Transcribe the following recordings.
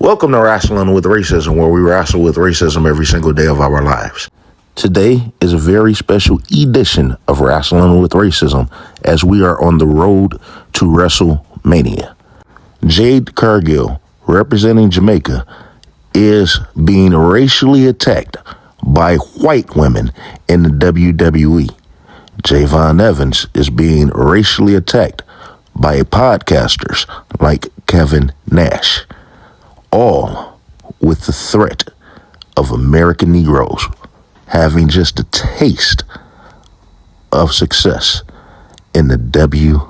Welcome to Wrestling with Racism, where we wrestle with racism every single day of our lives. Today is a very special edition of Wrestling with Racism as we are on the road to WrestleMania. Jade Cargill, representing Jamaica, is being racially attacked by white women in the WWE. Javon Evans is being racially attacked by podcasters like Kevin Nash, all with the threat of American Negroes having just a taste of success in the WWE.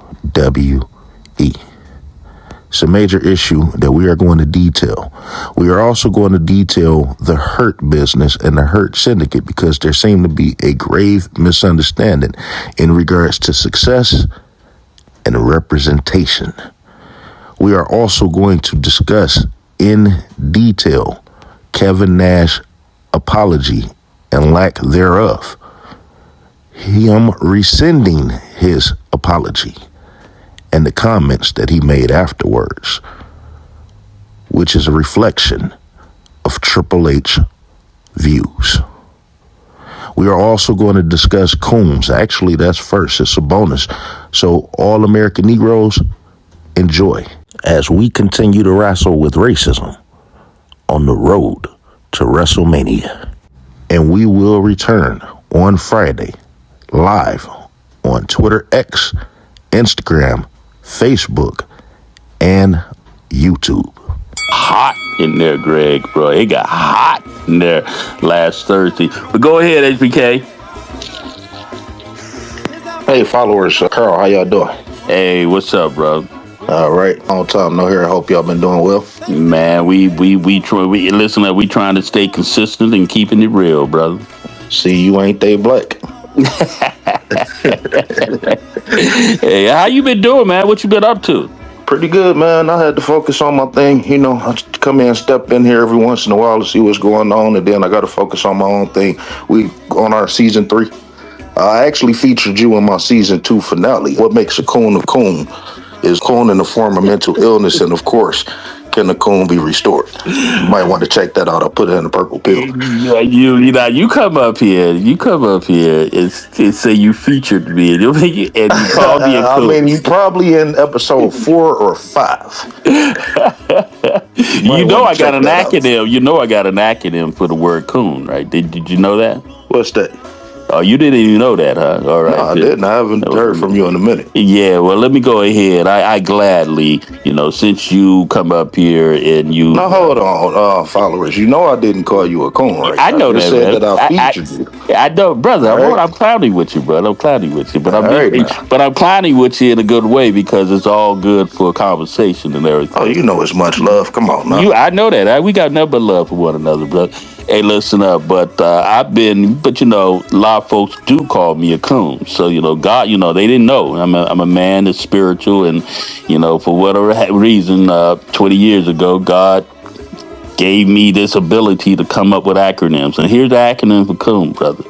It's a major issue that we are going to detail. We are also going to detail the Hurt Business and the Hurt Syndicate because there seemed to be a grave misunderstanding in regards to success and representation. We are also going to discuss in detail Kevin Nash's apology and lack thereof, him rescinding his apology, and the comments that he made afterwards, which is a reflection of Triple H views. We are also going to discuss Combs. Actually, that's first. It's a bonus. So all American Negroes, enjoy as we continue to wrestle with racism on the road to WrestleMania. And we will return on Friday live on Twitter X, Instagram, Facebook, and YouTube. Hot in there, Greg, bro. It got hot in there last Thursday. But go ahead, HBK. Hey, followers, Carl, how y'all doing? Hey, what's up, bro? All right, long time no here. I hope y'all been doing well. Man, we listen. We trying to stay consistent and keeping it real, brother. See, you ain't they black. Hey, how you been doing, man? What you been up to? Pretty good, man. I had to focus on my thing. You know, I come in, step in here every once in a while to see what's going on, and then I got to focus on my own thing. We on our season 3. I actually featured you in my season 2 finale. What makes a coon a coon is coon in the form of mental illness, and of course, can the coon be restored? You might want to check that out. I'll put it in a purple pill. Yeah, you come up here. And say you featured me, and you called me a coon. I mean, you probably in episode 4 or 5. You know I got an acronym. You know I got an acronym for the word coon, right? Did you know that? What's that? Oh, you didn't even know that, huh? All right. No, I didn't. I haven't heard from you in a minute. Yeah, well, let me go ahead. I gladly, since you come up here and you... Now, hold on, followers. You know I didn't call you a coon, right? I know I that, said man. that I featured you. I know, brother. Right. I'm clowning with you, brother. I'm clowning with you. But But I'm clowning with you in a good way because it's all good for conversation and everything. Oh, you know it's much love. Come on now. I know that. We got nothing but love for one another, brother. Hey, listen up, but a lot of folks do call me a coon. So, God, they didn't know. I'm a man that's spiritual, and, for whatever reason, 20 years ago, God gave me this ability to come up with acronyms. And here's the acronym for coon, brother.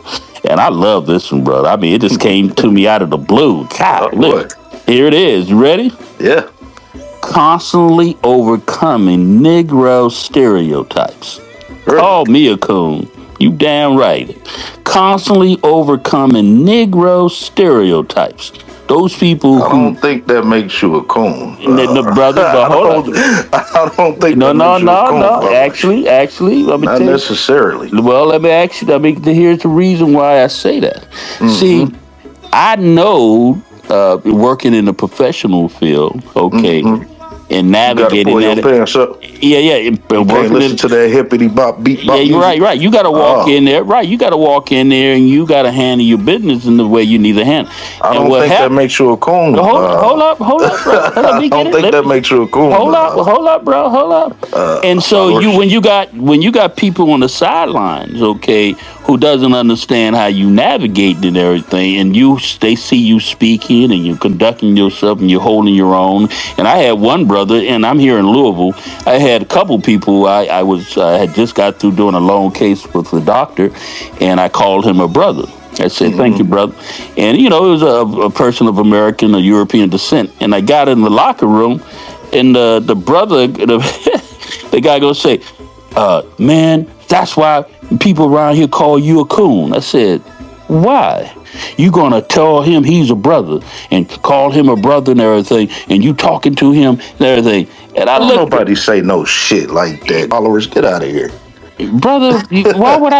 And I love this one, brother. I mean, it just came to me out of the blue. God, look, here it is. You ready? Yeah. Constantly overcoming Negro stereotypes. Really? Call me a coon. You damn right. Constantly overcoming Negro stereotypes. Those people I don't think that makes you a coon. Brother, but hold on. I don't think No. Brother. Actually, let me not tell you. necessarily. Well, let me ask you. Here's the reason why I say that. Mm-hmm. See, I know working in the professional field, okay, and navigating you gotta pull your pants up. Yeah. You can't listen to that hippity bop beat bop. Yeah, you're right. You got to walk in there. Right, you got to walk in there, and you got to handle your business in the way you need to handle. I don't think that makes you a coon. Hold up, bro. I don't think that makes you a coon. Hold up, bro. And so when you got people on the sidelines, okay, who doesn't understand how you navigate and everything, and they see you speaking and you're conducting yourself and you're holding your own. And I had one brother, and I'm here in Louisville. I had a couple people. I had just got through doing a loan case with the doctor, and I called him a brother. I said, thank you, brother. And, it was a person of American or European descent. And I got in the locker room, and the brother, The guy gonna say, man, that's why people around here call you a coon. I said, why? You gonna tell him he's a brother and call him a brother and everything, and you talking to him and everything. And I Don't looked, nobody say no shit like that. Followers, get out of here. brother. Why would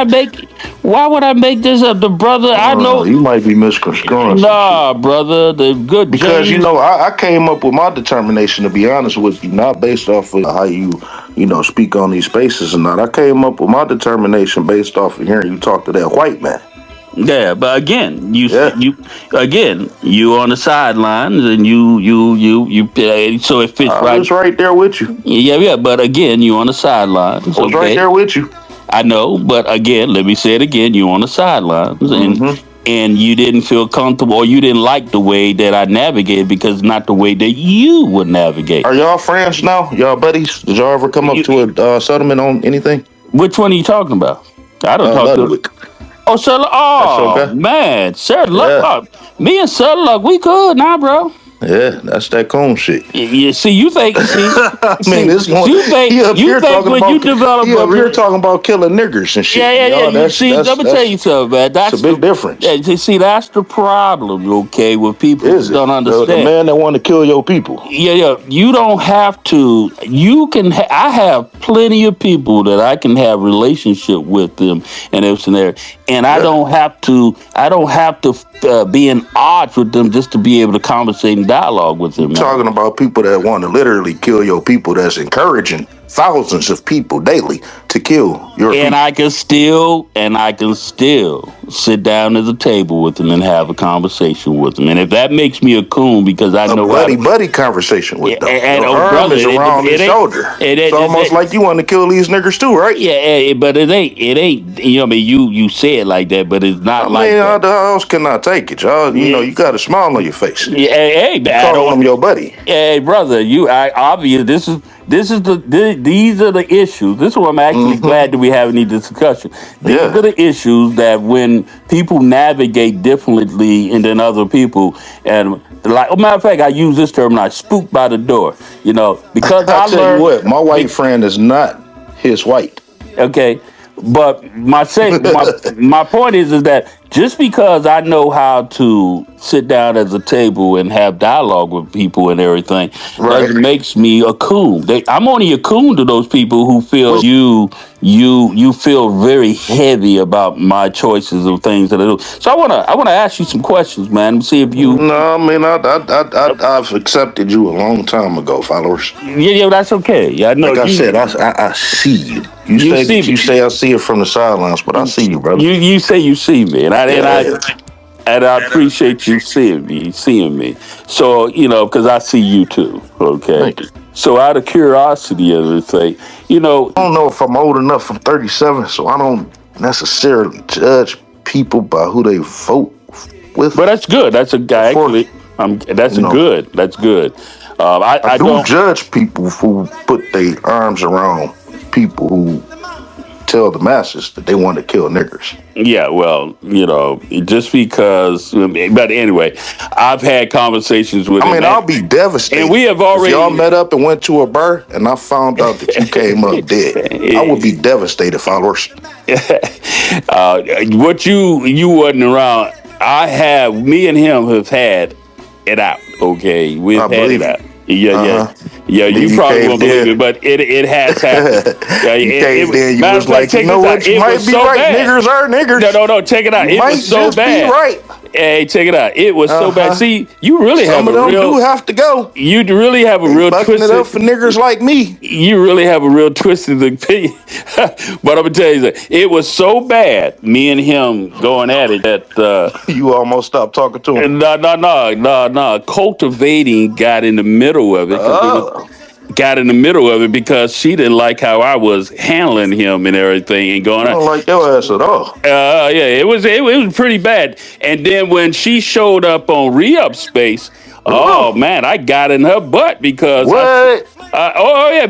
I make this up? The brother I know. You might be misconstruing some shit. Nah, brother. The good Because James. I came up with my determination, to be honest with you, not based off of how you speak on these spaces or not. I came up with my determination based off of hearing you talk to that white man. Yeah, but again, Yeah. you on the sidelines, and you. So it fits I right. was right there with you. Yeah. But again, you on the sidelines. I was right Okay, there with you. I know. But again, let me say it again. You on the sidelines, and you didn't feel comfortable, or you didn't like the way that I navigated, because not the way that you would navigate. Are y'all friends now? Y'all buddies? Did y'all ever come up to a settlement on anything? Which one are you talking about? I don't talk to. Ludwig. Oh, Sir. That's Oh okay. man, Sir Yeah. Luck. Me and Sir Luck, we good now, bro. Yeah, that's that coon shit. You see, you think, I mean, this one, you think he up here talking when about you develop he a up here talking about killing niggers and shit. yeah. Y'all, You see, let me tell you something, man. That's a big difference. Yeah, you see, that's the problem, okay, with people Is who it don't understand. the man that want to kill your people? Yeah. You don't have to. You can. I have plenty of people that I can have relationship with them and everything there, and I don't have to. I don't have to be in odds with them just to be able to conversate and dialogue with them. Talking about people that want to literally kill your people, that's encouraging thousands of people daily to kill your And people. I can still sit down at the table with them and have a conversation with them. And if that makes me a coon, because I know buddy conversation with them. and Your oh, arm brother, is around his shoulder. It's almost like you want to kill these niggers too, right? Yeah, but it ain't. You know, I mean, you say it like that, but it's not like that. How else can I take it, y'all? You got a smile on your face. Yeah, hey, man, Calling him your buddy. Hey, brother, obvious. These are the issues. This is why I'm actually glad that we're having these discussions. These are the issues that when people navigate differently than other people, and like, matter of fact, I use this term now, spooked by the door. You know, because I tell learned you what, my white friend is not his white. Okay, but my point is that just because I know how to sit down at the table and have dialogue with people and everything, doesn't makes me a coon. I'm only a coon to those people who feel you feel very heavy about my choices of things that I do. So I wanna ask you some questions, man. See if you. No, I mean I've accepted you a long time ago, followers. Yeah, that's okay. Yeah, I know. Like I said, I see you. You say I see it from the sidelines, but I see you, brother. You say you see me, and I appreciate you seeing me. So because I see you too. Okay. Thank you. So out of curiosity and everything, I don't know if I'm old enough. I'm 37, so I don't necessarily judge people by who they vote with. But that's good. That's a guy. Actually, that's good. That's good. I don't judge people who put their arms around people who tell the masses that they want to kill niggers. Yeah, well, just because. But anyway, I've had conversations with him. I'll be devastated. And we have already. If y'all met up and went to a bar, and I found out that you came up dead, I would be devastated, followers. What you wasn't around. Me and him have had it out. Okay, we've had it out. Yeah. You probably won't believe it, but it has happened. You was like, you know what? You might be right. Niggers are niggers. No. Check it out. It was so bad. Right. Hey, check it out. It was so bad. See, you really Some of them do have to go. You really have a real twisted. It up for niggers like me. You really have a real twisted opinion. But I'm gonna tell you that it was so bad. Me and him going at it that you almost stopped talking to him. No. Cultivating got in the middle of it. Got in the middle of it because she didn't like how I was handling him and everything and going. I don't like your ass at all. Yeah, it was pretty bad. And then when she showed up on Re-Up Space, oh man, I got in her butt because what?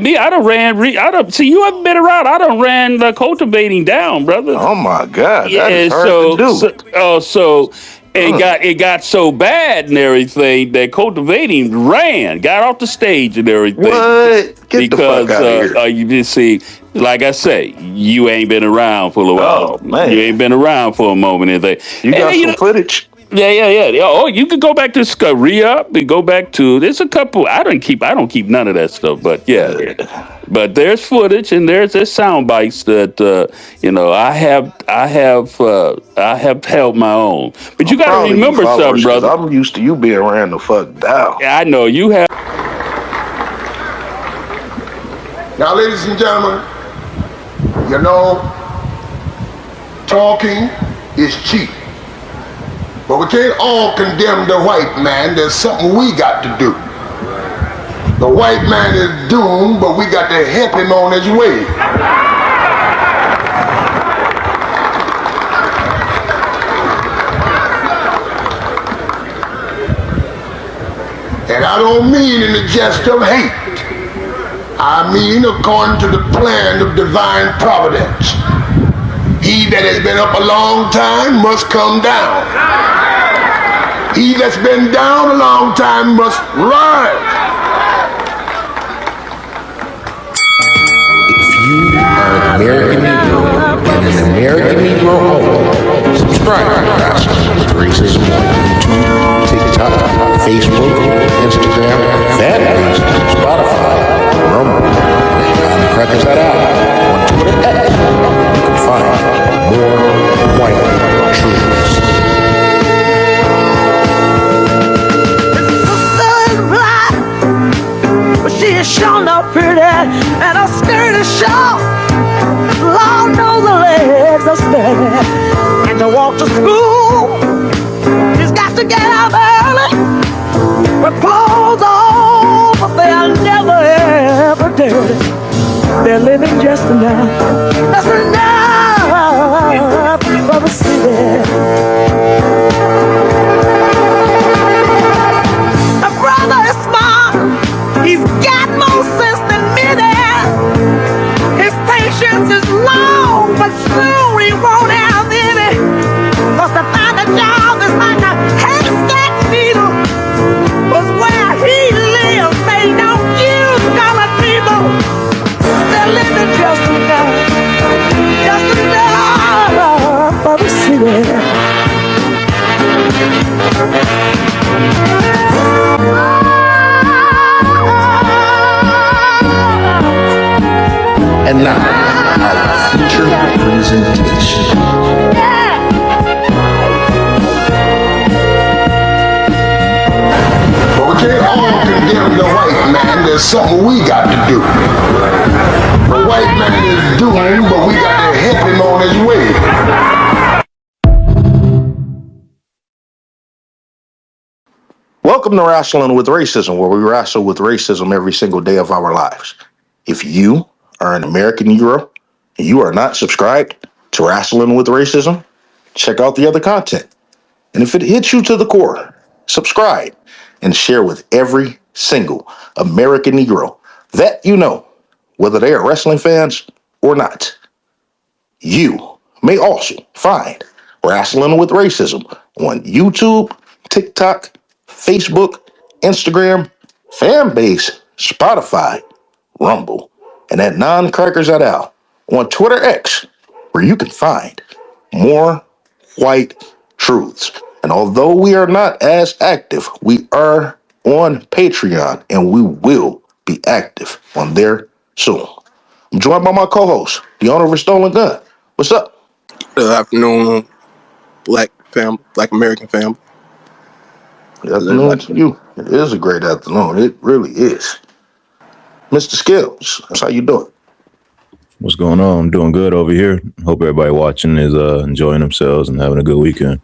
Me, I done ran. See, you haven't been around. I done ran Cultivating down, brother. Oh my God, that is hard to do. it got so bad and everything that Cultivating got off the stage and everything. What? Get because the fuck out of here. You just see, like I say, you ain't been around for a while. Oh, man. You ain't been around for a moment and everything. You got some footage? Yeah. Oh, you could go back to Rhea and go back to. There's a couple. I don't keep none of that stuff, but yeah. But there's footage and there's sound bites that I have held my own. But you got to remember something, brother. I'm used to you being ran the fuck down. I know you have. Now, ladies and gentlemen, talking is cheap. But we can't all condemn the white man. There's something we got to do. The white man is doomed, but we got to help him on his way. And I don't mean in the jest of hate. I mean according to the plan of divine providence. He that has been up a long time must come down. He that's been down a long time must rise. If you are an American Negro and an American Negro only, subscribe to Wrestling with Racism on YouTube, TikTok, Facebook, Instagram, Fanbase, Spotify, Rumble, and the crackers that out on Twitter X. You can find more white truths. She is sure not pretty, and her skirt is short. Lord knows her legs are steady. And to walk to school, she's got to get up early with clothes on, but they are never ever dirty. They're living just enough, that's enough for the city. My brother is smart. He's got more sense than many. His patience is long, but soon he won't have any. 'Cause to find a job is like a haystack needle. 'Cause where he lives, they don't use colored people. They're living just enough for the city. And now, our feature presentation. But we can't all condemn the white man. There's something we got to do. The white man is doomed, but we got to help him on his way. Welcome to Wrestling with Racism, where we wrestle with racism every single day of our lives. If you are an American Negro and you are not subscribed to Wrestling with Racism, check out the other content. And if it hits you to the core, subscribe and share with every single American Negro that you know, whether they are wrestling fans or not. You may also find Wrestling with Racism on YouTube, TikTok, Facebook, Instagram, Fanbase, Spotify, Rumble, and at Non-Crackers at Al on Twitter X, where you can find more white truths. And although we are not as active, we are on Patreon, and we will be active on there soon. I'm joined by my co-host, the owner of a stolen gun. What's up? Good afternoon, Black American family. Good afternoon to you. It is a great afternoon. It really is. Mr. Skills, that's how you doing? What's going on? I'm doing good over here. Hope everybody watching is enjoying themselves and having a good weekend.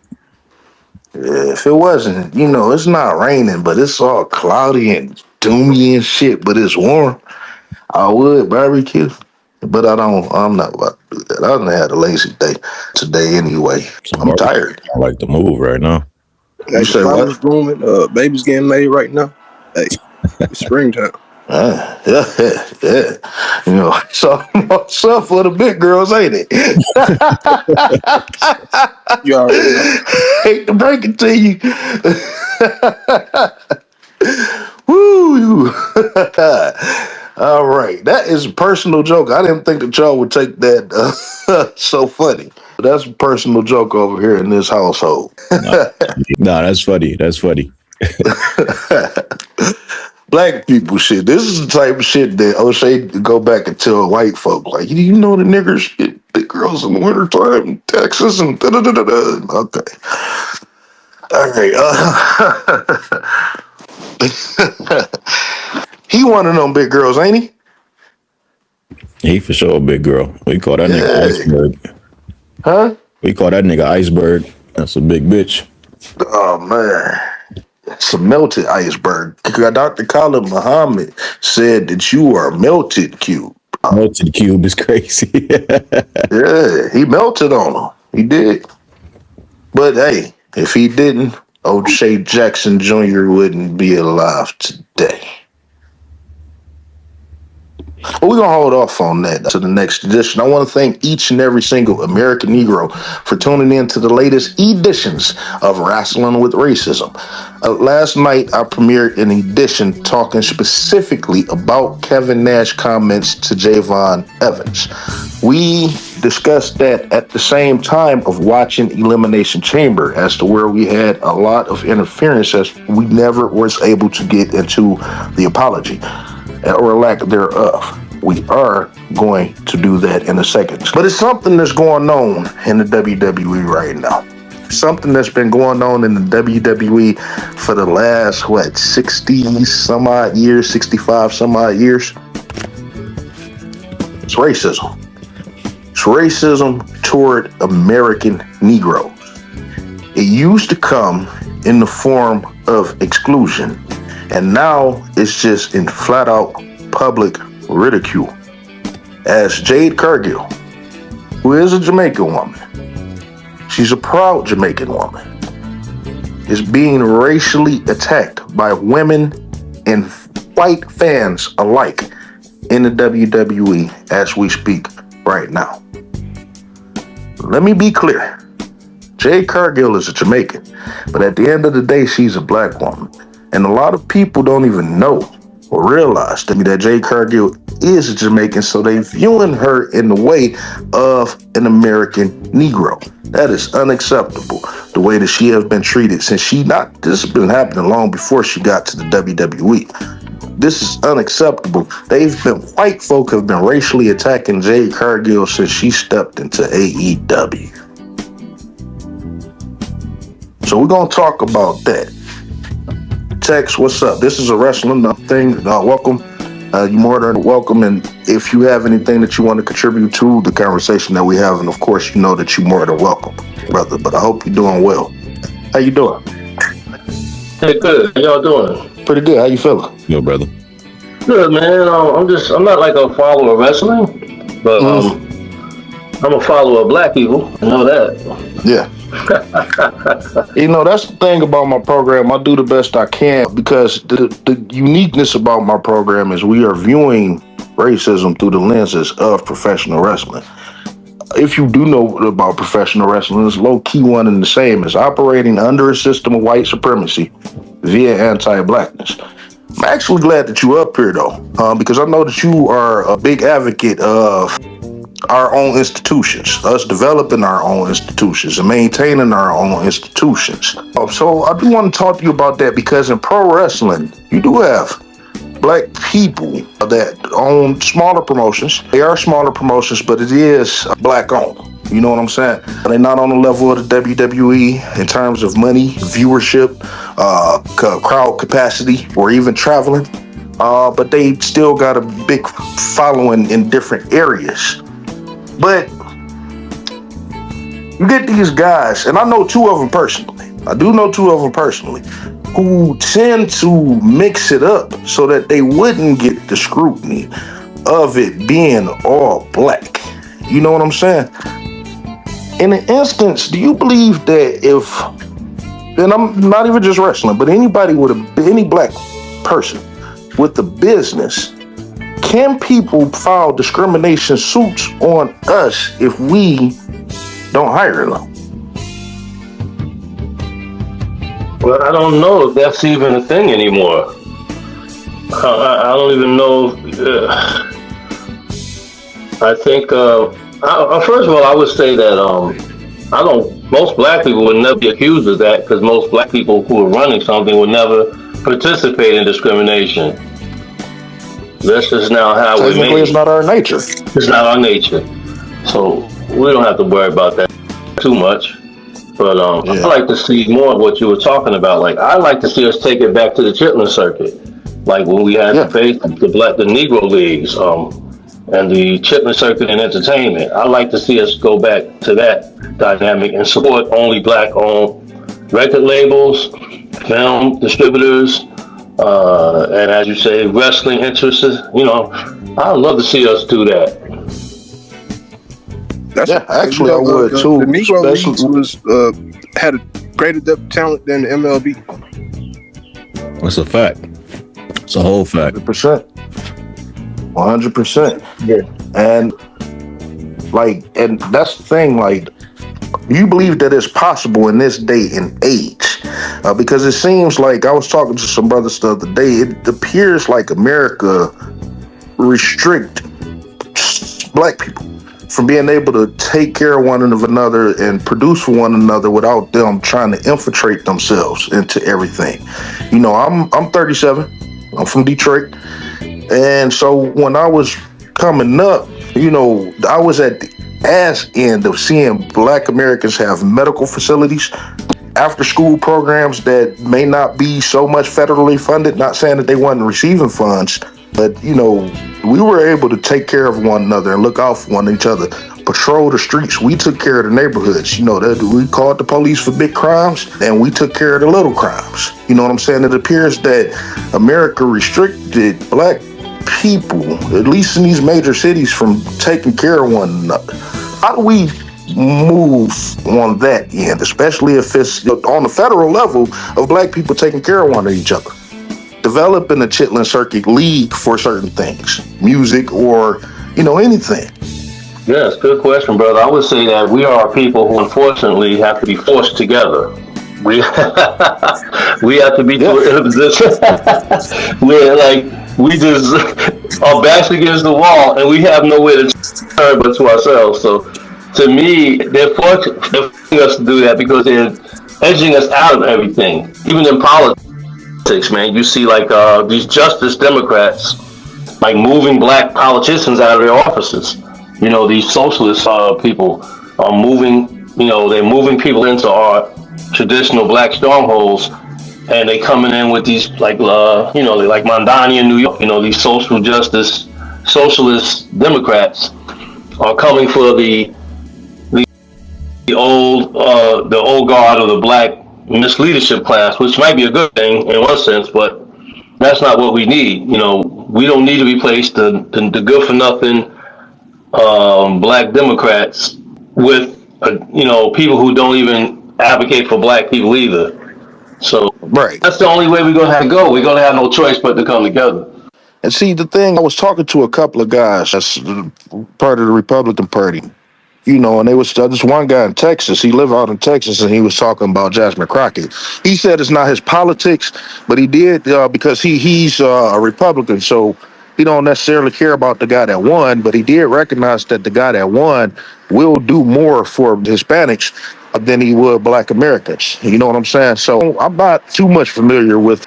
Yeah, if it wasn't, it's not raining, but it's all cloudy and doomy and shit, but it's warm, I would barbecue. But I'm not about to do that. I done had a lazy day today anyway. I'm tired. I like to move right now. You say what? Blooming, babies getting made right now. Hey, it's springtime. Yeah. You know, so stuff for the big girls, ain't it? You already know. Hate to break it to you. Woo! All right, that is a personal joke. I didn't think that y'all would take that so funny. That's a personal joke over here in this household. Nah, that's funny. That's funny. Black people shit. This is the type of shit that O'Shea go back and tell white folk. Like, you know the niggers get the girls in the wintertime in Texas and da-da-da-da-da. Okay. All right. He one of them big girls, ain't he? He for sure a big girl. We call that nigga Yeah. Iceberg. Huh? We call that nigga Iceberg. That's a big bitch. Oh, man. It's a melted iceberg. Dr. Khalid Muhammad said that you are a melted cube. Melted cube is crazy. Yeah, he melted on him. He did. But hey, if he didn't, O'Shea Jackson Jr. wouldn't be alive today. But we're going to hold off on that to the next edition. I want to thank each and every single American Negro for tuning in to the latest editions of Wrestling with Racism. Last night, I premiered an edition talking specifically about Kevin Nash comments to Javon Evans. We discussed that at the same time of watching Elimination Chamber as to where we had a lot of interference as we never was able to get into the apology or lack thereof. We are going to do that in a second. But it's something that's going on in the WWE right now. Something that's been going on in the WWE for the last, 60 some odd years, 65 some odd years? It's racism. It's racism toward American Negroes. It used to come in the form of exclusion, and now it's just in flat out public ridicule. As Jade Cargill, who is a Jamaican woman, she's a proud Jamaican woman, is being racially attacked by women and white fans alike in the WWE as we speak right now. Let me be clear. Jade Cargill is a Jamaican, but at the end of the day, she's a black woman. And a lot of people don't even know or realize that Jade Cargill is a Jamaican, so they viewing her in the way of an American Negro. That is unacceptable, the way that she has been treated since this has been happening long before she got to the WWE. This is unacceptable. White folk have been racially attacking Jade Cargill since she stepped into AEW. So we're going to talk about that. Tex, what's up? This is a wrestling thing. Welcome. You're more than welcome. And if you have anything that you want to contribute to the conversation that we have, and of course, you know that you're more than welcome, brother. But I hope you're doing well. How you doing? Hey, good. How y'all doing? Pretty good. How you feeling? Yo, brother. Good, man. I'm not like a follower of wrestling, but I'm a follower of black people. I know that. Yeah. You know, that's the thing about my program. I do the best I can because the uniqueness about my program is we are viewing racism through the lenses of professional wrestling. If you do know about professional wrestling, it's low-key one and the same. It's operating under a system of white supremacy via anti-blackness. I'm actually glad that you're up here, though, because I know that you are a big advocate of our own institutions, us developing our own institutions and maintaining our own institutions. So I do want to talk to you about that because in pro wrestling, you do have black people that own smaller promotions. They are smaller promotions, but it is black owned. You know what I'm saying? They're not on the level of the WWE in terms of money, viewership, crowd capacity, or even traveling. But they still got a big following in different areas. But you get these guys, and I know two of them personally. I do know two of them personally, who tend to mix it up so that they wouldn't get the scrutiny of it being all black. You know what I'm saying? In an instance, do you believe that and I'm not even just wrestling, but any black person, with the business. Can people file discrimination suits on us if we don't hire them? Well, I don't know if that's even a thing anymore. I don't even know. I think, first of all, I would say that I don't. Most black people would never be accused of that because most black people who are running something would never participate in discrimination. That's just now how we make it. Technically, it's not our nature. It's not our nature, so we don't have to worry about that too much. But I like to see more of what you were talking about. Like I like to see us take it back to the Chitlin circuit, like when we had to face the Negro leagues, and the Chitlin circuit in entertainment. I like to see us go back to that dynamic and support only black-owned record labels, film distributors, and as you say, wrestling interests. You know, I'd love to see us do that. Actually, I would too. The Negro Leagues had a greater depth of talent than the MLB. That's a fact. It's a whole fact. 100%. 100%. Yeah. And that's the thing, like, you believe that it's possible in this day and age? Because it seems like, I was talking to some brothers the other day, it appears like America restrict black people from being able to take care of one another and produce for one another without them trying to infiltrate themselves into everything. You know, I'm 37. I'm from Detroit. And so when I was coming up, you know, I was at the ass end of seeing black Americans have medical facilities, after school programs that may not be so much federally funded, not saying that they weren't receiving funds, but, you know, we were able to take care of one another and look out for one each other, patrol the streets. We took care of the neighborhoods. You know, that we called the police for big crimes and we took care of the little crimes. You know what I'm saying? It appears that America restricted black people, at least in these major cities, from taking care of one another. How do we move on that end, especially if it's on the federal level of black people taking care of one of each other? Developing a Chitlin Circuit League for certain things, music or, you know, anything. Yes, good question, brother. I would say that we are people who unfortunately have to be forced together. We we have to be in a position where, like, we just are backs against the wall and we have nowhere to turn but to ourselves. So to me, they're forcing us to do that because they're edging us out of everything, even in politics, man. You see, like, these Justice Democrats, like, moving black politicians out of their offices. You know, these socialist people are moving, you know, they're moving people into our traditional black strongholds, and they coming in with these, like, you know, like Mondani in New York, you know, these social justice, socialist Democrats are coming for the old guard of the black misleadership class, which might be a good thing in one sense, but that's not what we need. You know, we don't need to replace the good for nothing black Democrats with you know, people who don't even advocate for black people either. So that's the only way we're gonna have to go. We're gonna have no choice but to come together. And see, the thing, I was talking to a couple of guys that's part of the Republican Party, you know, and they was this one guy in Texas. He lived out in Texas, and he was talking about Jasmine Crockett. He said it's not his politics, but he did because he's a Republican, so he don't necessarily care about the guy that won, but he did recognize that the guy that won will do more for Hispanics than he would black Americans. You know what I'm saying? So I'm not too much familiar with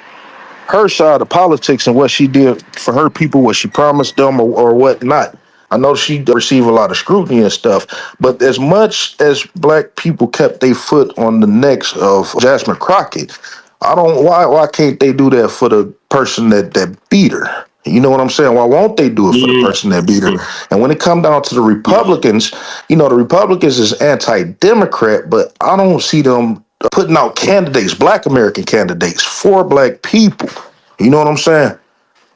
her side of politics and what she did for her people, what she promised them or whatnot. I know she received a lot of scrutiny and stuff, but as much as black people kept their foot on the necks of Jasmine Crockett, why can't they do that for the person that beat her? You know what I'm saying? Why won't they do it for the person that beat her? And when it come down to the Republicans, you know, the Republicans is anti-Democrat, but I don't see them putting out candidates, black American candidates for black people. You know what I'm saying?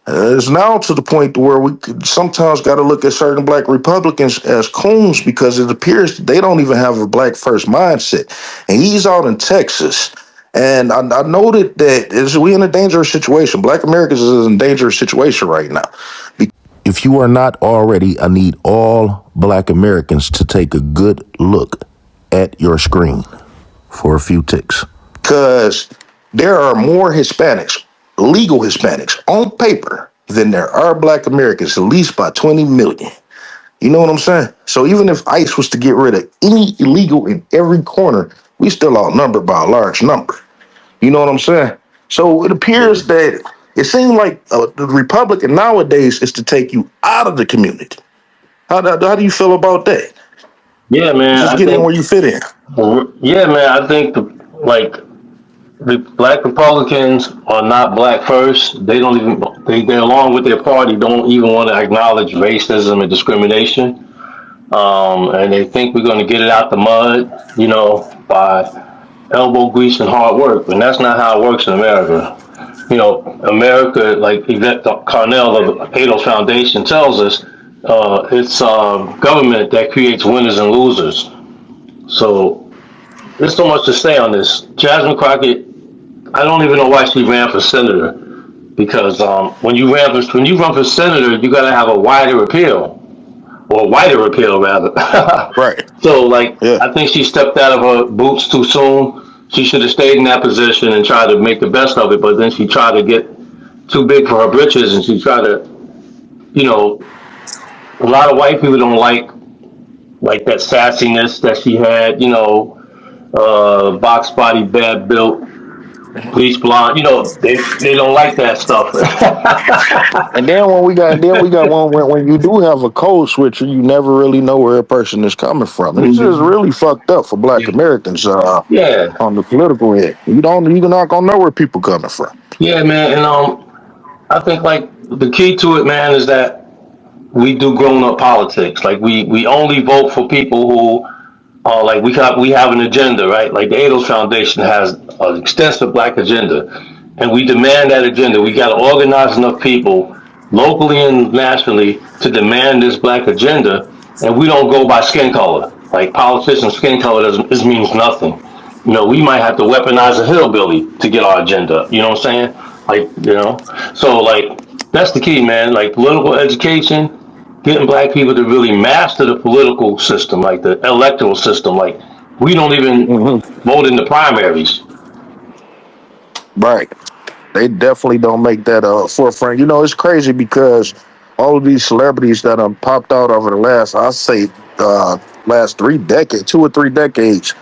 It's now to the point where we sometimes got to look at certain black Republicans as coons because it appears they don't even have a black first mindset. And he's out in Texas, And I noted that we in a dangerous situation. Black Americans is in a dangerous situation right now. If you are not already, I need all Black Americans to take a good look at your screen for a few ticks. Because there are more Hispanics, legal Hispanics, on paper than there are Black Americans, at least by 20 million. You know what I'm saying? So even if ICE was to get rid of any illegal in every corner, we still outnumbered by a large number. You know what I'm saying? So it appears that it seems like the Republican nowadays is to take you out of the community. How do you feel about that? Yeah, man. Just I get in where think. you fit in. Yeah, man. I think the black Republicans are not black first. They don't even. They along with their party don't even want to acknowledge racism and discrimination. And they think we're going to get it out the mud, by elbow grease and hard work. And that's not how it works in America. America, like Yvette Carnell of the Pados Foundation tells us, it's government that creates winners and losers. So there's so much to say on this. Jasmine Crockett, I don't even know why she ran for senator, because when you run for senator, you got to have a wider appeal, or whiter appeal rather. Right. So, Yeah. I think she stepped out of her boots too soon. She should have stayed in that position and tried to make the best of it, but then she tried to get too big for her britches, and she tried to, a lot of white people don't like that sassiness that she had, box body, bad built, bleach blonde. They don't like that stuff. And then when you do have a code switcher, you never really know where a person is coming from. It's just really fucked up for Black Americans Yeah, on the political end. You're not gonna know where people coming from. yeah, man, and I think the key to it, man, is that we do grown up politics. Like we only vote for people who we have an agenda, right? Like the ADOS Foundation has an extensive black agenda, and we demand that agenda. We got to organize enough people locally and nationally to demand this black agenda, and we don't go by skin color. Like politicians, skin color this means nothing. We might have to weaponize a hillbilly to get our agenda. You know what I'm saying? So that's the key, man. Like political education, getting black people to really master the political system, like the electoral system. Like we don't even vote in the primaries. Right. They definitely don't make that forefront. It's crazy because all of these celebrities that have popped out over the last 3 decades, 2 or 3 decades,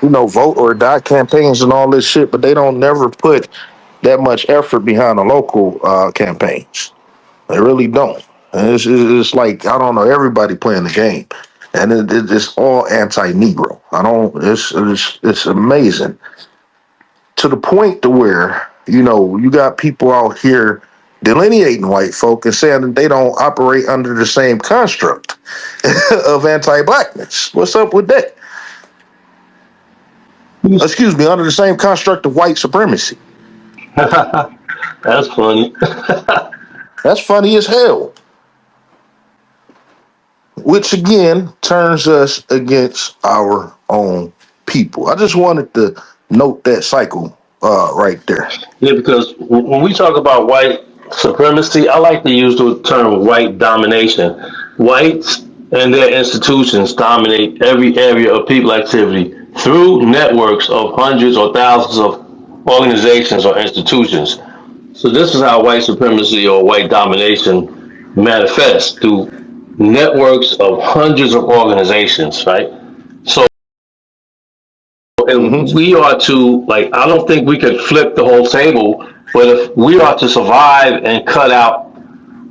vote or die campaigns and all this shit, but they don't never put that much effort behind the local campaigns. They really don't. And it's like, I don't know, everybody playing the game. And it's all anti-Negro. It's amazing. To the point to where, you got people out here delineating white folk and saying that they don't operate under the same construct of anti-blackness. What's up with that? Excuse me, under the same construct of white supremacy. That's funny. That's funny as hell. Which again turns us against our own people. I just wanted to note that cycle right there. Yeah, because when we talk about white supremacy, I like to use the term white domination. Whites and their institutions dominate every area of people activity through networks of hundreds or thousands of organizations or institutions. So this is how white supremacy or white domination manifests through networks of hundreds of organizations, right? So, and we are to, I don't think we could flip the whole table, but if we are to survive and cut out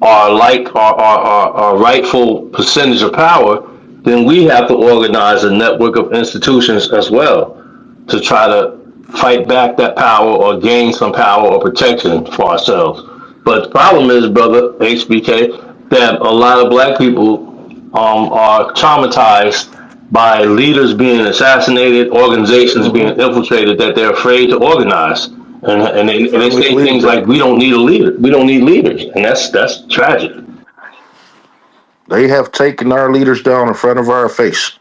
our rightful percentage of power, then we have to organize a network of institutions as well to try to fight back that power or gain some power or protection for ourselves. But the problem is, brother HBK, that a lot of black people are traumatized by leaders being assassinated, organizations being infiltrated, that they're afraid to organize. And they say things like, we don't need a leader. We don't need leaders. And that's tragic. They have taken our leaders down in front of our face.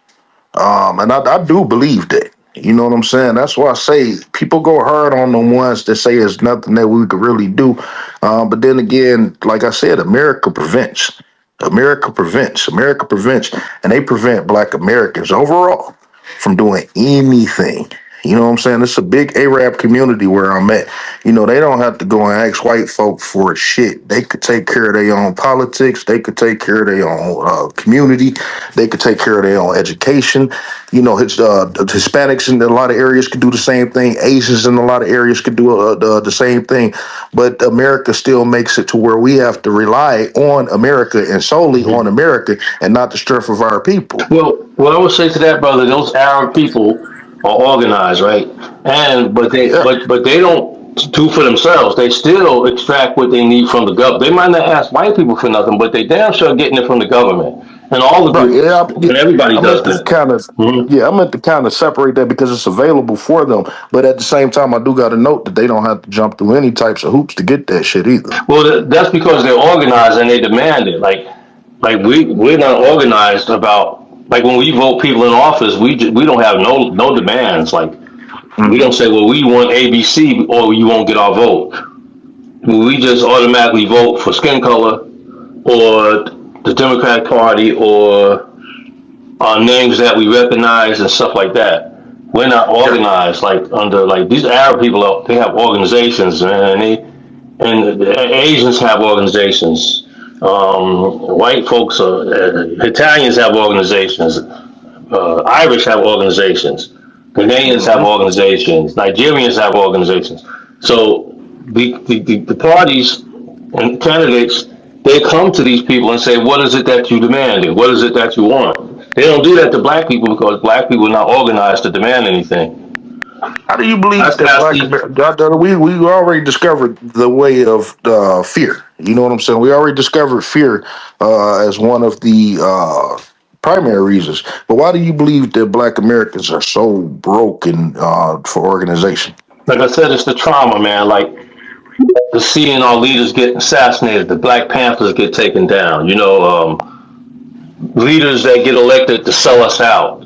And I do believe that. You know what I'm saying? That's why I say people go hard on the ones that say there's nothing that we could really do. But then again, like I said, America prevents. America prevents. America prevents. And they prevent Black Americans overall from doing anything. You know what I'm saying? It's a big Arab community where I'm at. You know, they don't have to go and ask white folk for shit. They could take care of their own politics. They could take care of their own community. They could take care of their own education. You know, Hispanics in a lot of areas could do the same thing. Asians in a lot of areas could do the same thing. But America still makes it to where we have to rely on America and solely on America and not the strength of our people. Well, what I would say to that, brother, those Arab people are organized, right? Yeah. But they don't do for themselves. They still extract what they need from the government. They might not ask white people for nothing, but they damn sure getting it from the government and all the Right. groups, Yeah. and everybody I does meant to that. kind of, Mhm. yeah, I meant to kind of separate that because it's available for them. But at the same time, I do got to note that they don't have to jump through any types of hoops to get that shit either. Well, that's because they're organized and they demand it. Like we're not organized about like when we vote people in office, we don't have no demands. Like we don't say, well, we want ABC or you won't get our vote. We just automatically vote for skin color or the Democratic Party or names that we recognize and stuff like that. We're not Yeah. organized like under like these Arab people. They have organizations, man, and the Asians have organizations. White folks, Italians have organizations. Irish have organizations. Canadians have organizations. Nigerians have organizations. So the parties and candidates, they come to these people and say, what is it that you demand and what is it that you want? They don't do that to black people because black people are not organized to demand anything. How do you believe that That's Black the America? We already discovered the way of fear. You know what I'm saying? We already discovered fear as one of the primary reasons. But why do you believe that Black Americans are so broken for organization? like I said, it's the trauma, man. Like the seeing our leaders get assassinated, the Black Panthers get taken down. Leaders that get elected to sell us out.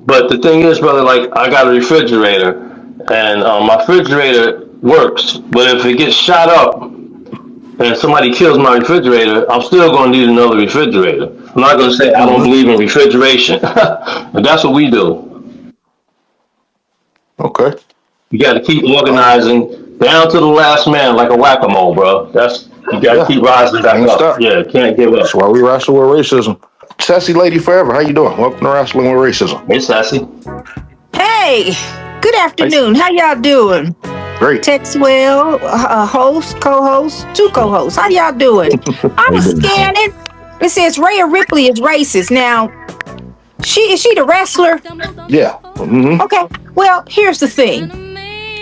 But the thing is, brother, like I got a refrigerator, and my refrigerator works. But if it gets shot up and somebody kills my refrigerator, I'm still going to need another refrigerator. I'm not going to say I don't Hmm. believe in refrigeration, but that's what we do. Okay. You got to keep Uh, organizing down to the last man, like a whack-a-mole, bro. That's you got to yeah. keep rising back Can't up. stop. Yeah, can't give That's up. why we wrestle with racism. Sassy Lady Forever, how you doing? Welcome to Wrestling with Racism. Hey, sassy. Hey, good Hey, afternoon. How y'all doing? great. Texwell, host, co-host, two co-hosts. How y'all doing? I How you was doing? scanning. It says Rhea Ripley is racist. Now, is she the wrestler? Yeah. Hmm. Okay. Well, here's the thing.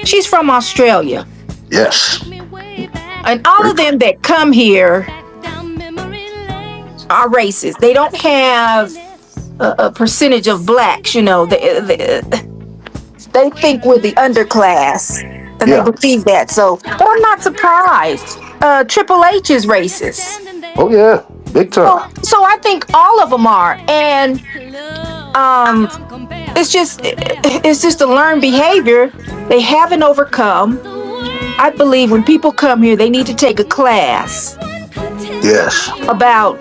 She's from Australia, Yes. and all of them that come here are racist. They don't have a percentage of blacks. They think we're the underclass, and they Yeah. believe that. So, but I'm not surprised. Triple H is racist. Oh yeah. Big time. So I think all of them are, and it's just a learned behavior they haven't overcome. I believe when people come here, they need to take a class Yes. about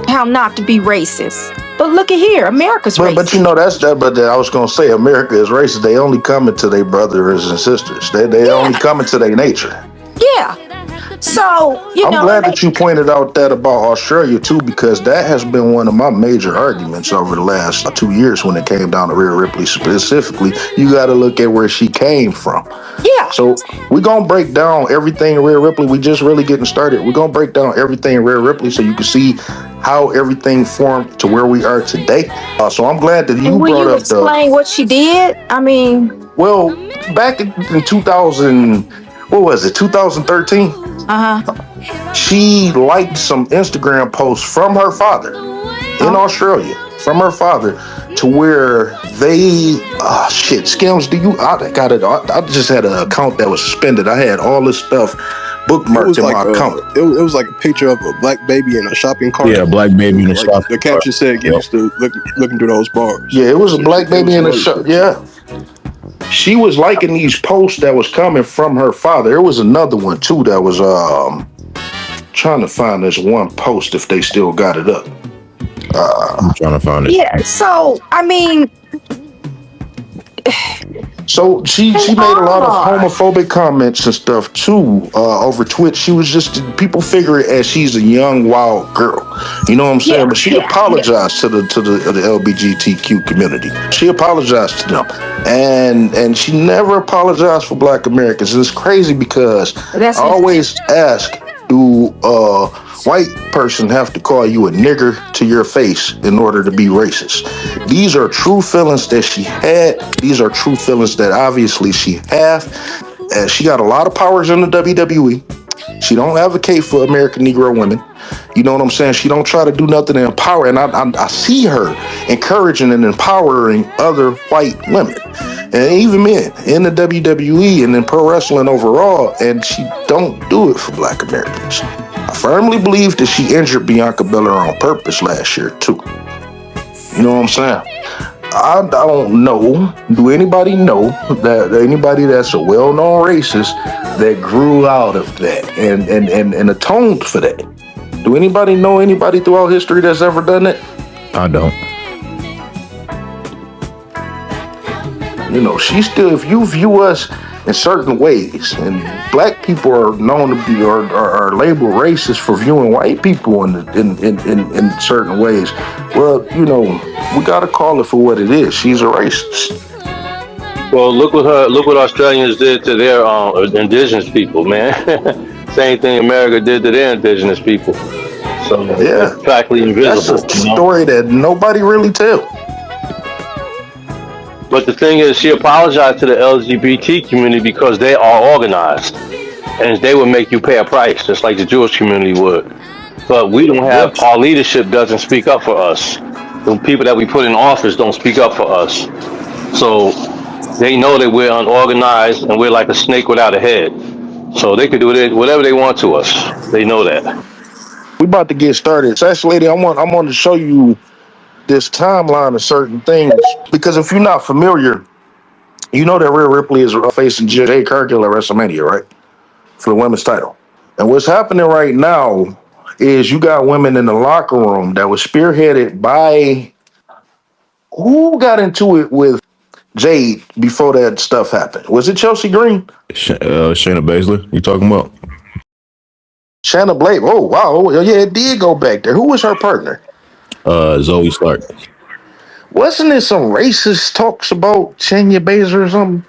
how not to be racist. But look at here, America's But you racist. know that's that. But I was gonna say America is racist. They only coming to their brothers and sisters. They only Yeah, coming to their nature. yeah. So I'm glad and they, that you pointed out that about Australia too, because that has been one of my major arguments over the last 2 years when it came down to Rhea Ripley specifically. You got to look at where she came from. yeah. So we're gonna break down everything Rhea Ripley. We just really getting started. We're gonna break down everything Rhea Ripley so you can see how everything formed to where we are today. So I'm glad that you And will brought you up the explain what she did? I mean, well back in 2000. What was it? 2013. uh-huh. She liked some Instagram posts from her father in Oh, Australia, from her father, to where they Skims. Do you? I got it. I just had an account that was suspended. I had all this stuff bookmarked was in like my account. it was like a picture of a black baby in a shopping cart. Yeah, black baby in a Like shopping the caption said, "Get used to looking through those bars." Yeah, it was a black baby in a hilarious. shop. Yeah. She was liking these posts that was coming from her father. There was another one too that was trying to find this one post if they still got it up. I'm trying to find it. Yeah. So I mean, So she made a lot of homophobic comments and stuff too over Twitch. She was just people figure it as she's a young wild girl, you know what I'm saying? But she apologized to the LGBTQ community. She apologized to them, and she never apologized for Black Americans. It's crazy because I always ask, do white person have to call you a nigger to your face in order to be racist? These are true feelings that she had. These are true feelings that obviously she have. She got a lot of powers in the WWE. She don't advocate for American Negro women. You know what I'm saying? She don't try to do nothing to empower. And I see her encouraging and empowering other white women and even men in the WWE and in pro wrestling overall. And she don't do it for Black Americans. I firmly believe that she injured Bianca Belair on purpose last year too. You know what I'm saying? I don't know. Do anybody know that anybody that's a well-known racist that grew out of that and atoned for that? Do anybody know anybody throughout history that's ever done that? I don't. You know, she still, if you view us in certain ways, and Black people are known to be are labeled racist for viewing white people in certain ways. Well, you know, we gotta call it for what it is. She's a racist. Well, look what Australians did to their indigenous people, man. Same thing America did to their indigenous people. So yeah, it's practically invisible. That's a story that nobody really tells. But the thing is, she apologized to the LGBT community because they are organized, and they would make you pay a price, just like the Jewish community would. But we don't have, our leadership doesn't speak up for us. The people that we put in office don't speak up for us. So they know that we're unorganized and we're like a snake without a head. So they could do whatever they want to us. They know that. We about to get started. Sash Lady, I want to show you this timeline of certain things, because if you're not familiar, you know that Rhea Ripley is facing Jade Cargill at WrestleMania, right? For the women's title. And what's happening right now is you got women in the locker room that was spearheaded by who got into it with Jade before that stuff happened? Was it Chelsea Green? Shayna Baszler, you talking about? Shanna Blake. Oh, wow. Oh, yeah, it did go back there. Who was her partner? Zoe Stark. Wasn't there some racist talks about Shayna Baszler or something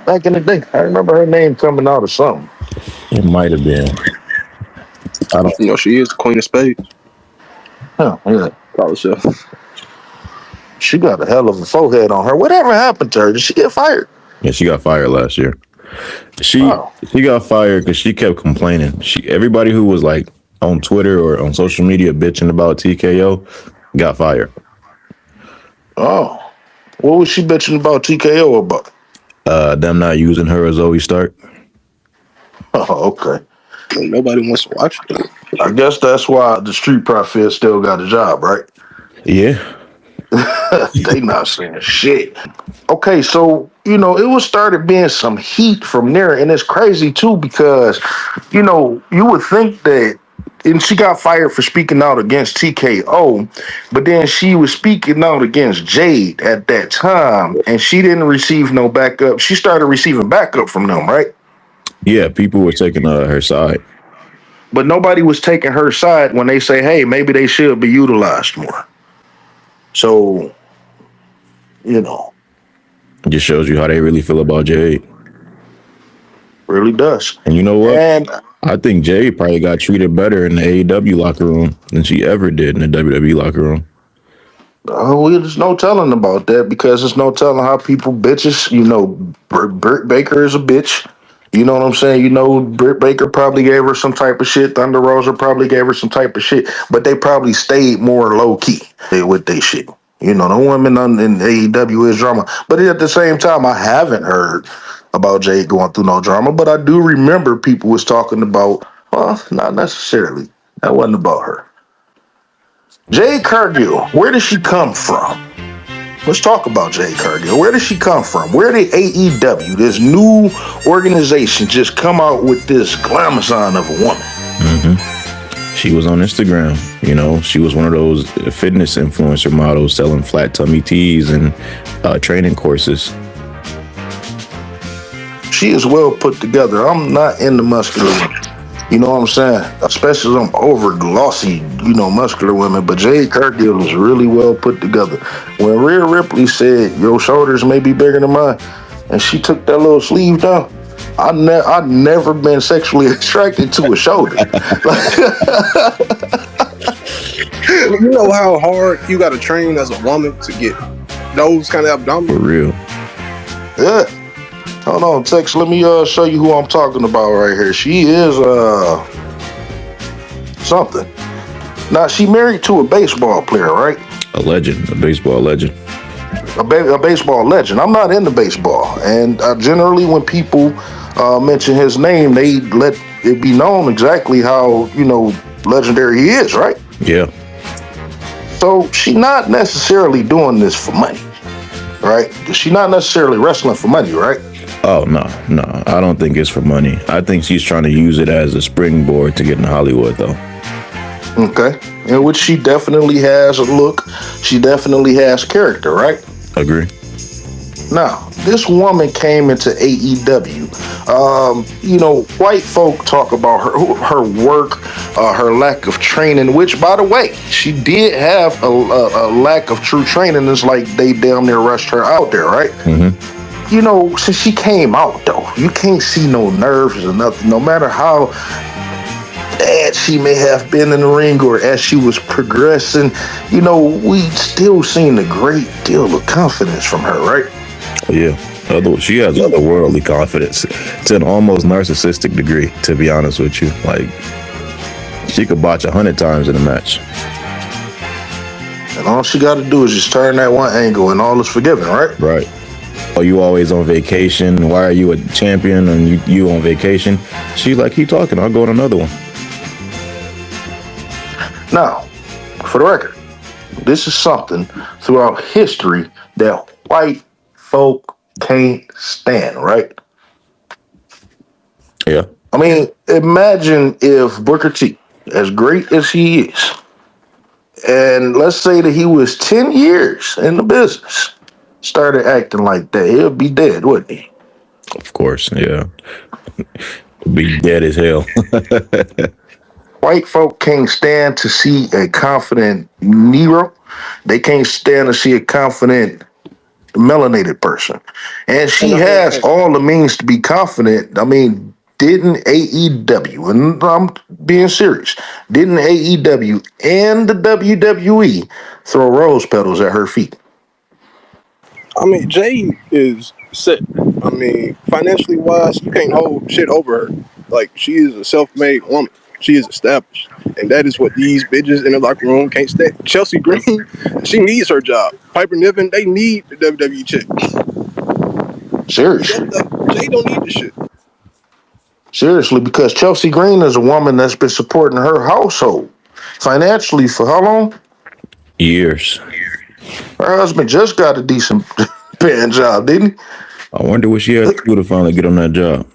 back in the day? I remember her name coming out of something. It might have been. I don't know. She is the Queen of Spades. Oh, yeah. Probably so. She got a hell of a forehead on her. Whatever happened to her? Did she get fired? Yeah, she got fired last year. She got fired because she kept complaining. Everybody who was like on Twitter or on social media bitching about TKO got fired. Oh, what was she bitching about TKO about? Them not using her as Zoe Stark. Oh, okay. Nobody wants to watch it. I guess that's why the Street Profits still got a job, right? Yeah. They not saying shit. Okay, so, you know, it was started being some heat from there, and it's crazy too because, you know, you would think that, and she got fired for speaking out against TKO, but then she was speaking out against Jade at that time, and she didn't receive no backup. She started receiving backup from them, right? Yeah, people were taking her side. But nobody was taking her side when they say, hey, maybe they should be utilized more. So, you know. It just shows you how they really feel about Jade. Really does. And you know what? And I think Jade probably got treated better in the AEW locker room than she ever did in the WWE locker room. There's no telling about that because there's no telling how people bitches, you know, Britt Baker is a bitch. You know what I'm saying? You know, Britt Baker probably gave her some type of shit. Thunder Rosa probably gave her some type of shit, but they probably stayed more low key with their shit. You know, the women in AEW is drama. But at the same time, I haven't heard about Jade going through no drama, but I do remember people was talking about, well, not necessarily. That wasn't about her. Jade Cargill, where did she come from? Let's talk about Jade Cargill. Where did she come from? Where did AEW, this new organization, just come out with this glamazon of a woman? Mm-hmm. She was on Instagram. You know, she was one of those fitness influencer models selling flat tummy tees and training courses. She is well put together. I'm not into muscular women. You know what I'm saying? Especially them over glossy, muscular women. But Jade Cargill is really well put together. When Rhea Ripley said, your shoulders may be bigger than mine, and she took that little sleeve down, I've never been sexually attracted to a shoulder. You know how hard you got to train as a woman to get those kind of abdominals? For real. Yeah. Hold on, Tex. Let me show you who I'm talking about right here. She is something. Now, she married to a baseball player, right? A legend, a baseball legend. A baseball legend. I'm not into baseball, and generally when people mention his name, they let it be known exactly how legendary he is, right? Yeah. So she not necessarily doing this for money, right? She not necessarily wrestling for money, right? Oh, no. I don't think it's for money. I think she's trying to use it as a springboard to get in Hollywood, though. Okay. In which she definitely has a look. She definitely has character, right? Agree. Now, this woman came into AEW. White folk talk about her work, her lack of training, which, by the way, she did have a lack of true training. It's like they damn near rushed her out there, right? Mm-hmm. Since she came out, though, you can't see no nerves or nothing. No matter how bad she may have been in the ring or as she was progressing, we still seen a great deal of confidence from her, right? Yeah. She has otherworldly confidence to an almost narcissistic degree, to be honest with you. Like, she could botch 100 times in a match. And all she got to do is just turn that one angle and all is forgiven, right? Right. Oh, you always on vacation? Why are you a champion and you on vacation? She's like, keep talking. I'll go on another one. Now, for the record, this is something throughout history that white folk can't stand, right? Yeah. I mean, imagine if Booker T, as great as he is, and let's say that he was 10 years in the business, started acting like that, he'll be dead, wouldn't he? Of course, yeah. Be dead as hell. White folk can't stand to see a confident Negro. They can't stand to see a confident melanated person. And she has all the means to be confident. I mean, didn't AEW, and I'm being serious, didn't AEW and the WWE throw rose petals at her feet? I mean, Jade is set. I mean, financially wise, you can't hold shit over her. Like, she is a self-made woman. She is established. And that is what these bitches in the locker room can't stand. Chelsea Green, she needs her job. Piper Niven, they need the WWE chick. Seriously. Jade don't need this shit. Seriously, because Chelsea Green is a woman that's been supporting her household financially for how long? Years. Her husband just got a decent paying job, didn't he? I wonder what she had to do to finally get on that job.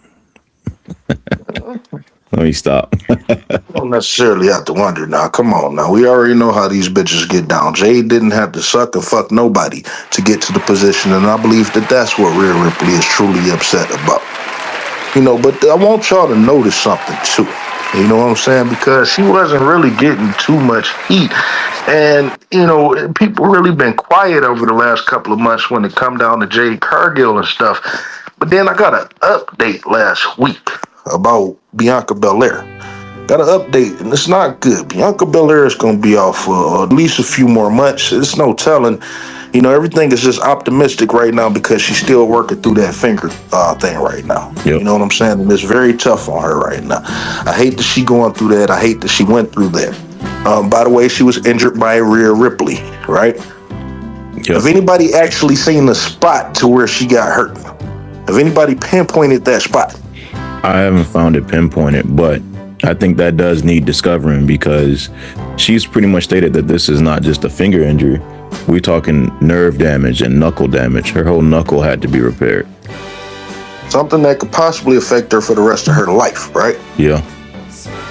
Let me stop. Don't necessarily have to wonder now. Come on now. We already know how these bitches get down. Jade didn't have to suck and fuck nobody to get to the position, and I believe that that's what Rhea Ripley is truly upset about. But I want y'all to notice something too. You know what I'm saying? Because she wasn't really getting too much heat. And, people really been quiet over the last couple of months when it come down to Jade Cargill and stuff. But then I got an update last week about Bianca Belair. Got an update, and it's not good. Bianca Belair is going to be off for at least a few more months. It's no telling. Everything is just optimistic right now because she's still working through that finger thing right now. Yep. You know what I'm saying? And it's very tough on her right now. I hate that she going through that. I hate that she went through that. By the way, she was injured by Rhea Ripley, right? Yep. Have anybody actually seen the spot to where she got hurt? Have anybody pinpointed that spot? I haven't found it pinpointed, but I think that does need discovering because she's pretty much stated that this is not just a finger injury. We're talking nerve damage and knuckle damage. Her whole knuckle had to be repaired. Something that could possibly affect her for the rest of her life, right? Yeah.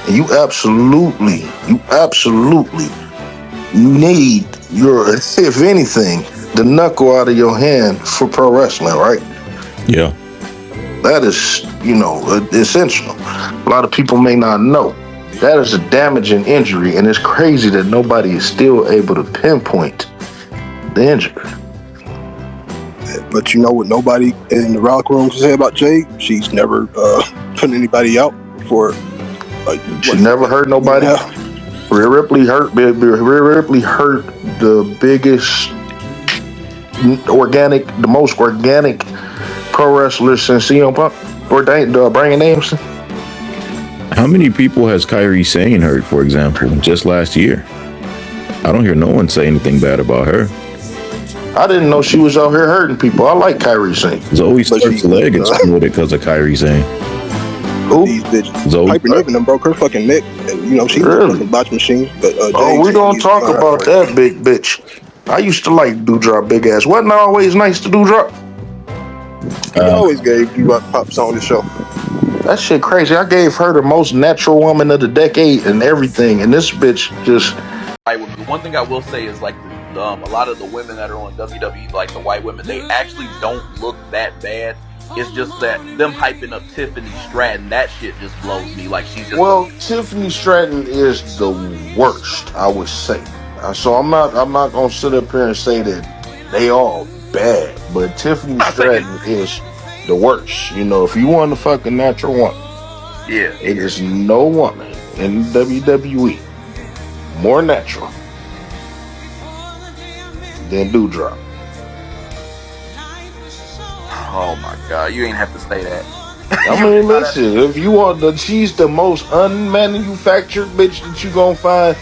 And you absolutely need your, if anything, the knuckle out of your hand for pro wrestling, right? Yeah. That is, essential. A lot of people may not know. That is a damaging injury, and it's crazy that nobody is still able to pinpoint the injury. But you know what nobody in the locker room can say about Jade? She's never put anybody out for. She never hurt nobody. Yeah. Rhea Ripley hurt the biggest the most organic pro wrestler since CM Punk or Brian Danielson. How many people has Kairi Sane hurt, for example, just last year? I don't hear no one say anything bad about her. I didn't know she was out here hurting people. I like Kairi Sane. Zoe starts leg and spin with it because of Kairi Sane. Who? These bitches. Zoe. Piper Niven done broke her fucking neck, and she was a fucking botch machine. But we gonna talk about that big bitch. I used to like Doudrop big ass. Wasn't always nice to Doudrop? He always gave Doudrop pops on the show. That shit crazy. I gave her the most natural woman of the decade and everything, and this bitch just. One thing I will say is like a lot of the women that are on WWE, like the white women, they actually don't look that bad. It's just that them hyping up Tiffany Stratton, that shit just blows me. Like she's just. Well, Tiffany Stratton is the worst, I would say. So I'm not gonna sit up here and say that they all bad, but Tiffany Stratton is the worst. If you want a fucking natural woman, yeah, it is no woman in WWE more natural than Doudrop. Oh my God, you ain't have to say that. I mean, listen, if you want she's the most unmanufactured bitch that you gonna find.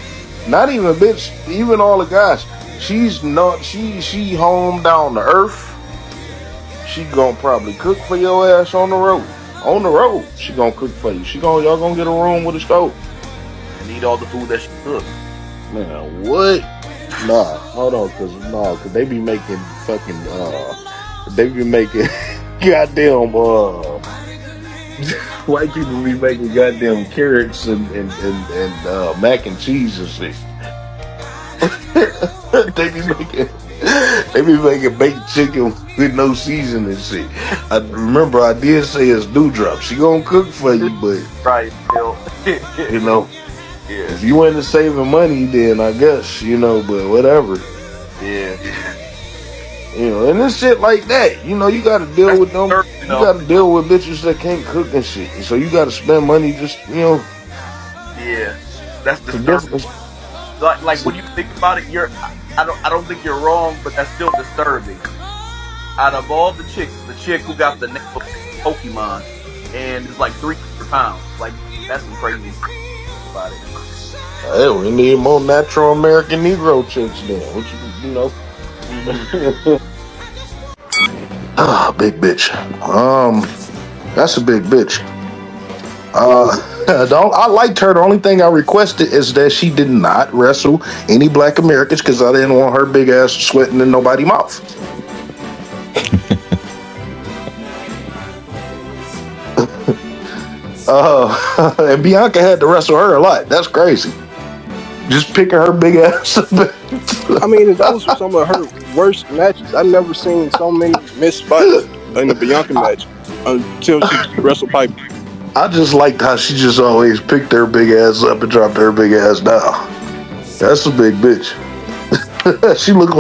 Not even bitch, even all the guys. She's not. She home down to earth. She gonna probably cook for your ass on the road. On the road, she gonna cook for you. Y'all gonna get a room with a stove. And eat all the food that she cooks. Man, what? Nah, hold on, cause they be making fucking goddamn white people be making goddamn carrots and mac and cheese and shit. they be making baked chicken with no seasoning and shit. I remember I did say it's Doudrop. She gonna cook for you, but right, Bill. Yeah. If you into saving money, then I guess, but whatever. Yeah. And this shit like that, you gotta deal with them. You gotta deal with bitches that can't cook and shit. So you gotta spend money just, Yeah. That's disturbing. Like when you think about it, I don't think you're wrong, but that's still disturbing. Out of all the chicks, the chick who got the name of Pokemon and is like 300 pounds. Like, that's some crazy about it. Hey, we need more natural American Negro chicks then. Big bitch. That's a big bitch. I liked her. The only thing I requested is that she did not wrestle any black Americans because I didn't want her big ass sweating in nobody's mouth. And Bianca had to wrestle her a lot. That's crazy. Just picking her big ass up. I mean, those were some of her worst matches. I've never seen so many missed spots in the Bianca match until she wrestled Piper. I just liked how she just always picked her big ass up and dropped her big ass down. That's a big bitch. She looked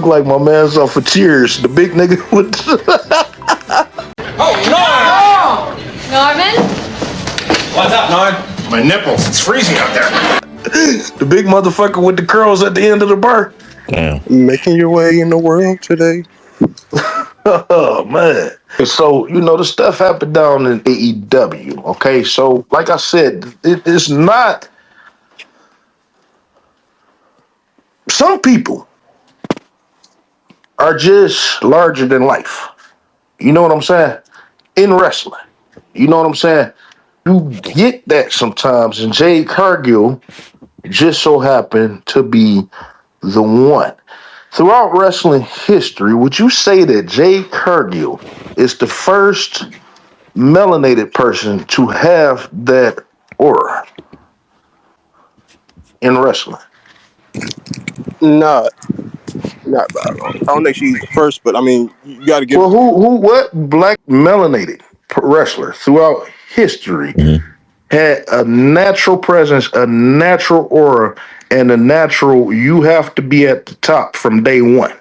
like my man's off of Cheers, the big nigga with. Oh no! Norman? What's up, Norman? My nipples. It's freezing out there. The big motherfucker with the curls at the end of the bar. Damn. Making your way in the world today. Oh, man. So, the stuff happened down in AEW, okay? So, like I said, it's not... Some people are just larger than life. You know what I'm saying? In wrestling. You know what I'm saying? You get that sometimes, and Jade Cargill just so happened to be the one. Throughout wrestling history, would you say that Jade Cargill is the first melanated person to have that aura in wrestling? Not bad. I don't think she's the first, but I mean, you got to give. Well, what black melanated wrestler throughout history had a natural presence, a natural aura, and a natural, you have to be at the top from day one?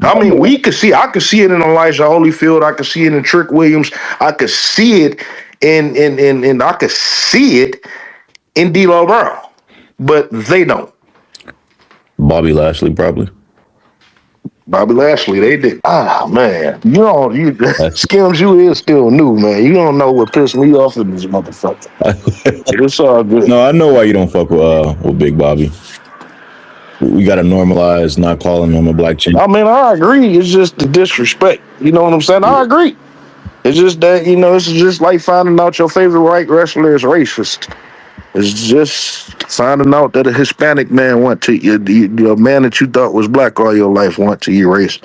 I mean, I could see it in Elijah Holyfield. I could see it in Trick Williams. I could see it in I could see it in D'Lo Brown, but they don't. Bobby Lashley, probably. Bobby Lashley, they did. Ah, man. You That's Skims, you is still new, man. You don't know what pissed me off in this motherfucker. It's all good. No, I know why you don't fuck with Big Bobby. We got to normalize not calling him a black champ. I mean, I agree. It's just the disrespect. You know what I'm saying? I agree. It's just that, it's just like finding out your favorite white wrestler is racist. It's just finding out that a Hispanic man want to, a man that you thought was black all your life want to erase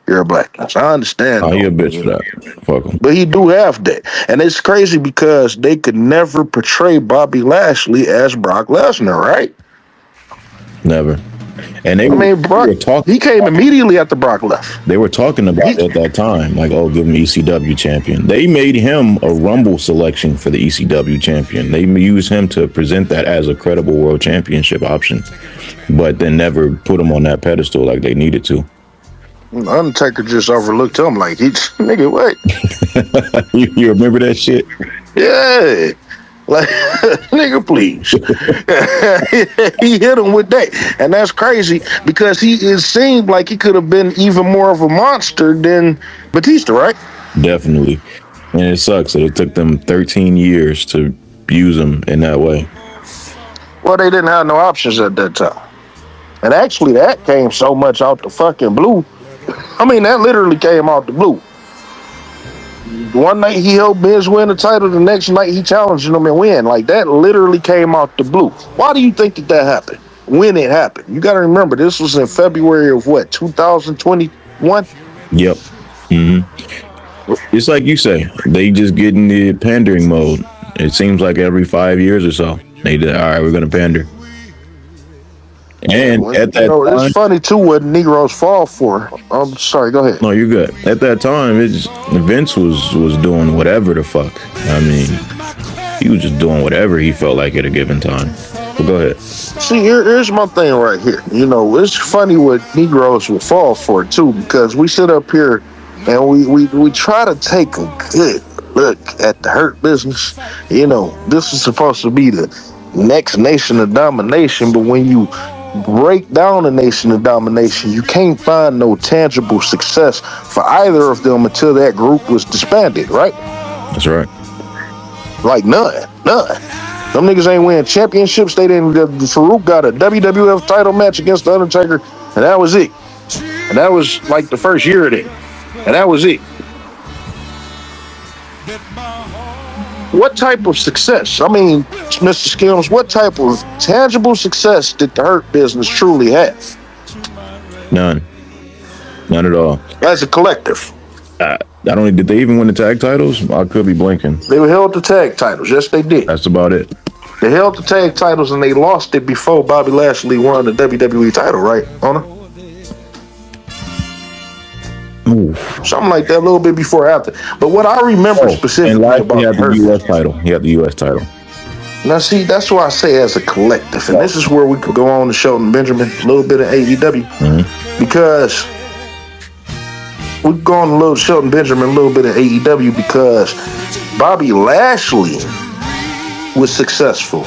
your blackness. I understand. Oh, you a bitch for that. Fuck him. But he do have that. And it's crazy because they could never portray Bobby Lashley as Brock Lesnar, right? Never. And Brock, he came immediately after Brock left. They were talking about it at that time, like, oh, give him ECW champion. They made him a Rumble selection for the ECW champion. They used him to present that as a credible world championship option, but then never put him on that pedestal like they needed to. Undertaker just overlooked him like, nigga, what? You remember that shit? Yeah. Like, nigga, please. He hit him with that. And that's crazy because it seemed like he could have been even more of a monster than Batista, right? Definitely. And it sucks that it took them 13 years to use him in that way. Well, they didn't have no options at that time. And actually, that came so much out the fucking blue. I mean, that literally came out the blue. One night he helped Miz win the title, the next night he challenged him and win. Like, that literally came out the blue. Why do you think that happened? When it happened? You got to remember, this was in February of what, 2021? Yep. It's like you say, they just get in the pandering mode. It seems like every 5 years or so, they did, all right, we're going to pander. And at that time, it's funny too what Negroes fall for. I'm sorry, go ahead. No, you're good. At that time, Vince was doing whatever the fuck. I mean, he was just doing whatever he felt like at a given time. But go ahead. See, here's my thing right here. It's funny what Negroes will fall for too, because we sit up here and we try to take a good look at the Hurt Business. This is supposed to be the next Nation of Domination, but when you break down the Nation of Domination, you can't find no tangible success for either of them until that group was disbanded, right? That's right. Like none. Them niggas ain't winning championships. They didn't. Farouk got a WWF title match against The Undertaker, and that was it. And that was like the first year of it. And that was it. What type of success? I mean, Mr. Skims, what type of tangible success did the Hurt Business truly have? None at all. As a collective. I don't. Did they even win the tag titles? I could be blanking. They held the tag titles. Yes, they did. That's about it. They held the tag titles and they lost it before Bobby Lashley won the WWE title, right, Honor? Ooh. Something like that, a little bit before or after. But what I remember specifically about he had the U.S. title. He had the U.S. title. Now, see, that's why I say as a collective, and this is where we could go on to Shelton Benjamin, a little bit of AEW, because we've gone a little Shelton Benjamin, a little bit of AEW, because Bobby Lashley was successful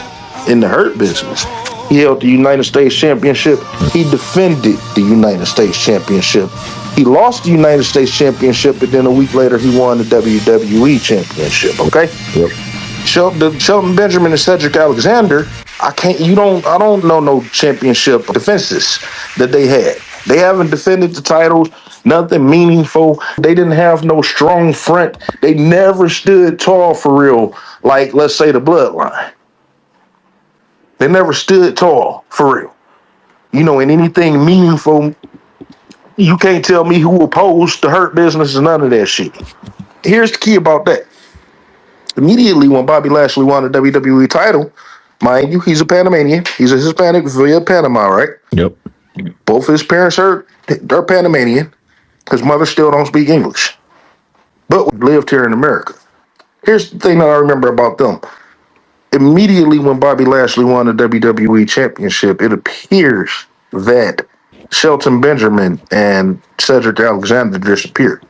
in the Hurt Business. He held the United States Championship. He defended the United States Championship. He lost the United States Championship, and then a week later, he won the WWE Championship. Okay. Yep. Shelton Benjamin and Cedric Alexander. I don't know no championship defenses that they had. They haven't defended the titles. nothing meaningful. They didn't have no strong front. They never stood tall for real, like, let's say, the Bloodline. They never stood tall for real. You know, in anything meaningful, you can't tell me who opposed the Hurt Business and none of that shit. Here's the key about that. Immediately when Bobby Lashley won the WWE title, mind you, he's a Panamanian. He's a Hispanic via Panama, right? Yep. Both his parents they're Panamanian. His mother still don't speak English, but lived here in America. Here's the thing that I remember about them. Immediately when Bobby Lashley won the WWE Championship, it appears that Shelton Benjamin and Cedric Alexander disappeared.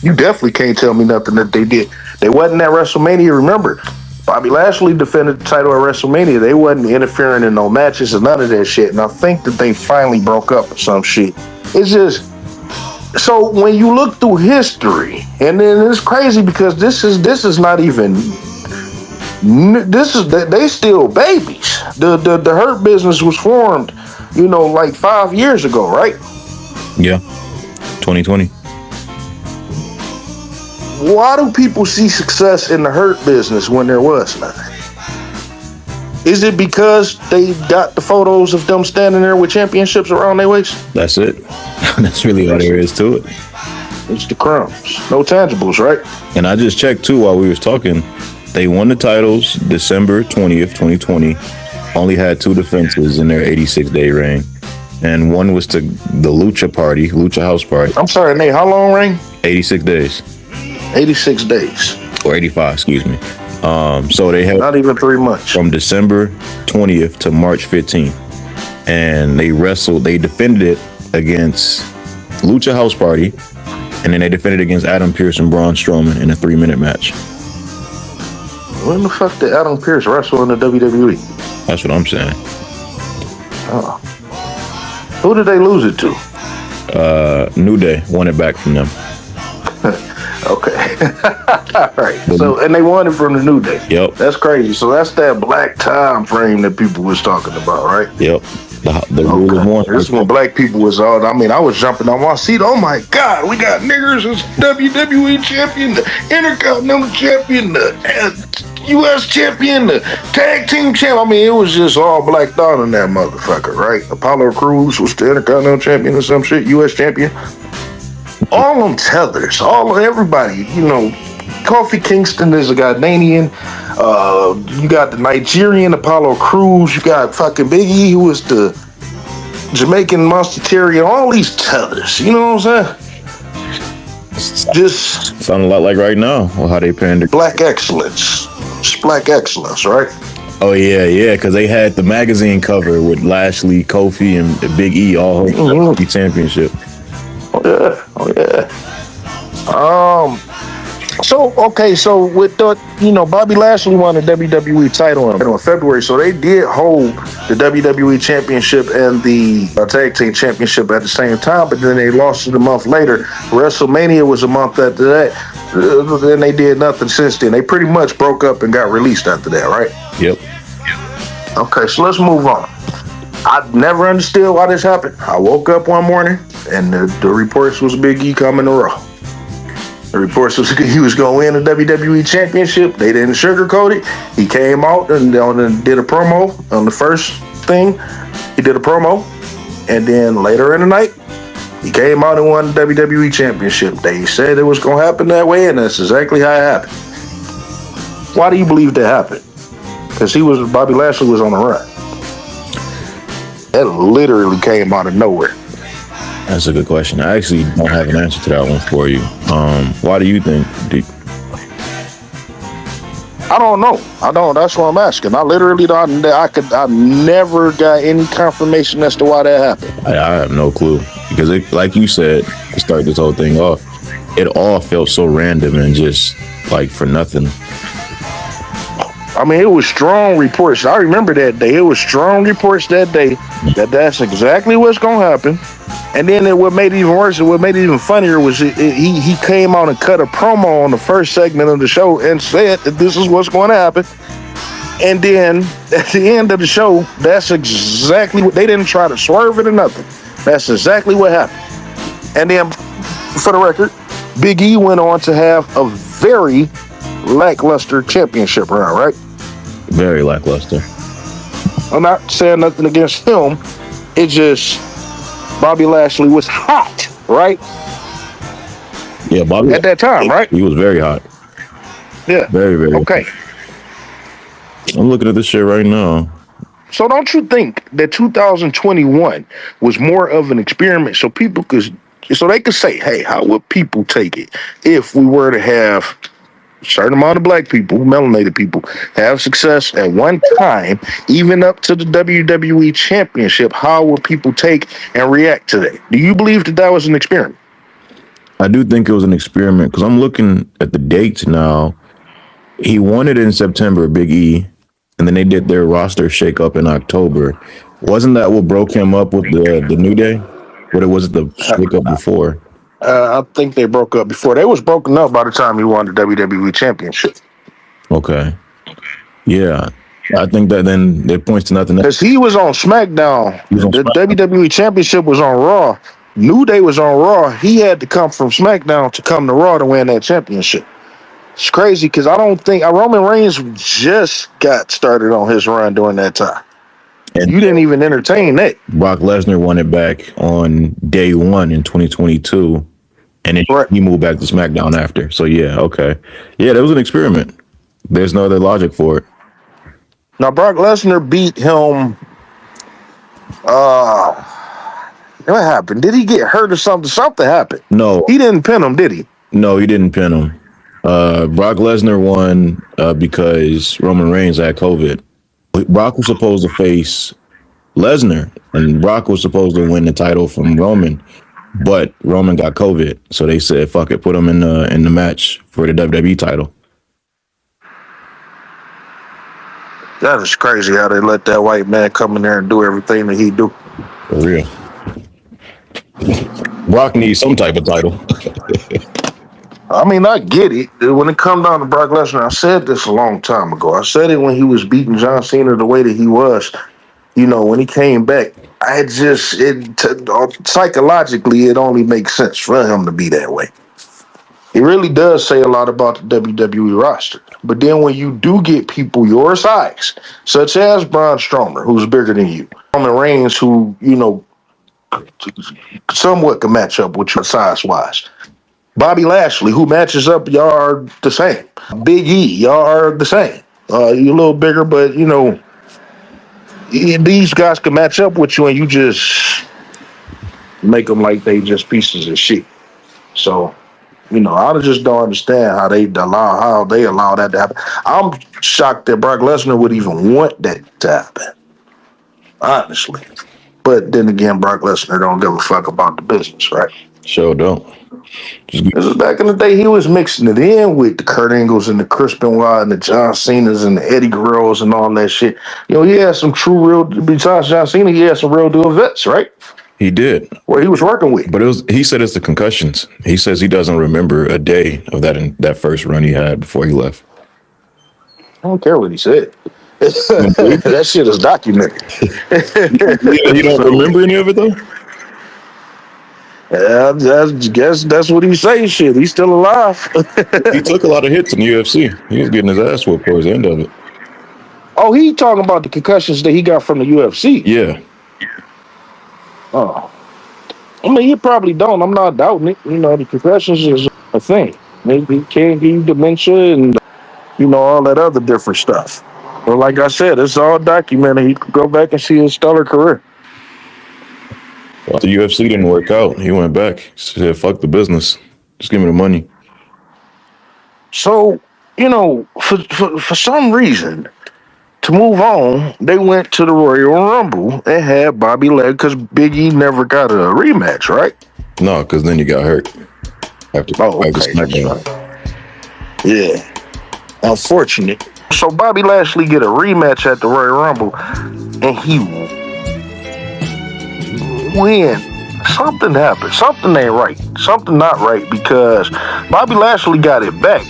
You definitely can't tell me nothing that they did. They wasn't at WrestleMania. Remember, Bobby Lashley defended the title at WrestleMania. They wasn't interfering in no matches and none of that shit. And I think that they finally broke up or some shit. It's just, so when you look through history, and then it's crazy because this is not even, they still babies. The Hurt Business was formed, like 5 years ago, right? Yeah, 2020. Why do people see success in the Hurt Business when there was none? Is it because they got the photos of them standing there with championships around their waist? That's it. That's really all there is to it. It's the crumbs. No tangibles, right? And I just checked too while we was talking. They won the titles December 20th, 2020. Only had 2 defenses in their 86-day reign. And one was to the Lucha House Party. I'm sorry, Nate, how long reign? 86 days. 86 days. Or 85, excuse me. So they had not even 3 months. From December 20th to March 15th. And they defended it against Lucha House Party. And then they defended against Adam Pearce and Braun Strowman in a 3-minute match. When the fuck did Adam Pearce wrestle in the WWE? That's what I'm saying. Oh. Who did they lose it to? New Day won it back from them. Okay. All right. So, and they won it from the New Day. Yep. That's crazy. So that's that black time frame that people was talking about, right? Yep. The rule of one. This is when black people was all, I was jumping on my seat. Oh my God, we got niggers as WWE champion, the Intercontinental champion, the U.S. champion, the tag team champ. It was just all black thought in that motherfucker, right? Apollo Crews was the Intercontinental champion or some shit, U.S. champion. All them tethers, everybody, Kofi Kingston is a Ghanaian. You got the Nigerian Apollo Crews. You got fucking Big E, who was the Jamaican Monster Terrier. All these tethers, you know what I'm saying? Just sound a lot like right now, or how they pander. Black excellence. It's black excellence, right? Oh yeah, because they had the magazine cover with Lashley, Kofi, and Big E all holding the championship. Oh yeah. So with the, Bobby Lashley won the WWE title in February, so they did hold the WWE Championship and the Tag Team Championship at the same time, but then they lost it a month later. WrestleMania was a month after that. Then they did nothing since then. They pretty much broke up and got released after that, right? Yep. Okay, so let's move on. I never understood why this happened. I woke up one morning and the reports was Big E coming to Raw. The reports was he was going to win the WWE Championship. They didn't sugarcoat it. He came out and did a promo on the first thing. He did a promo. And then later in the night, he came out and won the WWE Championship. They said it was going to happen that way, and that's exactly how it happened. Why do you believe that happened? Because Bobby Lashley was on the run. That literally came out of nowhere. That's a good question. I actually don't have an answer to that one for you. Why do you think? I don't know. I don't. That's what I'm asking. I literally don't. I never got any confirmation as to why that happened. I have no clue because, like you said, to start this whole thing off, it all felt so random and just like for nothing. It was strong reports. I remember that day. It was strong reports that day that's exactly what's gonna happen. And then what made it even worse, and what made it even funnier was he came out and cut a promo on the first segment of the show and said that this is what's going to happen. And then at the end of the show, that's exactly what they didn't try to swerve it or nothing. That's exactly what happened. And then, for the record, Big E went on to have a very lackluster championship run, right? Very lackluster. I'm not saying nothing against him. It just Bobby Lashley was hot, right? Yeah, Bobby at that time, right? He was very hot. Yeah. Very, very okay. hot. I'm looking at this shit right now. So don't you think that 2021 was more of an experiment so they could say, hey, how would people take it if we were to have a certain amount of black people, melanated people, have success at one time, even up to the WWE Championship? How would people take and react to that? Do you believe that was an experiment? I do think it was an experiment because I'm looking at the dates now. He won it in September, Big E, and then they did their roster shakeup in October. Wasn't that what broke him up with the New Day? What was it the shakeup before? I think they broke up before. They was broken up by the time he won the WWE Championship. Okay. Yeah. I think that then it points to nothing. Because he was on SmackDown. The WWE Championship was on Raw. New Day was on Raw. He had to come from SmackDown to come to Raw to win that championship. It's crazy because I don't think Roman Reigns just got started on his run during that time. And you didn't even entertain that. Brock Lesnar won it back on day one in 2022. And then he moved back to SmackDown after. So, yeah, okay. Yeah, that was an experiment. There's no other logic for it. Now, Brock Lesnar beat him. What happened? Did he get hurt or something? Something happened. No. He didn't pin him, did he? No, he didn't pin him. Brock Lesnar won because Roman Reigns had COVID. Brock was supposed to face Lesnar, and Brock was supposed to win the title from Roman, but Roman got COVID, so they said, "Fuck it, put him in the match for the WWE title." That is crazy how they let that white man come in there and do everything that he do. For real. Brock needs some type of title. I mean, I get it. When it comes down to Brock Lesnar, I said this a long time ago. I said it when he was beating John Cena the way that he was. You know, when he came back, psychologically, it only makes sense for him to be that way. It really does say a lot about the WWE roster. But then when you do get people your size, such as Braun Strowman, who's bigger than you, Roman Reigns, who, you know, somewhat can match up with you size-wise, Bobby Lashley, who matches up, y'all are the same. Big E, y'all are the same. You're a little bigger, but, you know, these guys can match up with you and you just make them like they just pieces of shit. So, you know, I just don't understand how they allow that to happen. I'm shocked that Brock Lesnar would even want that to happen, honestly. But then again, Brock Lesnar don't give a fuck about the business, right? Sure don't. This was back in the day, he was mixing it in with the Kurt Angles and the Chris Benoit and the John Cenas and the Eddie Guerreros and all that shit. You know, he had some besides John Cena, he had some real deal vets, right? He did. Where he was working with. But he said it's the concussions. He says he doesn't remember a day of that first run he had before he left. I don't care what he said. That shit is documented. You don't remember any of it, though? I guess that's what he says. Shit, he's still alive. He took a lot of hits in the UFC. He was getting his ass whooped towards the end of it. Oh, he talking about the concussions that he got from the UFC? Yeah. Oh. I mean, he probably don't. I'm not doubting it. You know, the concussions is a thing. Maybe he can't give you dementia and, you know, all that other different stuff. But like I said, it's all documented. He could go back and see his stellar career. Well, the UFC didn't work out. He went back. He said, fuck the business. Just give me the money. So, you know, for some reason, to move on, they went to the Royal Rumble and had Bobby Lashley because Big E never got a rematch, right? No, because then you got hurt. After SmackDown. Yeah. Unfortunate. So Bobby Lashley get a rematch at the Royal Rumble and he win. Something happened. Something ain't right. Something not right because Bobby Lashley got it back.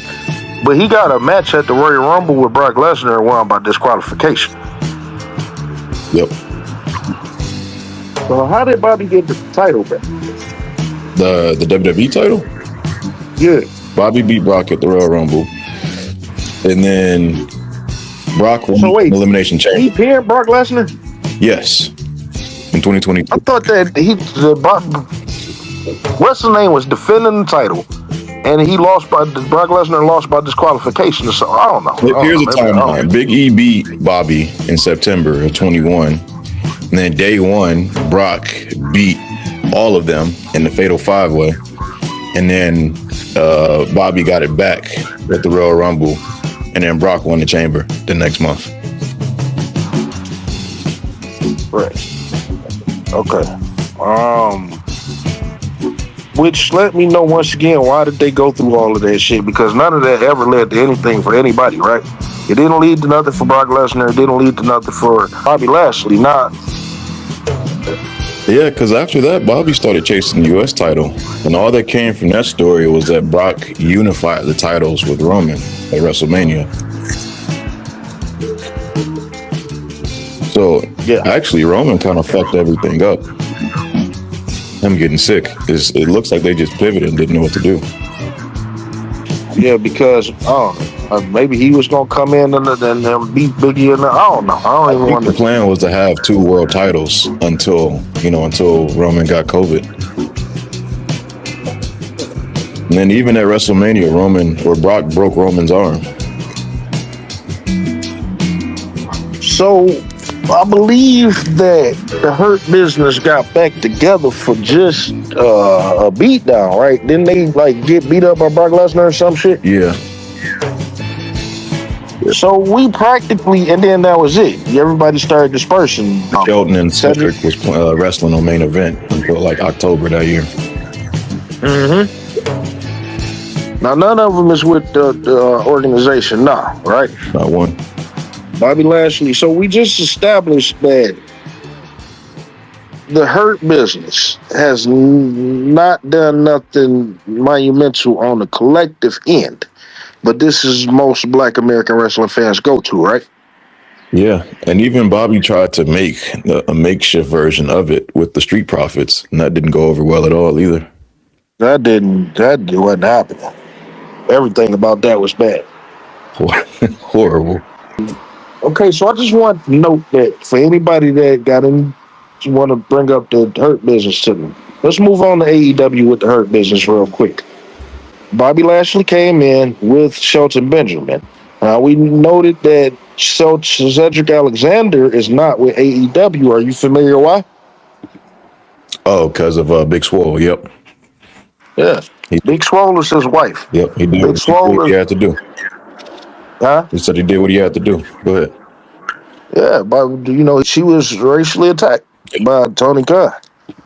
But he got a match at the Royal Rumble with Brock Lesnar and won by disqualification. Yep. So how did Bobby get the title back? The WWE title? Yeah. Bobby beat Brock at the Royal Rumble. And then Brock won So wait, Elimination Chamber. He pinned Brock Lesnar? Yes. In 2022. I thought that what's his name was defending the title. And he lost Brock Lesnar lost by disqualification. So I don't know. Here's a timeline. Big E beat Bobby in September of 21. And then day one, Brock beat all of them in the Fatal 5-Way. And then Bobby got it back at the Royal Rumble. And then Brock won the Chamber the next month. Right. Okay. Which let me know once again, why did they go through all of that shit? Because none of that ever led to anything for anybody, right? It didn't lead to nothing for Brock Lesnar. It didn't lead to nothing for Bobby Lashley. Yeah, because after that, Bobby started chasing the U.S. title. And all that came from that story was that Brock unified the titles with Roman at WrestleMania. So, yeah, actually, Roman kind of fucked everything up. Him getting sick. It looks like they just pivoted and didn't know what to do. Yeah, because maybe he was gonna come in and beat Biggie, and I don't know. I think the plan was to have 2 world titles until Roman got COVID. And then even at WrestleMania, Brock broke Roman's arm. So I believe that the Hurt Business got back together for just a beatdown, right? Didn't they get beat up by Brock Lesnar or some shit? Yeah. So we practically, and then that was it. Everybody started dispersing. Shelton and Cedric was wrestling on Main Event until October that year. Mm-hmm. Now none of them is with the organization now, right? Not one. Bobby Lashley. So we just established that the Hurt Business has not done nothing monumental on the collective end, but this is most Black American wrestling fans go to, right? Yeah, and even Bobby tried to make a makeshift version of it with the Street Profits, and that didn't go over well at all either. That wasn't happening. Everything about that was bad. Horrible. Okay, so I just want to note that for anybody that want to bring up the Hurt Business to them, let's move on to AEW with the Hurt Business real quick. Bobby Lashley came in with Shelton Benjamin. We noted that Cedric Alexander is not with AEW. Are you familiar why? Oh, because of Big Swole, yep. Yeah. Big Swole is his wife. Yep, he did what he had to do. Huh? He said he did what he had to do. Go ahead. Yeah, but she was racially attacked by Tony Khan.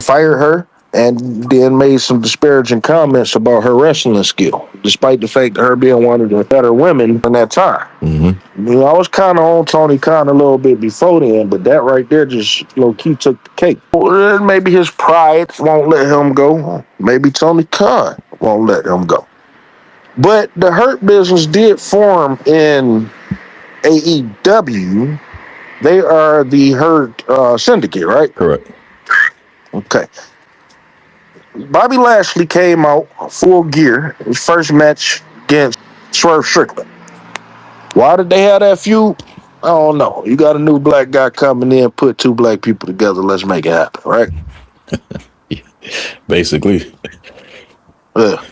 Fired her and then made some disparaging comments about her wrestling skill, despite the fact that her being one of the better women in that time. Mm-hmm. I was kind of on Tony Khan a little bit before then, but that right there just low-key took the cake. Well, maybe his pride won't let him go. Maybe Tony Khan won't let him go. But the Hurt Business did form in AEW. They are the Hurt Syndicate, right? Correct. Okay. Bobby Lashley came out full gear. His first match against Swerve Strickland. Why did they have that feud? I don't know. You got a new black guy coming in, put 2 black people together. Let's make it happen, right? Basically. Yeah.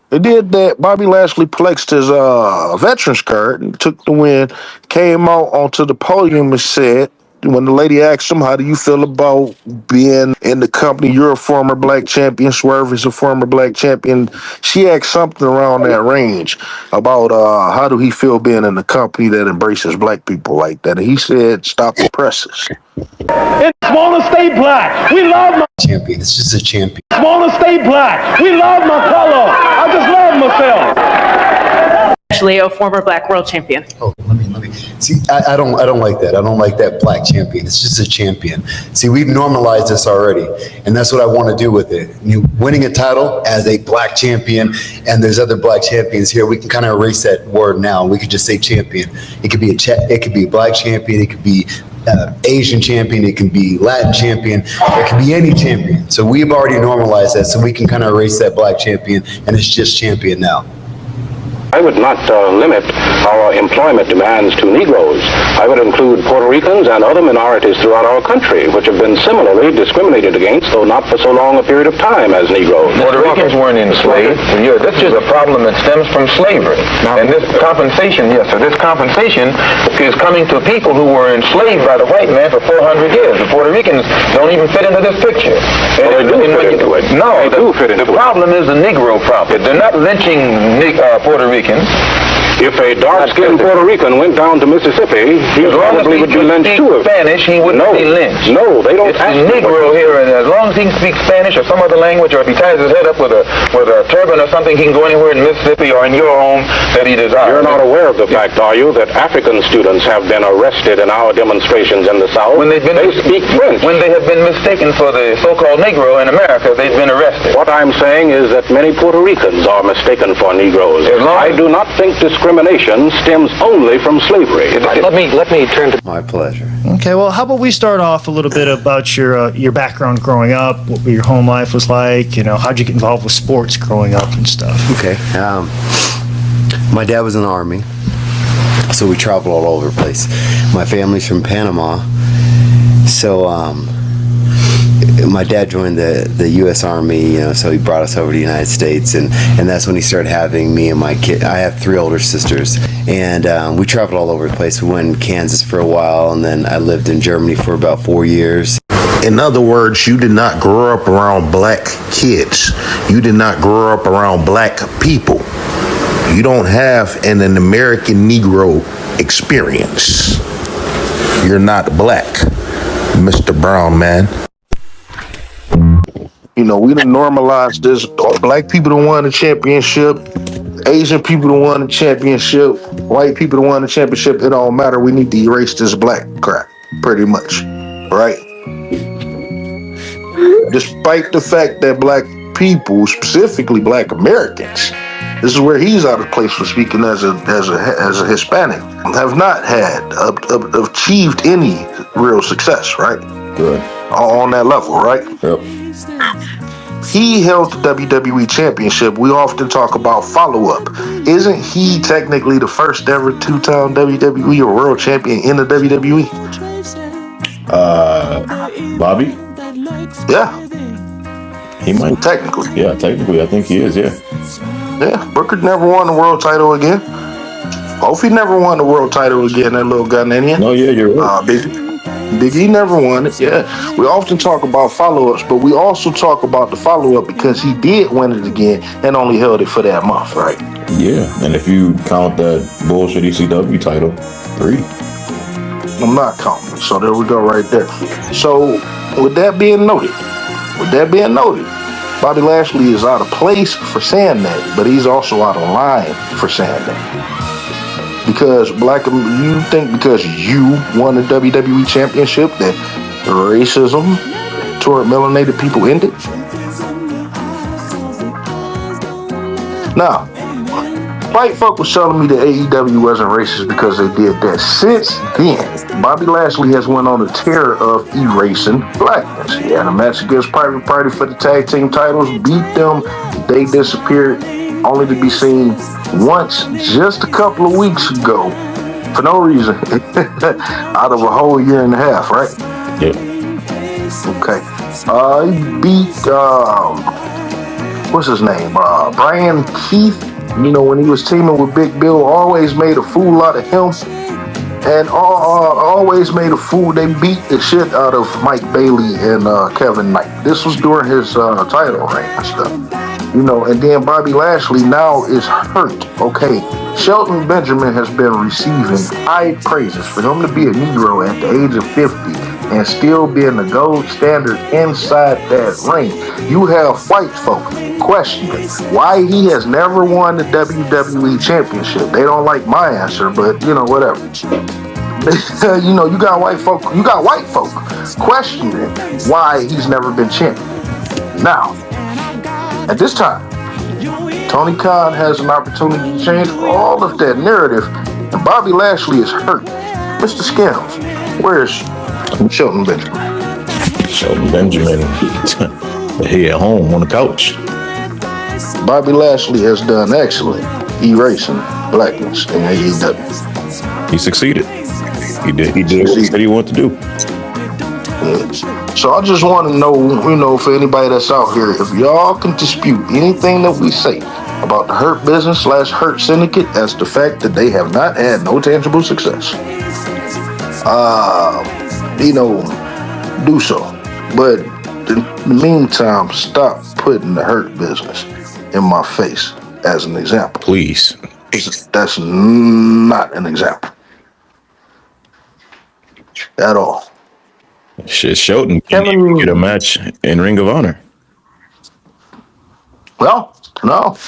They did that. Bobby Lashley flexed his veterans card and took the win, came out onto the podium and said, when the lady asked him, how do you feel about being in the company? You're a former black champion. Swerve is a former black champion. She asked something around that range about how do he feel being in a company that embraces black people like that. And he said, stop the presses. It's want to stay black. We love my champion. This is a champion. Want to stay black. We love my color. I just love myself. Actually, a former black world champion. Oh, let me see. I don't like that. I don't like that black champion. It's just a champion. See, we've normalized this already, and that's what I want to do with it. Winning a title as a black champion, and there's other black champions here. We can kind of erase that word now. We could just say champion. It could be a black champion. It could be Asian champion. It can be Latin champion. It can be any champion. So we've already normalized that, so we can kind of erase that black champion, and it's just champion now. I would not limit our employment demands to Negroes. I would include Puerto Ricans and other minorities throughout our country, which have been similarly discriminated against, though not for so long a period of time as Negroes. Puerto Ricans weren't enslaved. This is a problem that stems from slavery. And this compensation, this compensation is coming to people who were enslaved by the white man for 400 years. The Puerto Ricans don't even fit into this picture. Well, they do fit into it. No, they do fit into it. The problem is the Negro problem. They're not lynching Puerto Ricans. If a dark-skinned Puerto Rican went down to Mississippi, he probably would be lynched too. Spanish, he wouldn't be lynched. No, they don't. It's a Negro here, and as long as he can speak Spanish or some other language, or if he ties his head up with a turban or something, he can go anywhere in Mississippi or in your home that he desires. You're not aware of the fact, are you, that African students have been arrested in our demonstrations in the South? When they speak French. When they have been mistaken for the so-called Negro in America, they've been arrested. What I'm saying is that many Puerto Ricans are mistaken for Negroes. I do not think discrimination stems only from slavery. Let me turn to... My pleasure. Okay, well, how about we start off a little bit about your background growing up, what your home life was like, how'd you get involved with sports growing up and stuff? Okay. My dad was in the Army, so we traveled all over the place. My family's from Panama, so my dad joined the U.S. Army, so he brought us over to the United States, and that's when he started having me and my kid. I have 3 older sisters, and we traveled all over the place. We went in Kansas for a while, and then I lived in Germany for about 4 years. In other words, you did not grow up around black kids. You did not grow up around black people. You don't have an American Negro experience. You're not black, Mr. Brown man. We done normalized this. Black people done won the championship. Asian people done won the championship. White people done won the championship. It don't matter. We need to erase this black crap, pretty much. Right? Despite the fact that black people, specifically black Americans, this is where he's out of place for speaking as a Hispanic, have not achieved any real success, right? Good. On that level, right? Yep. He held the WWE Championship. We often talk about follow-up. Isn't he technically the first ever 2-time WWE or world champion in the WWE? Bobby? Yeah. He might. Technically. Yeah, technically, I think he is, yeah. Yeah, Booker never won the world title again. Kofi never won the world title again, that little Ghanaian. No, yeah, you're right. Big E never won it, yeah. We often talk about follow-ups, but we also talk about the follow-up because he did win it again and only held it for that month, right? Yeah, and if you count that bullshit ECW title, 3. I'm not counting, so there we go right there. So, with that being noted, Bobby Lashley is out of place for saying that, but he's also out of line for saying that. Because you think because you won the WWE Championship that racism toward melanated people ended? Now, white folk was telling me that AEW wasn't racist because they did that. Since then, Bobby Lashley has went on a tear of erasing blackness. He had a match against Private Party for the tag team titles, beat them, they disappeared, only to be seen once just a couple of weeks ago for no reason out of a whole year and a half, right? Yeah. Okay. He beat what's his name? Brian Keith. When he was teaming with Big Bill, always made a fool out of him. And always made a fool. They beat the shit out of Mike Bailey and Kevin Knight. This was during his title reign and stuff. And then Bobby Lashley now is hurt. Okay, Shelton Benjamin has been receiving high praises for him to be a Negro at the age of 50 and still being the gold standard inside that ring. You have white folk questioning why he has never won the WWE Championship. They don't like my answer, but whatever. You got white folk questioning why he's never been champion. Now, at this time, Tony Khan has an opportunity to change all of that narrative, and Bobby Lashley is hurt. Mr. Skims, where's Shelton Benjamin? Shelton Benjamin, he at home on the couch. Bobby Lashley has done excellent erasing blackness in AEW. He succeeded. He did what he said he wanted to do. Yeah. So I just want to know, for anybody that's out here, if y'all can dispute anything that we say about the Hurt Business / Hurt Syndicate as the fact that they have not had no tangible success, do so. But in the meantime, stop putting the Hurt Business in my face as an example. Please. That's not an example at all. Shit, Shelton can't even get a match in Ring of Honor. Well, no.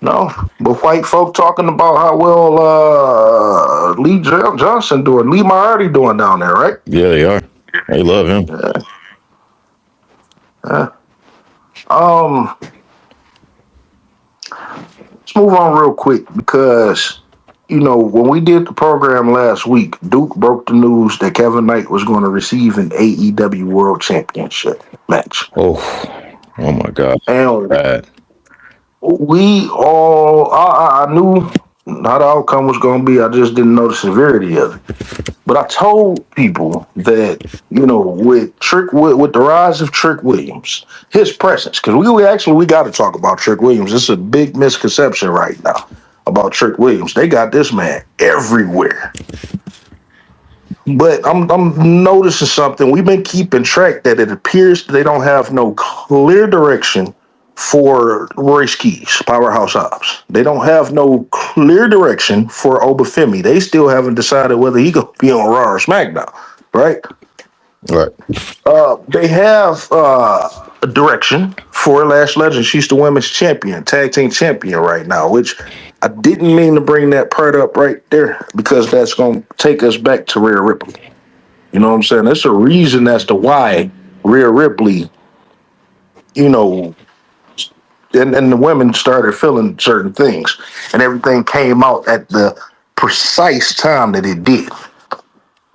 But white folk talking about how well Lee Johnson doing, Lee Moriarty doing down there, right? Yeah, they are. They love him. Let's move on real quick because when we did the program last week, Duke broke the news that Kevin Knight was going to receive an AEW World Championship match. Oh my God. And bad. We all, I knew how the outcome was going to be. I just didn't know the severity of it. But I told people that, with the rise of Trick Williams, his presence, because we got to talk about Trick Williams. It's a big misconception right now about Trick Williams. They got this man everywhere. But I'm noticing something. We've been keeping track that it appears they don't have no clear direction for Royce Keys, Powerhouse Hobbs. They don't have no clear direction for Obafemi. They still haven't decided whether he gonna be on Raw or SmackDown, right? Right. They have a direction for Lash Legend. She's the women's champion, tag team champion right now, which I didn't mean to bring that part up right there because that's going to take us back to Rhea Ripley. You know what I'm saying? There's a reason as to why Rhea Ripley, and the women started feeling certain things, and everything came out at the precise time that it did.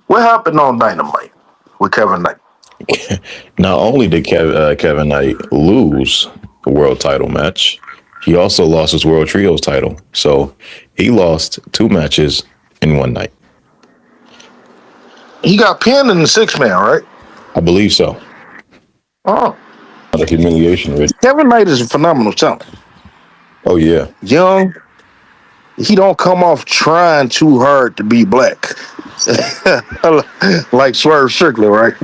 What happened on Dynamite with Kevin Knight? Not only did Kevin Knight lose the world title match, he also lost his World Trios title. So he lost 2 matches in one night. He got pinned in the 6-man, right? I believe so. Oh. Not a humiliation, Rich. Kevin Knight is a phenomenal talent. Oh, yeah. Young. He don't come off trying too hard to be black. Like Swerve Strickland, right?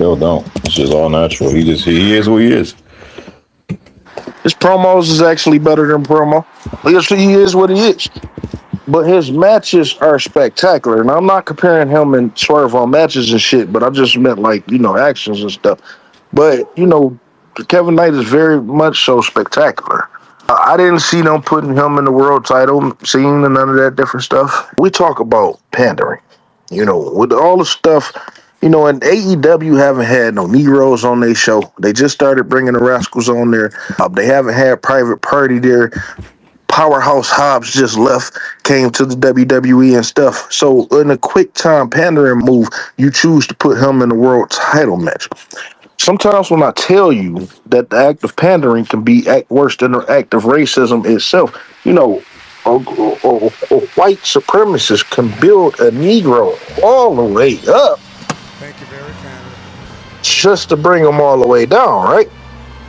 No, don't. It's just all natural. He is who he is. His promos is actually better than promo. He is what he is. But his matches are spectacular. And I'm not comparing him and Swerve on matches and shit, but I just meant actions and stuff. But, Kevin Knight is very much so spectacular. I didn't see them putting him in the world title scene and none of that different stuff. We talk about pandering, with all the stuff, and AEW haven't had no Negroes on their show. They just started bringing the Rascals on there. They haven't had Private Party there. Powerhouse Hobbs just left, came to the WWE and stuff. So in a quick time pandering move, you choose to put him in the world title match. Sometimes when I tell you that the act of pandering can be worse than the act of racism itself, a white supremacist can build a Negro all the way up just to bring them all the way down, right?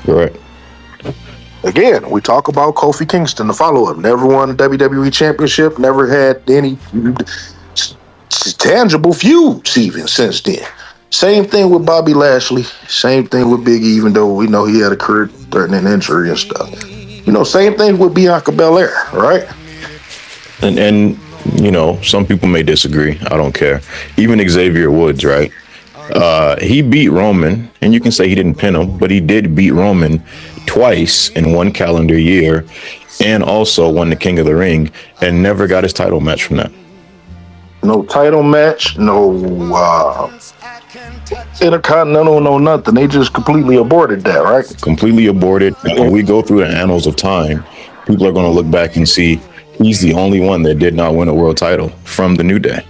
Right. Again, we talk about Kofi Kingston, the follow-up. Never won a WWE championship, never had any tangible feuds even since then. Same thing with Bobby Lashley. Same thing with Big E, even though we know he had a career-threatening injury and stuff. Same thing with Bianca Belair, right? And some people may disagree. I don't care. Even Xavier Woods, right? He beat Roman, and you can say he didn't pin him, but he did beat Roman twice in one calendar year, and also won the King of the Ring, and never got his title match from that. No title match, no Intercontinental, no nothing. They just completely aborted that, right? Completely aborted. And when we go through the annals of time, people are going to look back and see he's the only one that did not win a world title from the New Day.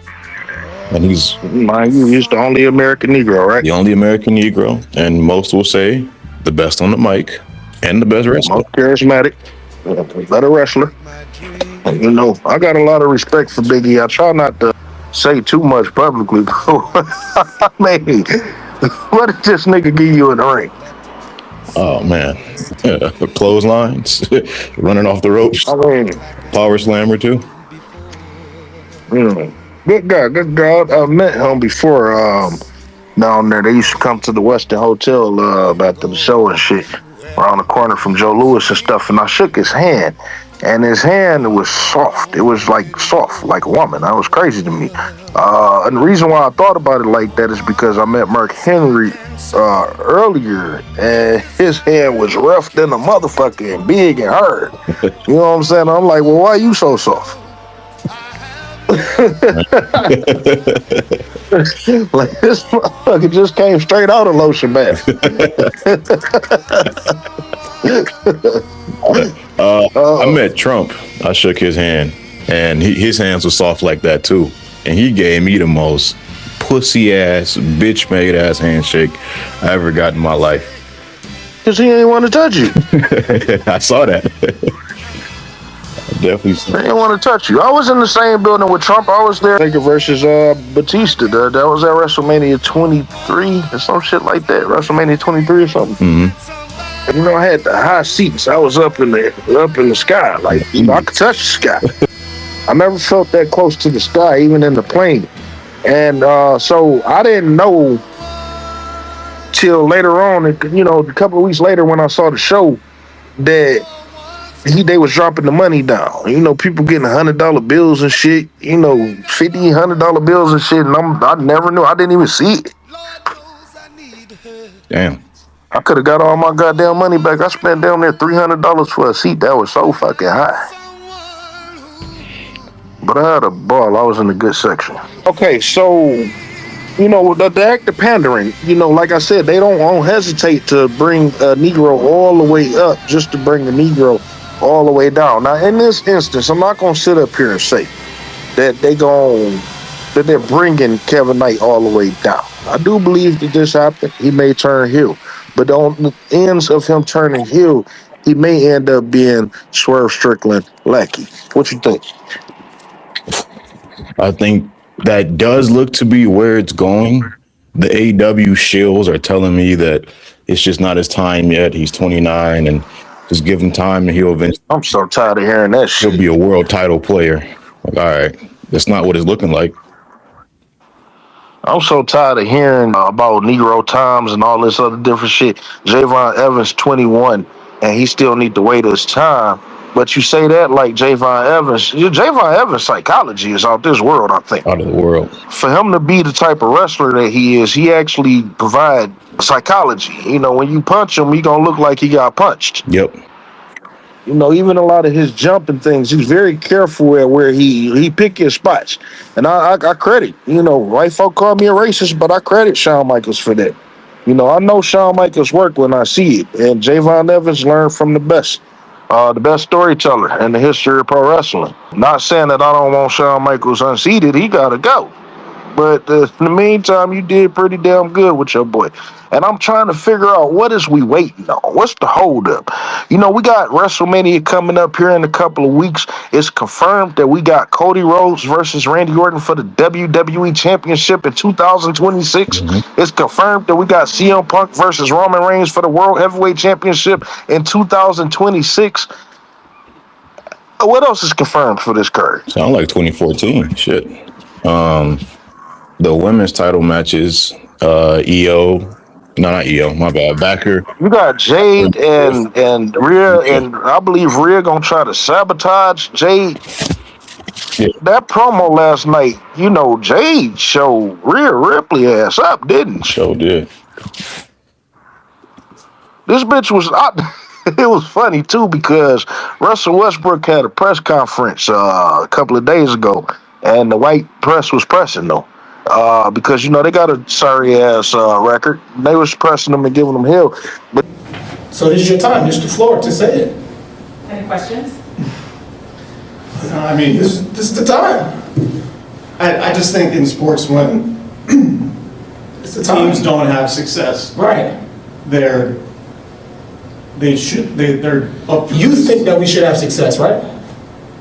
And he's the only American Negro, right? The only American Negro, and most will say the best on the mic and the best wrestler. Most charismatic, better wrestler. And, you know, I got a lot of respect for Big E. I try not to say too much publicly. I mean, what did this nigga give you in the ring? Oh man, clotheslines, running off the ropes. I mean, power slammer too. Good guy. I met him before down there. They used to come to the Westin Hotel after the show and shit, around the corner from Joe Louis and stuff. And I shook his hand, and his hand was soft. It was like soft, like a woman. That was crazy to me. And the reason why I thought about it like that is because I met Mark Henry earlier, and his hand was rough than a motherfucker and big and hard. You know what I'm saying? I'm like, well, why are you so soft? Like, this motherfucker just came straight out of lotion bath. I met Trump. I shook his hand, and his hands were soft like that too. And he gave me the most pussy ass, bitch made ass handshake I ever got in my life. Cause he ain't want to touch you. I saw that. Definitely. They didn't want to touch you. I was in the same building with Trump. I was there versus Batista. That was at WrestleMania 23 or some shit like that. WrestleMania 23 or something. Mm-hmm. And, you know, I had the high seats. I was up in the sky. Like, you know, I could touch the sky. I never felt that close to the sky, even in the plane. And so I didn't know till later on, you know, a couple of weeks later when I saw the show that they was dropping the money down. You know, people getting $100 bills and shit. You know, $50, $100 bills and shit. And I never knew. I didn't even see it. Damn. I could have got all my goddamn money back. I spent down there $300 for a seat. That was so fucking high. But I had a ball. I was in a good section. Okay, so, you know, the act of pandering, you know, like I said, they don't hesitate to bring a Negro all the way up just to bring the Negro all the way down. Now, in this instance, I'm not going to sit up here and say that they're bringing Kevin Knight all the way down. I do believe that this happened. He may turn heel. But on the ends of him turning heel, he may end up being Swerve Strickland lackey. What you think? I think that does look to be where it's going. The AEW shills are telling me that it's just not his time yet. He's 29 and just give him time and he'll eventually. I'm so tired of hearing that shit. He'll be a world title player. Like, all right, that's not what it's looking like. I'm so tired of hearing about Negro times and all this other different shit. Javon Evans 21 and he still need to wait his time. But you say that like Javon Evans' psychology is out this world, I think. Out of the world. For him to be the type of wrestler that he is, he actually provide psychology. You know, when you punch him, he gonna look like he got punched. Yep. You know, even a lot of his jumping things, he's very careful at where he pick his spots. And I credit, you know, white folk call me a racist, but I credit Shawn Michaels for that. You know, I know Shawn Michaels' work when I see it. And Javon Evans learned from the best storyteller in the history of pro wrestling. Not saying that I don't want Shawn Michaels unseated. He got to go. But in the meantime, you did pretty damn good with your boy. And I'm trying to figure out what is we waiting on? What's the holdup? You know, we got WrestleMania coming up here in a couple of weeks. It's confirmed that we got Cody Rhodes versus Randy Orton for the WWE Championship in 2026. Mm-hmm. It's confirmed that we got CM Punk versus Roman Reigns for the World Heavyweight Championship in 2026. What else is confirmed for this card? Sound like 2014. Shit. The women's title matches, not EO, my bad, Backer. You got Jade and Rhea, and I believe Rhea gonna try to sabotage Jade. That promo last night, Jade showed Rhea Ripley ass up, didn't she? Sure did. This bitch was it was funny too because Russell Westbrook had a press conference a couple of days ago, and the white press was pressing though. Because they got a sorry ass record. They was pressing them and giving them hell. But so this is your time. This is the floor to say it. Any questions? I mean, this is the time. I just think in sports when It's the time. teams don't have success, Right. they're up. You think that we should have success, right?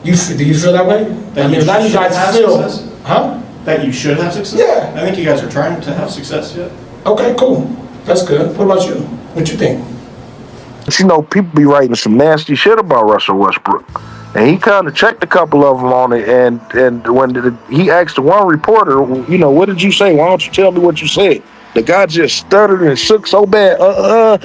Do you feel that way? That I mean, you a lot of you should guys have feel, success? huh? That you should have success? Yeah. I think you guys are trying to have success yet. Okay, cool. That's good. What about you? What you think? people be writing some nasty shit about Russell Westbrook. And he kind of checked a couple of them on it, and when he asked the one reporter, what did you say? Why don't you tell me what you said? The guy just stuttered and shook so bad. I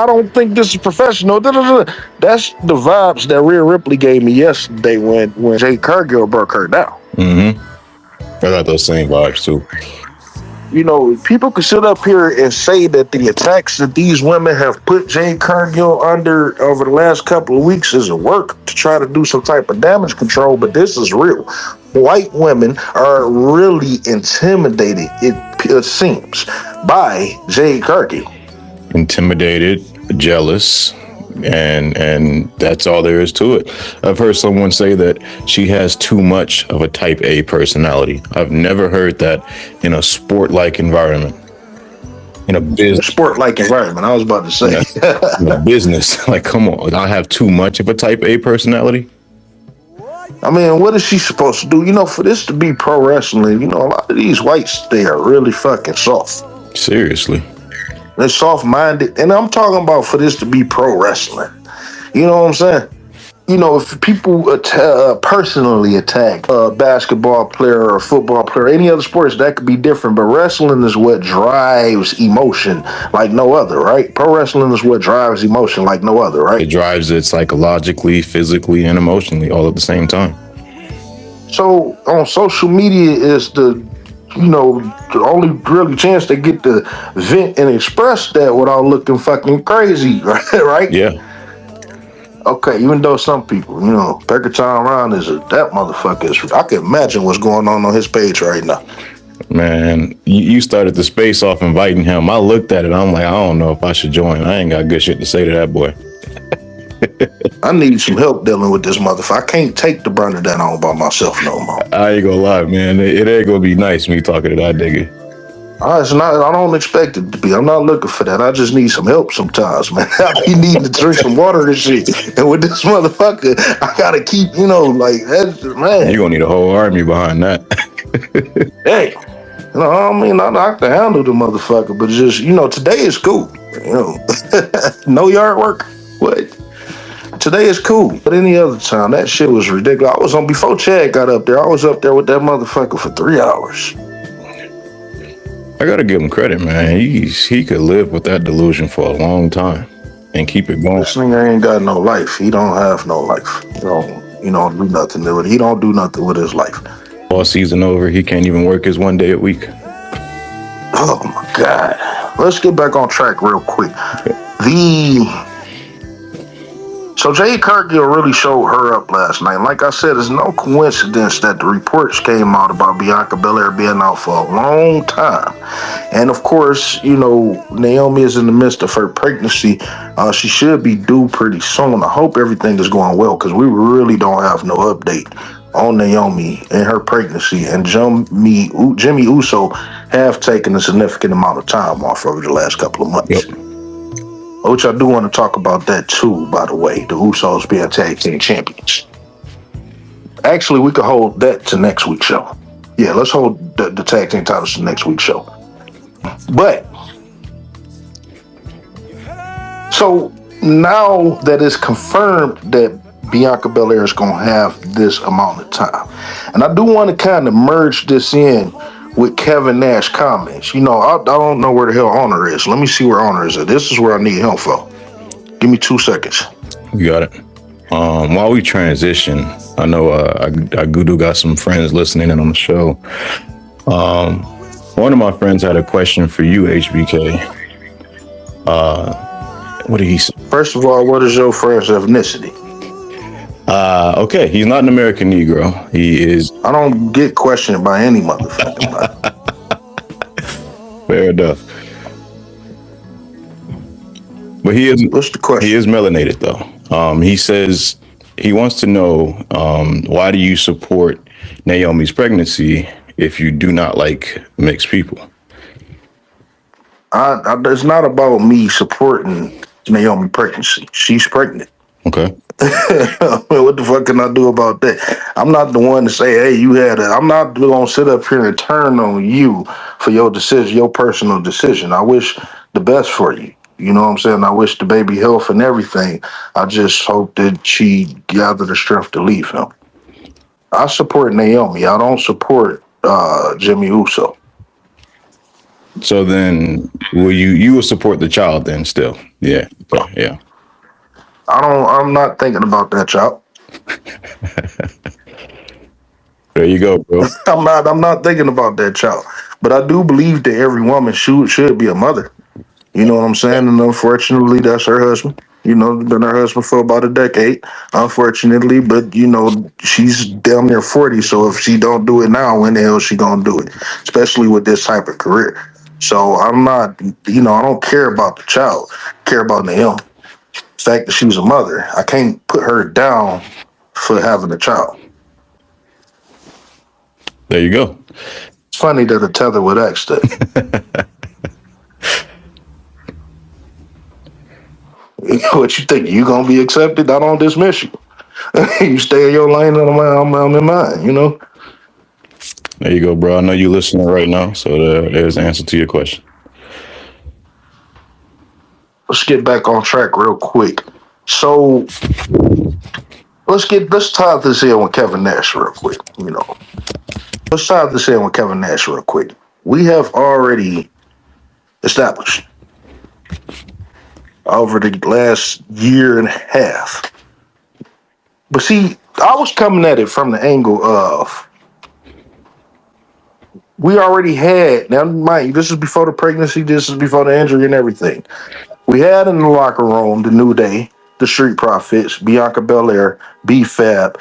don't think this is professional. That's the vibes that Rhea Ripley gave me yesterday when Jade Cargill broke her down. Mm-hmm. I got those same vibes too. People could sit up here and say that the attacks that these women have put Jade Cargill under over the last couple of weeks is a work to try to do some type of damage control, but this is real. White women are really intimidated, it seems, by Jade Cargill. Intimidated, jealous, and that's all there is to it. I've heard someone say that she has too much of a type A personality. I've never heard that in a sport-like environment. In a business sport-like environment, I was about to say. In a business, like, come on, I have too much of a type A personality. I mean, what is she supposed to do? For this to be pro wrestling, a lot of these whites, they are really fucking soft. Seriously. They're soft-minded, and I'm talking about for this to be pro wrestling. You know what I'm saying? If people personally attack a basketball player or a football player, any other sports, that could be different. But wrestling is what drives emotion like no other, right? Pro wrestling is what drives emotion like no other, right? It drives it psychologically, physically, and emotionally all at the same time. So on social media is the only really chance they get to vent and express that without looking fucking crazy, right? Yeah. Okay, even though some people, Pekka Ron is that motherfucker is. I can imagine what's going on his page right now. Man, you started the space off inviting him. I looked at it. I'm like, I don't know if I should join. I ain't got good shit to say to that boy. I need some help dealing with this motherfucker. I can't take the brunt of that on by myself no more. I ain't gonna lie, man. It ain't gonna be nice me talking to that nigga. It's not. I don't expect it to be. I'm not looking for that. I just need some help sometimes, man. I be needing to drink some water and shit. And with this motherfucker, I gotta keep, that's, man. You gonna need a whole army behind that. Hey, I can handle the motherfucker, but just, today is cool. No yard work. What? Today is cool, but any other time, that shit was ridiculous. I was on before Chad got up there. I was up there with that motherfucker for 3 hours. I gotta give him credit, man. He could live with that delusion for a long time and keep it going. This nigga ain't got no life. He don't have no life. He don't do nothing with it. He don't do nothing with his life. All season over, he can't even work his 1 day a week. Oh my God. Let's get back on track real quick. So Jade Cargill really showed her up last night. Like I said, it's no coincidence that the reports came out about Bianca Belair being out for a long time. And of course, Naomi is in the midst of her pregnancy. She should be due pretty soon. I hope everything is going well because we really don't have no update on Naomi and her pregnancy. And Jimmy Uso have taken a significant amount of time off over the last couple of months. Yep. Which I do want to talk about that too, by the way. The Usos being tag team champions. Actually, we could hold that to next week's show. Yeah, let's hold the tag team titles to next week's show. But, so now that it's confirmed that Bianca Belair is going to have this amount of time. And I do want to kind of merge this in with Kevin Nash comments. I don't know where the hell Honor is. Let me see where Honor is at. This is where I need him for. Give me 2 seconds. You got it. While we transition, I know I do got some friends listening in on the show. One of my friends had a question for you, HBK. What did he say? First of all, what is your friend's ethnicity? Okay, he's not an American Negro. He is. I don't get questioned by any motherfucking body. Fair enough. But he is. What's the question? He is melanated though. He says he wants to know why do you support Naomi's pregnancy if you do not like mixed people? It's not about me supporting Naomi pregnancy. She's pregnant. Okay. What the fuck can I do about that? I'm not the one to say, hey, you had it. I'm not going to sit up here and turn on you for your decision, your personal decision. I wish the best for you. You know what I'm saying? I wish the baby health and everything. I just hope that she gathered the strength to leave him. I support Naomi. I don't support Jimmy Uso. So then, will you will support the child then still? Yeah. Yeah. I'm not thinking about that child. There you go, bro. I'm not thinking about that child. But I do believe that every woman should be a mother. You know what I'm saying? And unfortunately, that's her husband. You know, been her husband for about a decade, unfortunately. But, you know, she's damn near 40. So if she don't do it now, when the hell is she going to do it? Especially with this type of career. So I'm not, you know, I don't care about the child. I care about Naomi. The fact that she was a mother, I can't put her down for having a child. There you go. It's funny that a tether would ask that. What you think? You gonna be accepted? I don't dismiss you. You stay in your lane, and I'm in mine. You know. There you go, bro. I know you're listening right now, so there's the answer to your question. Let's get back on track real quick. So let's tie this in with Kevin Nash real quick. You know, let's tie this in with Kevin Nash real quick. We have already established over the last year and a half. But see, I was coming at it from the angle of we already had, now mind you, this is before the pregnancy, this is before the injury and everything. We had in the locker room the New Day, the Street Profits, Bianca Belair, B-Fab,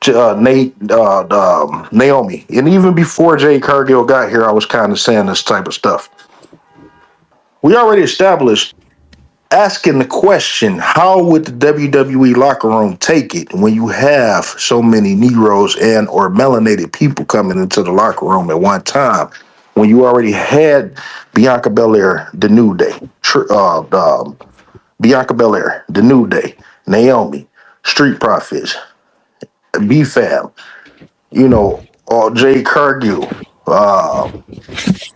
Naomi. And even before Jay Cargill got here, I was kind of saying this type of stuff. We already established asking the question, how would the WWE locker room take it when you have so many Negroes and or melanated people coming into the locker room at one time, when you already had Bianca Belair, the New Day, Bianca Belair, the New Day, Naomi, Street Profits, B-Fab, you know, Jay Cargill,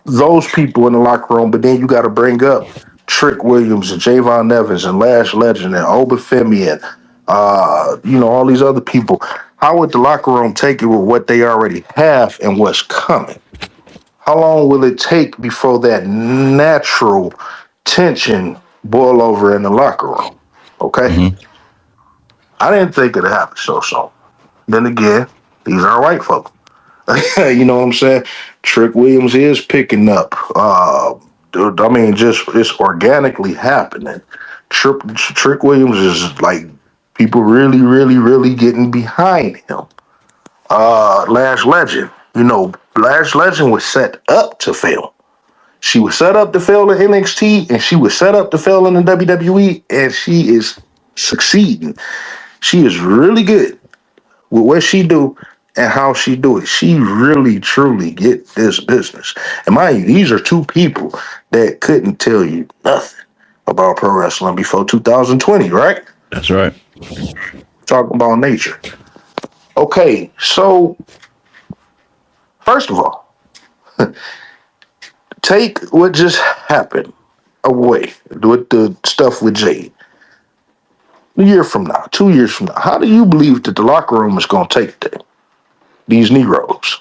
those people in the locker room, but then you got to bring up Trick Williams and Javon Evans and Lash Legend and Obafemi and you know, all these other people. How would the locker room take it with what they already have and what's coming? How long will it take before that natural tension boil over in the locker room? Okay. Mm-hmm. I didn't think it'd happen so soon. Then again, these are white folk. You know what I'm saying? Trick Williams is picking up. I mean, just it's organically happening. Trick Williams is like people really, really, really getting behind him. Lash Legend, you know, Lash Legend was set up to fail. She was set up to fail in NXT, and she was set up to fail in the WWE, and she is succeeding. She is really good with what she do and how she do it. She really, truly get this business. And mind you, these are two people that couldn't tell you nothing about pro wrestling before 2020, right? That's right. Talking about nature. Okay, so first of all, take what just happened away with the stuff with Jade. A year from now, 2 years from now, how do you believe that the locker room is going to take that? These Negroes.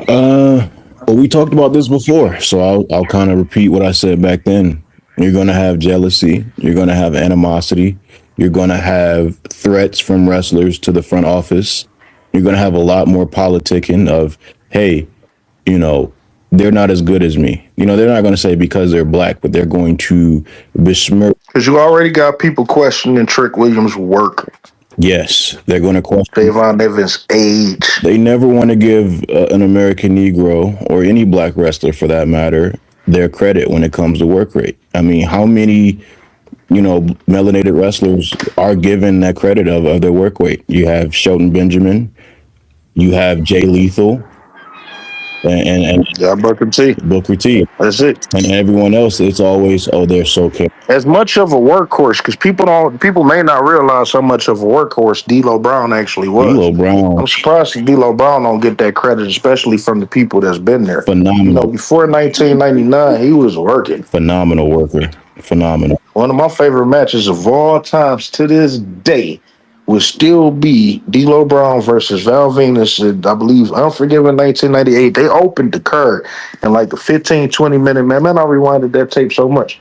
Well, we talked about this before, so I'll kind of repeat what I said back then. You're going to have jealousy. You're going to have animosity. You're going to have threats from wrestlers to the front office. You're going to have a lot more politicking of, hey, you know, they're not as good as me. You know, they're not going to say because they're black, but they're going to besmirch. Because you already got people questioning Trick Williams' work. Yes, they're going to question Davon Evans' age. They never want to give an American Negro, or any black wrestler for that matter, their credit when it comes to work rate. I mean, how many, you know, melanated wrestlers are given that credit of their work rate? You have Shelton Benjamin, you have Jay Lethal, and Booker T. Booker T. That's it. And everyone else, it's always, oh, they're so careful. As much of a workhorse, because people may not realize how much of a workhorse D'Lo Brown actually was. D'Lo Brown. I'm surprised that D'Lo Brown don't get that credit, especially from the people that's been there. Phenomenal. You know, before 1999, he was working. Phenomenal worker. Phenomenal. One of my favorite matches of all times to this day would still be D'Lo Brown versus Val Venus in, I believe, Unforgiven 1998. They opened the card in like a 15, 20-minute man. Man, I rewinded that tape so much.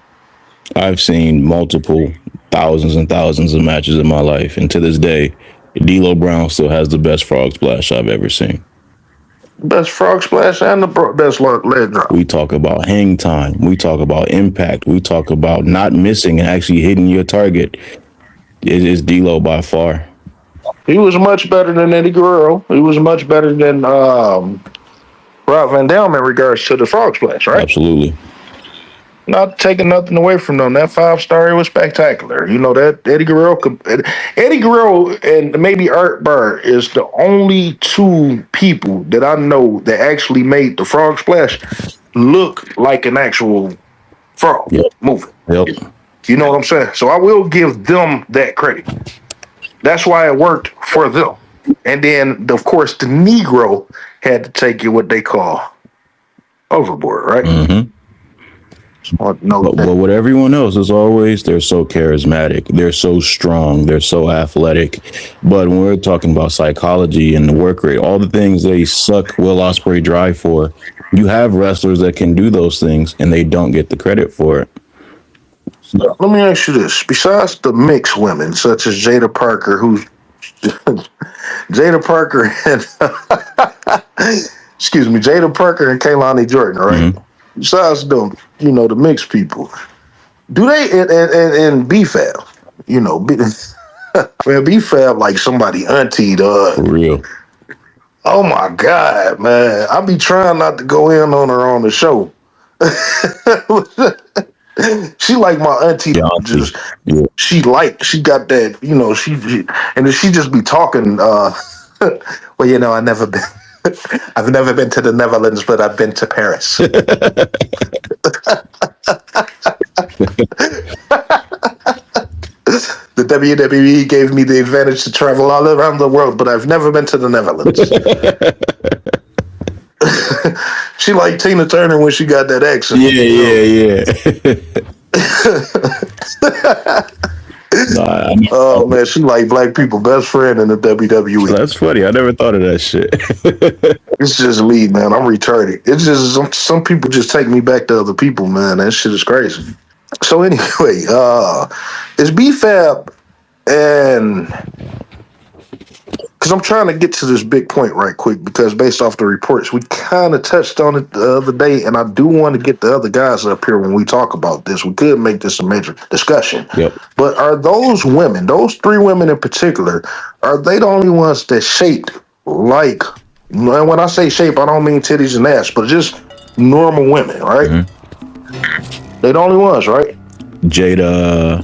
I've seen multiple thousands and thousands of matches in my life, and to this day, D'Lo Brown still has the best frog splash I've ever seen. Best frog splash and the best leg drop. We talk about hang time. We talk about impact. We talk about not missing and actually hitting your target. It is D'Lo by far. He was much better than Eddie Guerrero. He was much better than Rob Van Dam in regards to the frog splash, right? Absolutely. Not taking nothing away from them. That 5-star was spectacular. You know that Eddie Guerrero and maybe Art Barr is the only two people that I know that actually made the frog splash look like an actual frog moving. Yep. You know what I'm saying? So I will give them that credit. That's why it worked for them. And then, of course, the Negro had to take it what they call overboard, right? Mm-hmm. But what everyone knows is always they're so charismatic, they're so strong, they're so athletic. But when we're talking about psychology and the work rate, all the things they suck Will Ospreay dry for, you have wrestlers that can do those things and they don't get the credit for it. Let me ask you this. Besides the mixed women, such as Jada Parker, who's Jada Parker and Jada Parker and Kaylani Jordan, right? Mm-hmm. Besides them, you know, the mixed people, do they and B-Fab, you know, man, B-Fab like somebody auntie, dog. For real. Oh my God, man. I be trying not to go in on her on the show. She like my auntie. She got that, you know, she and then she just be talking, well, you know, I've never been to the Netherlands, but I've been to Paris. The WWE gave me the advantage to travel all around the world, but I've never been to the Netherlands. She like Tina Turner when she got that accent. Oh man, she like black people best friend in the WWE. That's funny. I never thought of that shit. It's just me, man. I'm retarded. It's just some people just take me back to other people, man. That shit is crazy. So anyway, it's B-Fab and because I'm trying to get to this big point right quick because based off the reports, we kind of touched on it the other day, and I do want to get the other guys up here when we talk about this. We could make this a major discussion. Yep. But are those women, those three women in particular, are they the only ones that shaped like, and when I say shape, I don't mean titties and ass, but just normal women, right? Mm-hmm. They the only ones, right? Jada,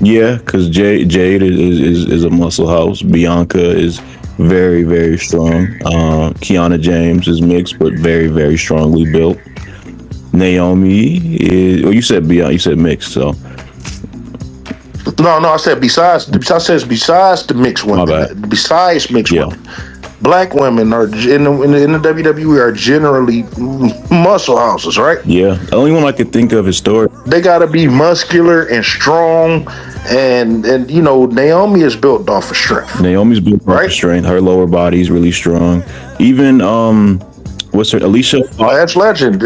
yeah, because Jade is a muscle house. Bianca is very, very strong. Kiana James is mixed, but very, very strongly built. Naomi is. Well, you said Bianca. You said mixed. So. No. I said besides the mixed women. Besides mixed women. Black women are in the WWE are generally muscle houses, right? Yeah. The only one I could think of is Story. They gotta be muscular and strong, and you know Naomi is built off of strength. Naomi's built off of strength. Her lower body is really strong. Even what's her Alicia? That's legend.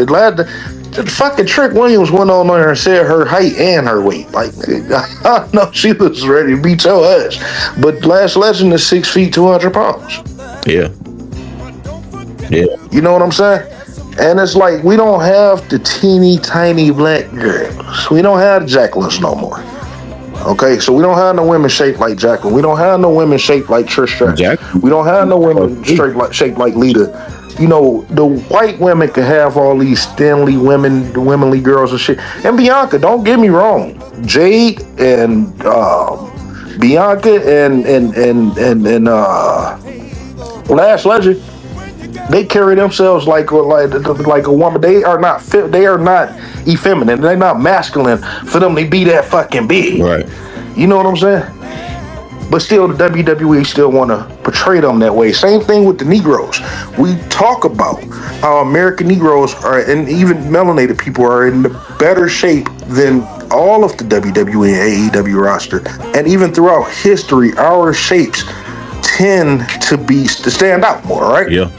fucking Trick Williams went on there and said her height and her weight. Like, I know she was ready to beat your ass. But Last Legend is 6 feet, 200 pounds. Yeah. You know what I'm saying? And it's like, we don't have the teeny tiny black girls. We don't have Jacqueline's no more. Okay, so we don't have no women shaped like Jacqueline. We don't have no women shaped like Trish Stratus. We don't have no women shaped like Lita. You know, the white women can have all these thinly womanly girls and shit. And Bianca, don't get me wrong, Jade and Bianca and Last Legend, they carry themselves like a woman. They are not effeminate. They're not masculine for them to be that fucking big. Right. You know what I'm saying? But still, the WWE still want to portray them that way. Same thing with the Negroes. We talk about how American Negroes are, and even melanated people are in better shape than all of the WWE and AEW roster. And even throughout history, our shapes tend to stand out more, right? Yeah.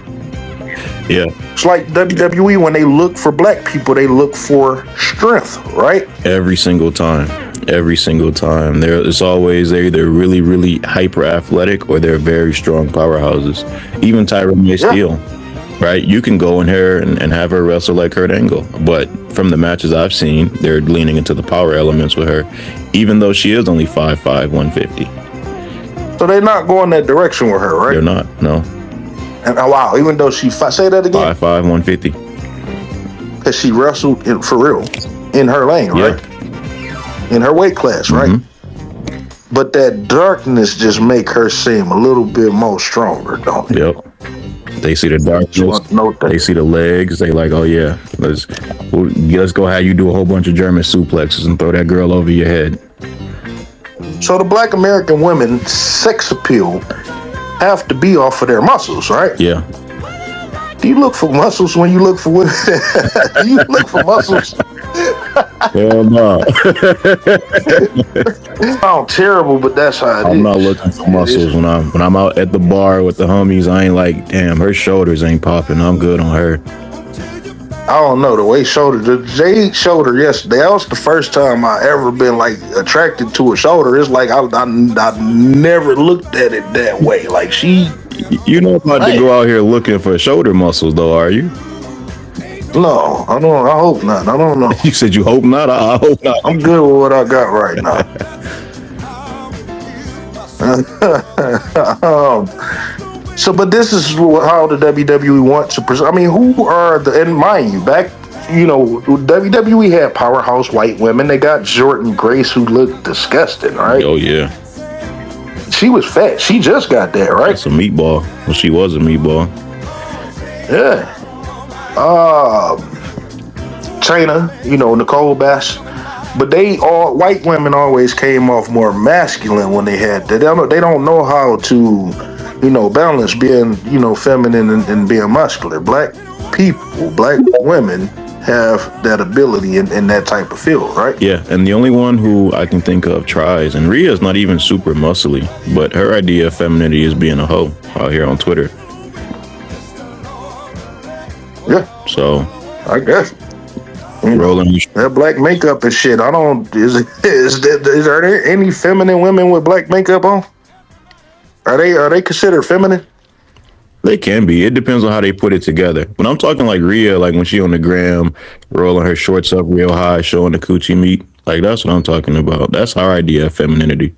It's like WWE, when they look for black people, they look for strength, right? Every single time. It's always they're either really, really hyper athletic or they're very strong powerhouses. Even Tyra May Steele, right? You can go in her and have her wrestle like Kurt Angle. But from the matches I've seen, they're leaning into the power elements with her, even though she is only 5'5", 150. So they're not going that direction with her, right? They're not, no. And wow, even though say that again? 5'5", 150. Because she wrestled for real in her lane, right? In her weight class, right? But that darkness just make her seem a little bit more stronger, don't it? Yep. They see the darkness. They see the legs. They like, oh yeah, let's go have you do a whole bunch of German suplexes and throw that girl over your head. So the Black American women sex appeal have to be off of their muscles, right? Yeah. Do you look for muscles when you look for women? Do you look for muscles? Hell no. Sound terrible, but that's how it is. I'm not looking for muscles when I'm out at the bar with the homies. I ain't like, damn, her shoulders ain't popping. I'm good on her. I don't know, the Jade shoulder yesterday, that was the first time I ever been like attracted to a shoulder. It's like I never looked at it that way. Like you're not about to go out here looking for shoulder muscles though, are you? No, I don't. I hope not. I don't know. You said you hope not? I hope not. I'm good with what I got right now. But this is how the WWE wants to present. I mean, who are and mind you, WWE had powerhouse white women. They got Jordan Grace, who looked disgusting, right? Oh, yeah. She was fat. She just got that, right? That's a meatball. Well, she was a meatball. Yeah. Chyna, Nicole Bass. But white women always came off more masculine when they had that. They don't know how to, balance being, feminine and being muscular. Black women have that ability in that type of field, right? Yeah, and the only one who I can think of tries, and Rhea's not even super muscly, but her idea of femininity is being a hoe out here on Twitter. Yeah. So I guess. Rolling that black makeup and shit. Are there any feminine women with black makeup on? Are they considered feminine? They can be. It depends on how they put it together. But I'm talking like Rhea, like when she on the gram, rolling her shorts up real high, showing the coochie meat. Like that's what I'm talking about. That's our idea of femininity.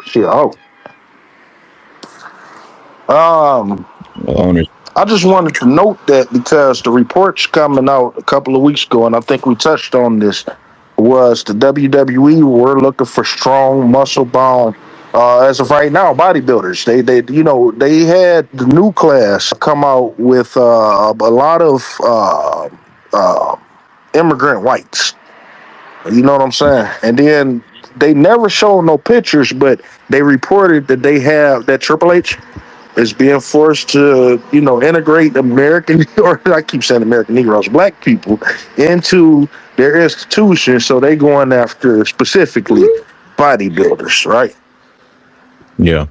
Shit. Owners. I just wanted to note that because the reports coming out a couple of weeks ago, and I think we touched on this, was the WWE were looking for strong, muscle-bound, as of right now, bodybuilders. They had the new class come out with a lot of immigrant whites. You know what I'm saying? And then they never showed no pictures, but they reported that they have that Triple H is being forced to, integrate American, or I keep saying American Negroes, black people, into their institution. So they going after specifically bodybuilders, right? Yeah.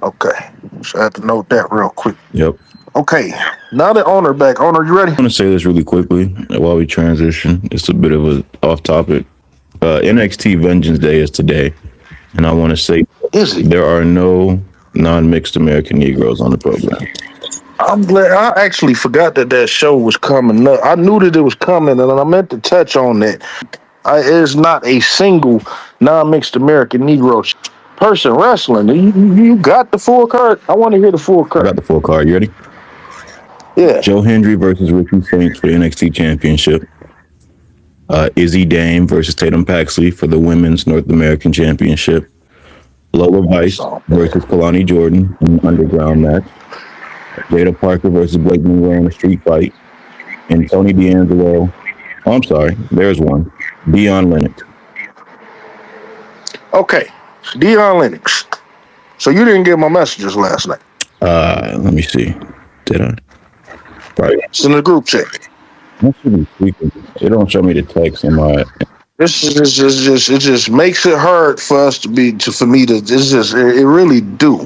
Okay. So I have to note that real quick. Yep. Okay, now the owner back. Owner, you ready? I want to say this really quickly while we transition. It's a bit of a off topic. NXT Vengeance Day is today, and I want to say there are no non-mixed American Negroes on the program. I'm glad. I actually forgot that show was coming up. I knew that it was coming, and I meant to touch on that. There's not a single non-mixed American Negro person wrestling. You got the full card? I want to hear the full card. I got the full card. You ready? Yeah. Joe Hendry versus Ricky Saints for the NXT Championship. Izzy Dame versus Tatum Paxley for the Women's North American Championship. Lola Vice versus Kalani Jordan in an underground match. Jada Parker versus Blake Monroe in a street fight. And Tony D'Angelo. Oh, I'm sorry. There's one. Dion Lennox. Okay. Dion Lennox. So you didn't get my messages last night? Let me see. Did I? Right. It's in the group chat. It don't show me the text in my. This is just it just makes it hard for us for me to. It's just it really do,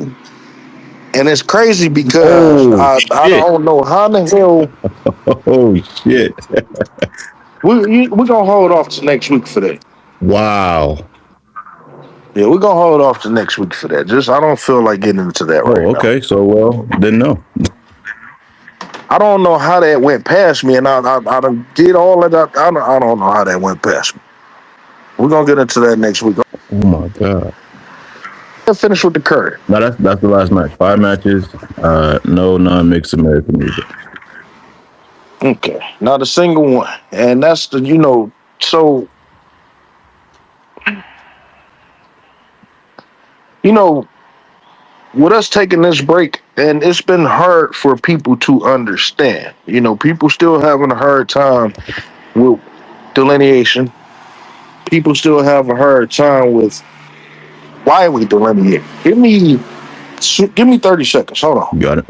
and it's crazy because I don't know how the hell. Oh shit! we gonna hold off to next week for that. Wow. Yeah, we're gonna hold off to next week for that. Just I don't feel like getting into that right now. Okay, so didn't know. I don't know how that went past me, and I did all of that. I don't know how that went past me. We're gonna get into that next week. Oh my god! Let's finish with the card. No, that's the last match. 5 matches. No non-mixed American music. Okay, now the single one, and that's the so. With us taking this break, and it's been hard for people to understand. People still having a hard time with delineation. People still have a hard time with why we delineate. Give me 30 seconds. Hold on. Got it.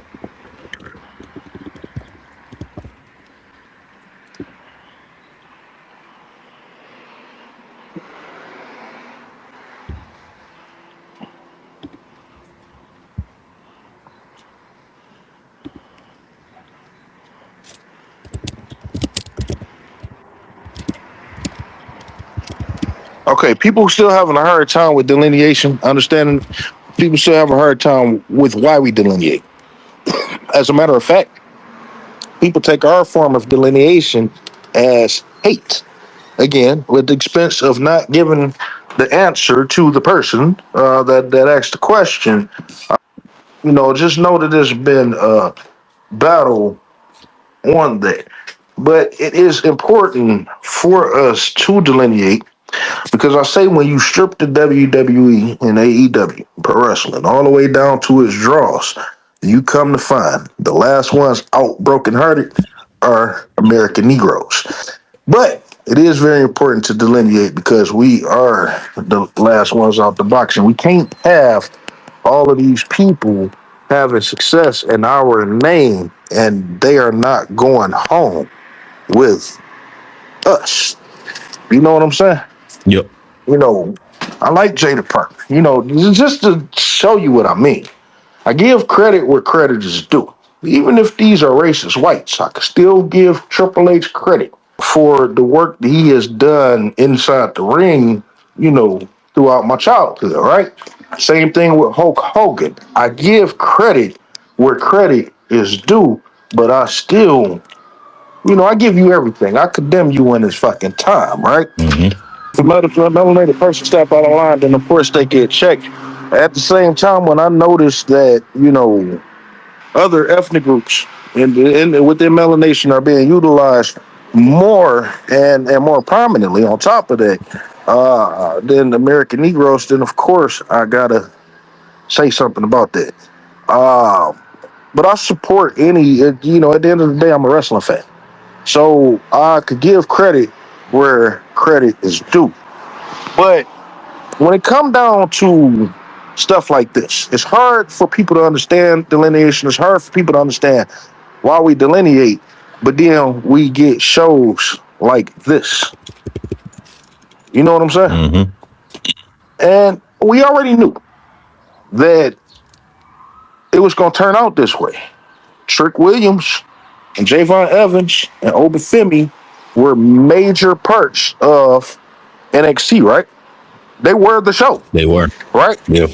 Okay, people still having a hard time with delineation, understanding. People still have a hard time with why we delineate. As a matter of fact, people take our form of delineation as hate. Again, with the expense of not giving the answer to the person that asked the question. Just know that there's been a battle on that. But it is important for us to delineate because I say when you strip the WWE and AEW, pro wrestling, all the way down to its draws, you come to find the last ones out brokenhearted are American Negroes. But it is very important to delineate because we are the last ones out the box, and we can't have all of these people having success in our name and they are not going home with us. You know what I'm saying? Yep. I like Jada Parker. Just to show you what I mean. I give credit where credit is due. Even if these are racist whites, I can still give Triple H credit for the work that he has done inside the ring, throughout my childhood, right? Same thing with Hulk Hogan. I give credit where credit is due, but I still, I give you everything. I condemn you in this fucking time, right? Mm-hmm. If a melanated person step out of line, then of course they get checked. At the same time, when I noticed that, other ethnic groups within melanation are being utilized more and more prominently on top of that than American Negroes, then of course I gotta say something about that. But I support any, at the end of the day, I'm a wrestling fan. So I could give credit where credit is due. But when it comes down to stuff like this, it's hard for people to understand delineation. It's hard for people to understand why we delineate, but then we get shows like this. You know what I'm saying? Mm-hmm. And we already knew that it was going to turn out this way. Trick Williams and Javon Evans and Obafemi were major parts of NXT, right? They were the show, They were. right? Yep.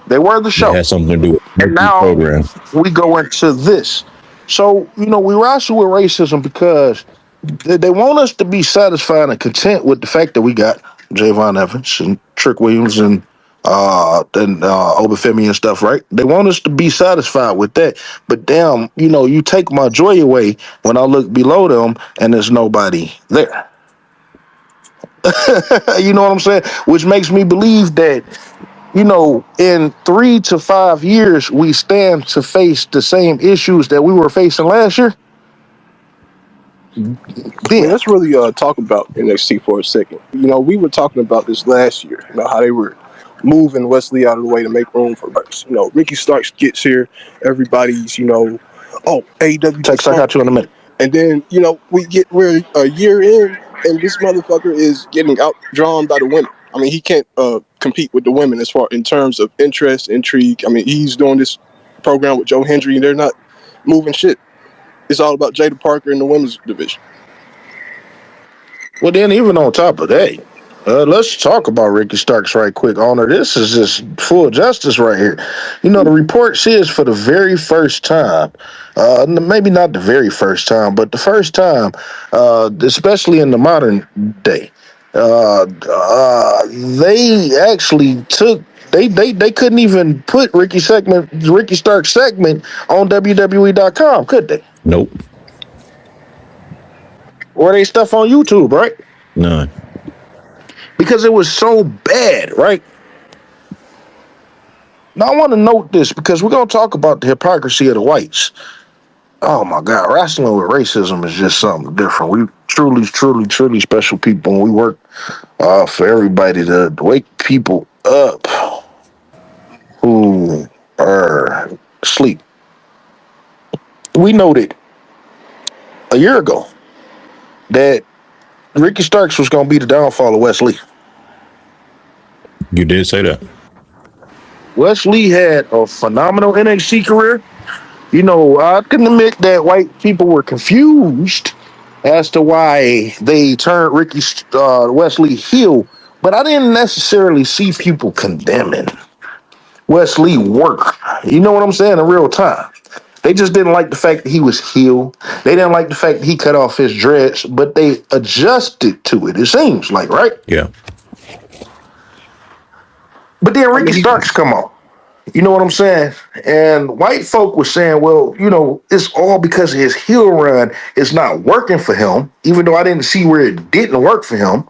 They were the They show. had something to do with And the now program. we go into this. So, we wrestle with racism because they want us to be satisfied and content with the fact that we got Javon Evans and Trick Williams and Obafemi and stuff, right? They want us to be satisfied with that. But damn, you take my joy away when I look below them and there's nobody there. You know what I'm saying? Which makes me believe that, in 3 to 5 years, we stand to face the same issues that we were facing last year. I mean, let's really talk about NXT for a second. We were talking about this last year, how they were moving Wesley out of the way to make room for Burks. Ricky Starks gets here, everybody's, oh, AEW just Tex, I got you in a minute. And then, we're a year in, and this motherfucker is getting outdrawn by the women. I mean, he can't compete with the women as far in terms of interest, intrigue. I mean, he's doing this program with Joe Hendry, and they're not moving shit. It's all about Jada Parker in the women's division. Well, then, even on top of that, let's talk about Ricky Starks right quick, Owner. This is just full justice right here. The report says for the very first time, maybe not the very first time, but the first time, especially in the modern day, they actually took. They couldn't even put Ricky Starks segment on WWE.com, could they? Nope. Or they stuff on YouTube, right? None. Because it was so bad, right? Now, I want to note this because we're going to talk about the hypocrisy of the whites. Oh, my God. Wrestling with racism is just something different. We truly, truly, truly special people, and we work for everybody to wake people up who are asleep. We noted a year ago that Ricky Starks was going to be the downfall of Wesley. You did say that. Wesley had a phenomenal NXT career. I can admit that white people were confused as to why they turned Wesley heel, but I didn't necessarily see people condemning Wesley work. You know what I'm saying? In real time. They just didn't like the fact that he was heel. They didn't like the fact that he cut off his dreads, but they adjusted to it, it seems like, right? Yeah. But then Ricky Starks come on. You know what I'm saying? And white folk were saying, well, it's all because his heel run is not working for him, even though I didn't see where it didn't work for him.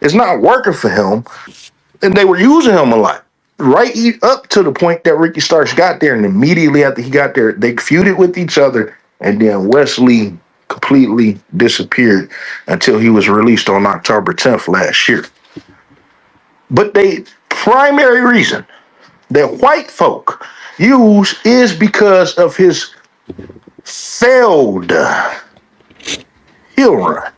It's not working for him. And they were using him a lot. Right up to the point that Ricky Starks got there, and immediately after he got there, they feuded with each other, and then Wesley completely disappeared until he was released on October 10th last year. But the primary reason that white folk use is because of his failed heel run.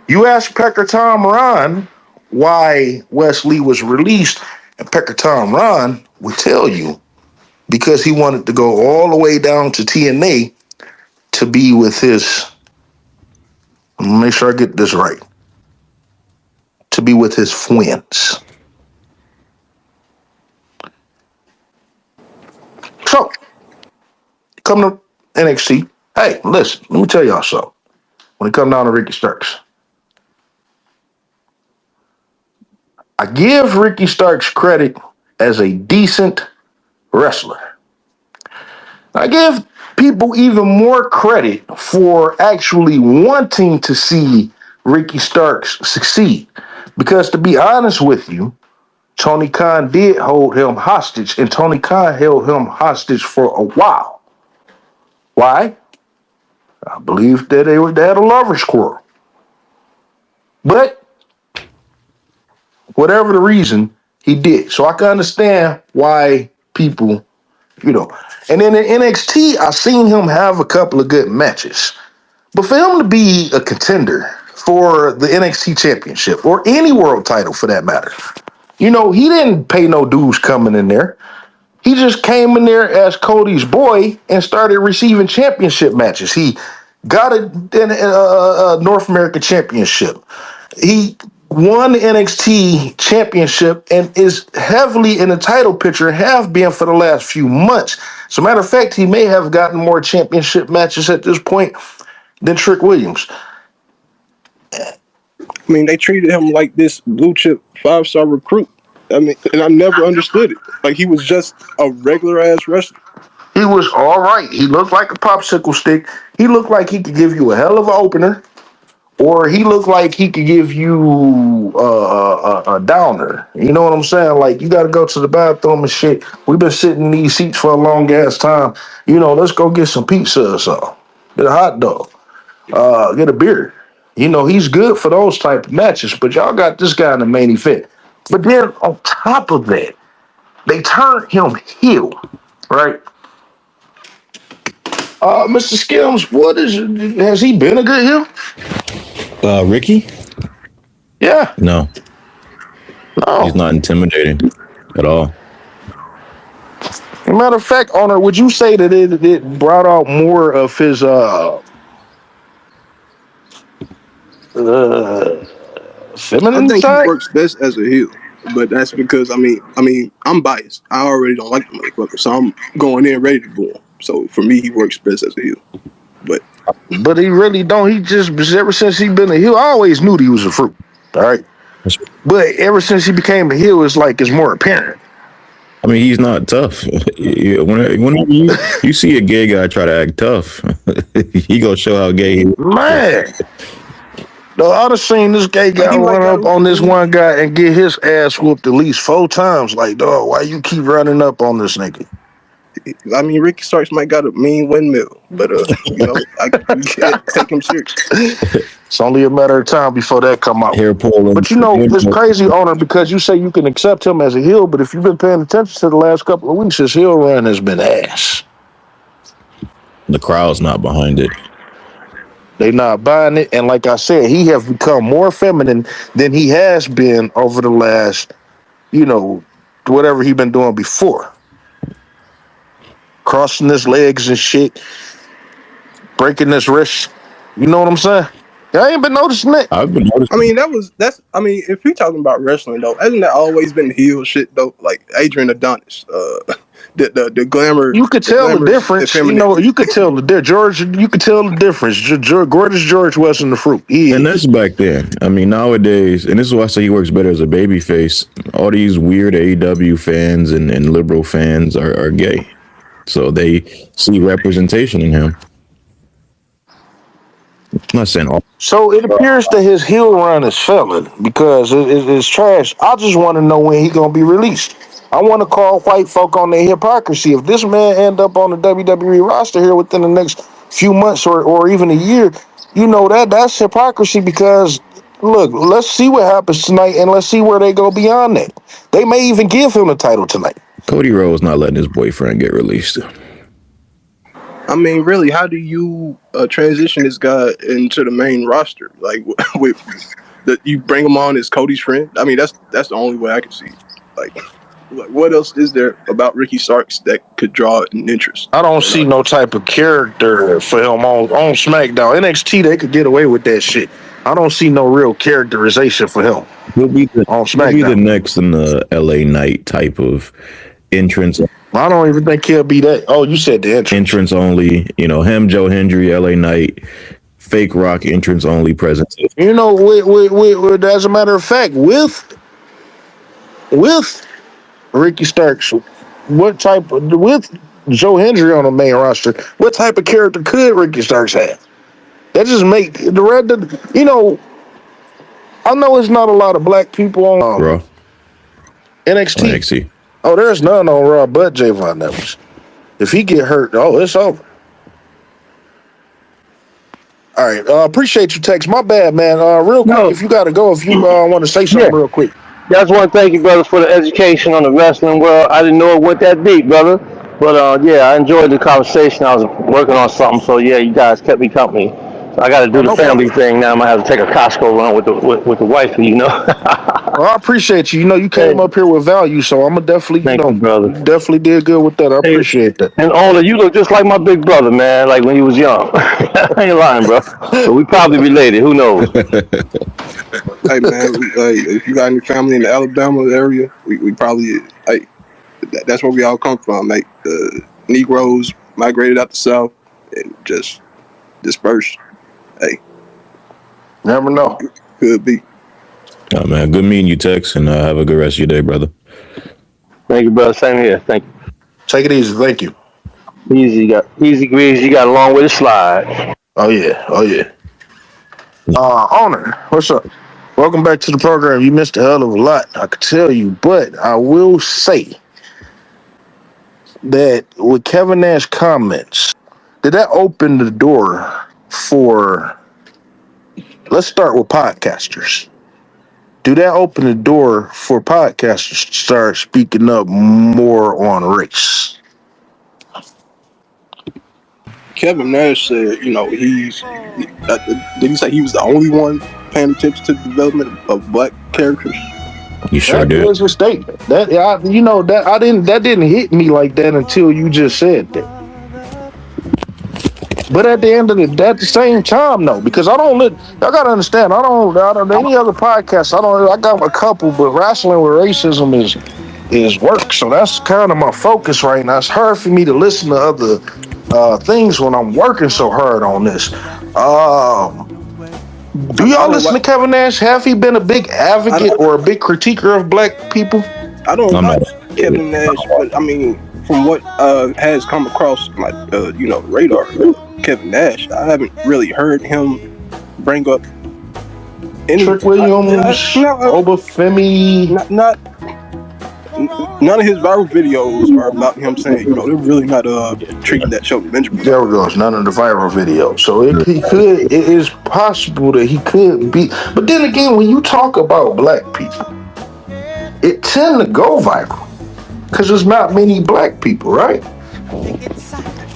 You ask Pecker Tom Ron why Wesley was released, and Pecker Tom Ron will tell you because he wanted to go all the way down to TNA to be with his, make sure I get this right, to be with his friends. So, come to NXT. Hey, listen, let me tell y'all something. When it comes down to Ricky Starks, I give Ricky Starks credit as a decent wrestler. I give people even more credit for actually wanting to see Ricky Starks succeed. Because to be honest with you, Tony Khan did hold him hostage, and Tony Khan held him hostage for a while. Why? I believe that they had a lover's quarrel. But whatever the reason, he did. So I can understand why people, And then in NXT, I seen him have a couple of good matches. But for him to be a contender for the NXT championship or any world title for that matter, he didn't pay no dues coming in there. He just came in there as Cody's boy and started receiving championship matches. He got a North American championship. He won the NXT championship and is heavily in the title picture, have been for the last few months. As a matter of fact, he may have gotten more championship matches at this point than Trick Williams. I mean, they treated him like this blue chip 5-star recruit. I mean, and I never understood it. Like, he was just a regular ass wrestler. He was all right. He looked like a popsicle stick. He looked like he could give you a hell of an opener, or he looked like he could give you a downer. You know what I'm saying? Like, you got to go to the bathroom and shit. We've been sitting in these seats for a long ass time. You know, let's go get some pizza or something. Get a hot dog. Get a beer. You know, he's good for those type of matches, but y'all got this guy in the main event. But then on top of that, they turned him heel, right? Mr. Skims, has he been a good heel? Ricky? Yeah. No. He's not intimidating at all. As a matter of fact, Owner, would you say that it brought out more of his feminine I think side? he works best as a heel, but that's because I mean, I'm biased. I already don't like the motherfucker, so I'm going in ready to boo him. So for me, he works best as a heel. But he really don't. He just, ever since he been a heel, I always knew that he was a fruit. All right. But ever since he became a heel, it's like it's more apparent. I mean, he's not tough. Whenever you see a gay guy try to act tough, he gonna show how gay he is. Man. No, I'd have seen this gay guy run up on this one guy and get his ass whooped at least 4 times. Like, dog, why you keep running up on this nigga? I mean, Ricky Starks might got a mean windmill, but you know, I can't take him serious. It's only a matter of time before that come out. But you know, it's crazy, Owner, because you say you can accept him as a heel, but if you've been paying attention to the last couple of weeks, his heel run has been ass. The crowd's not behind it. They not buying it, and like I said, he has become more feminine than he has been over the last, you know, whatever he been doing before. Crossing his legs and shit, breaking his wrist. You know what I'm saying? I ain't been noticing that. I've been noticing. I mean, I mean, if you're talking about wrestling though, hasn't that always been the heel shit though? Like Adrian Adonis, the glamour. You could tell the difference. You know, you could tell the George. You could tell the difference. Gorgeous George wasn't the fruit. And that's back then. I mean, nowadays, and this is why I say he works better as a babyface. All these weird AEW fans and liberal fans are gay, so they see representation in him. I'm not saying all. So it appears that his heel run is failing because it's trash. I just want to know when he gonna be released. I want to call white folk on their hypocrisy. If this man end up on the WWE roster here within the next few months or even a year, you know that's hypocrisy because look, let's see what happens tonight and let's see where they go beyond that. They may even give him the title tonight. Cody Rhodes not letting his boyfriend get released. I mean, really, how do you transition this guy into the main roster? Like, with you bring him on as Cody's friend? I mean, that's the only way I can see. Like, what else is there about Ricky Starks that could draw an interest? I don't see no type of character for him on SmackDown. NXT, they could get away with that shit. I don't see no real characterization for him. He'll be on SmackDown. He'll be the next in the LA Knight type of entrance. I don't even think he'll be that. Oh, you said the entrance. Entrance only. You know, him, Joe Hendry, LA Knight, fake rock entrance only presence. You know, with as a matter of fact, with Ricky Starks, with Joe Hendry on the main roster, what type of character could Ricky Starks have? That just make the red. You know, I know it's not a lot of black people on Raw. NXT. Oh, there's none on Raw but Javon Evans. If he get hurt, it's over. All right, appreciate your text. My bad, man. Real quick, if you got to go, if you want to say something real quick. Yeah, I just want to thank you, brothers, for the education on the wrestling world. I didn't know it went that deep, brother. But, yeah, I enjoyed the conversation. I was working on something, so, yeah, you guys kept me company. So I got to do the family thing now. I might have to take a Costco run with the wifey, you know. Well, I appreciate you. You know, you came up here with value, so I'm gonna definitely, Thank you, brother. definitely did good with that. I appreciate that. And Ola, you look just like my big brother, man. Like when he was young. I ain't lying, bro. But we probably related. Who knows? Hey man, if you got any family in the Alabama area, we probably that's where we all come from. Like Negroes migrated out the South and just dispersed. Hey, never know. Could be. Oh, man, good meeting you, Tex, and have a good rest of your day, brother. Thank you, brother. Same here. Thank you. Take it easy. Thank you. Easy greasy. You got a long way to slide. Oh yeah. Owner, what's up? Welcome back to the program. You missed a hell of a lot, I could tell you, but I will say that with Kevin Nash comments, did that open the door for? Let's start with podcasters. Do that open the door for podcasters to start speaking up more on race? Kevin Nash said, did he say he was the only one paying attention to the development of black characters? You sure did. That was a statement. That didn't hit me like that until you just said that. But at the same time, no, because I gotta understand. I don't any other podcast. I got a couple, but wrestling with racism is work. So that's kind of my focus right now. It's hard for me to listen to other things when I'm working so hard on this. Do y'all listen to Kevin Nash? Have he been a big advocate or a big critiquer of black people? I don't watch Kevin Nash, but I mean, from what has come across my radar, Kevin Nash, I haven't really heard him bring up any Trick Williams, Obafemi. None of his viral videos are about him saying, they're really not treating that Shelton Benjamin. There we go. It's none of the viral videos. So it is possible that he could be. But then again, when you talk about black people, it tend to go viral because there's not many black people, right?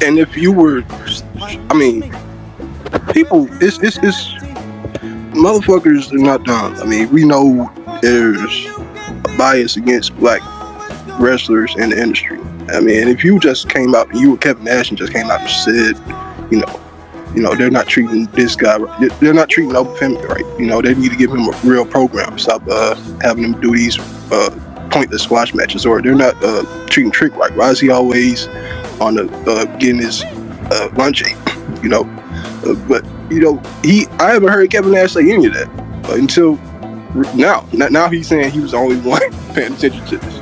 And if you were, people, it's motherfuckers are not dumb. I mean, we know there's a bias against black wrestlers in the industry. I mean, if you just came out, you were Kevin Nash and just came out and said, they're not treating this guy right. They're not treating Obafemi right. They need to give him a real program. Stop having him do these pointless squash matches, or they're not treating Trick right. Why is he always on the getting his lunch ate? But I haven't heard Kevin Nash say any of that until now. Now he's saying he was the only one paying attention to this.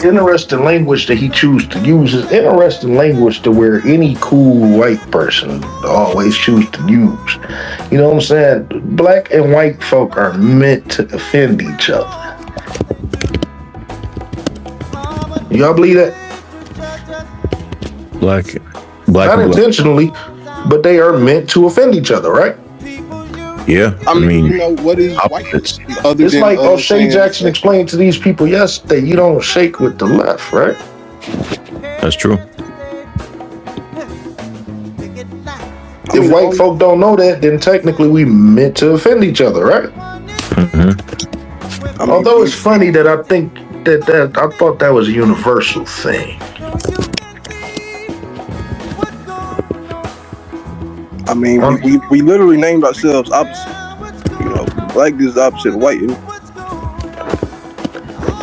Interesting language that he chooses to use is interesting language to where any cool white person always choose to use. You know what I'm saying? Black and white folk are meant to offend each other. Y'all believe that? Black not intentionally, but they are meant to offend each other, right? Yeah, I mean, what is white? It's like O'Shea Jackson explained to these people yesterday, you don't shake with the left, right? That's true. If white folk don't know that, then technically we meant to offend each other, right? Mm-hmm. Although it's funny that I think that I thought that was a universal thing. I mean, we literally named ourselves opposite. Black is the opposite of white.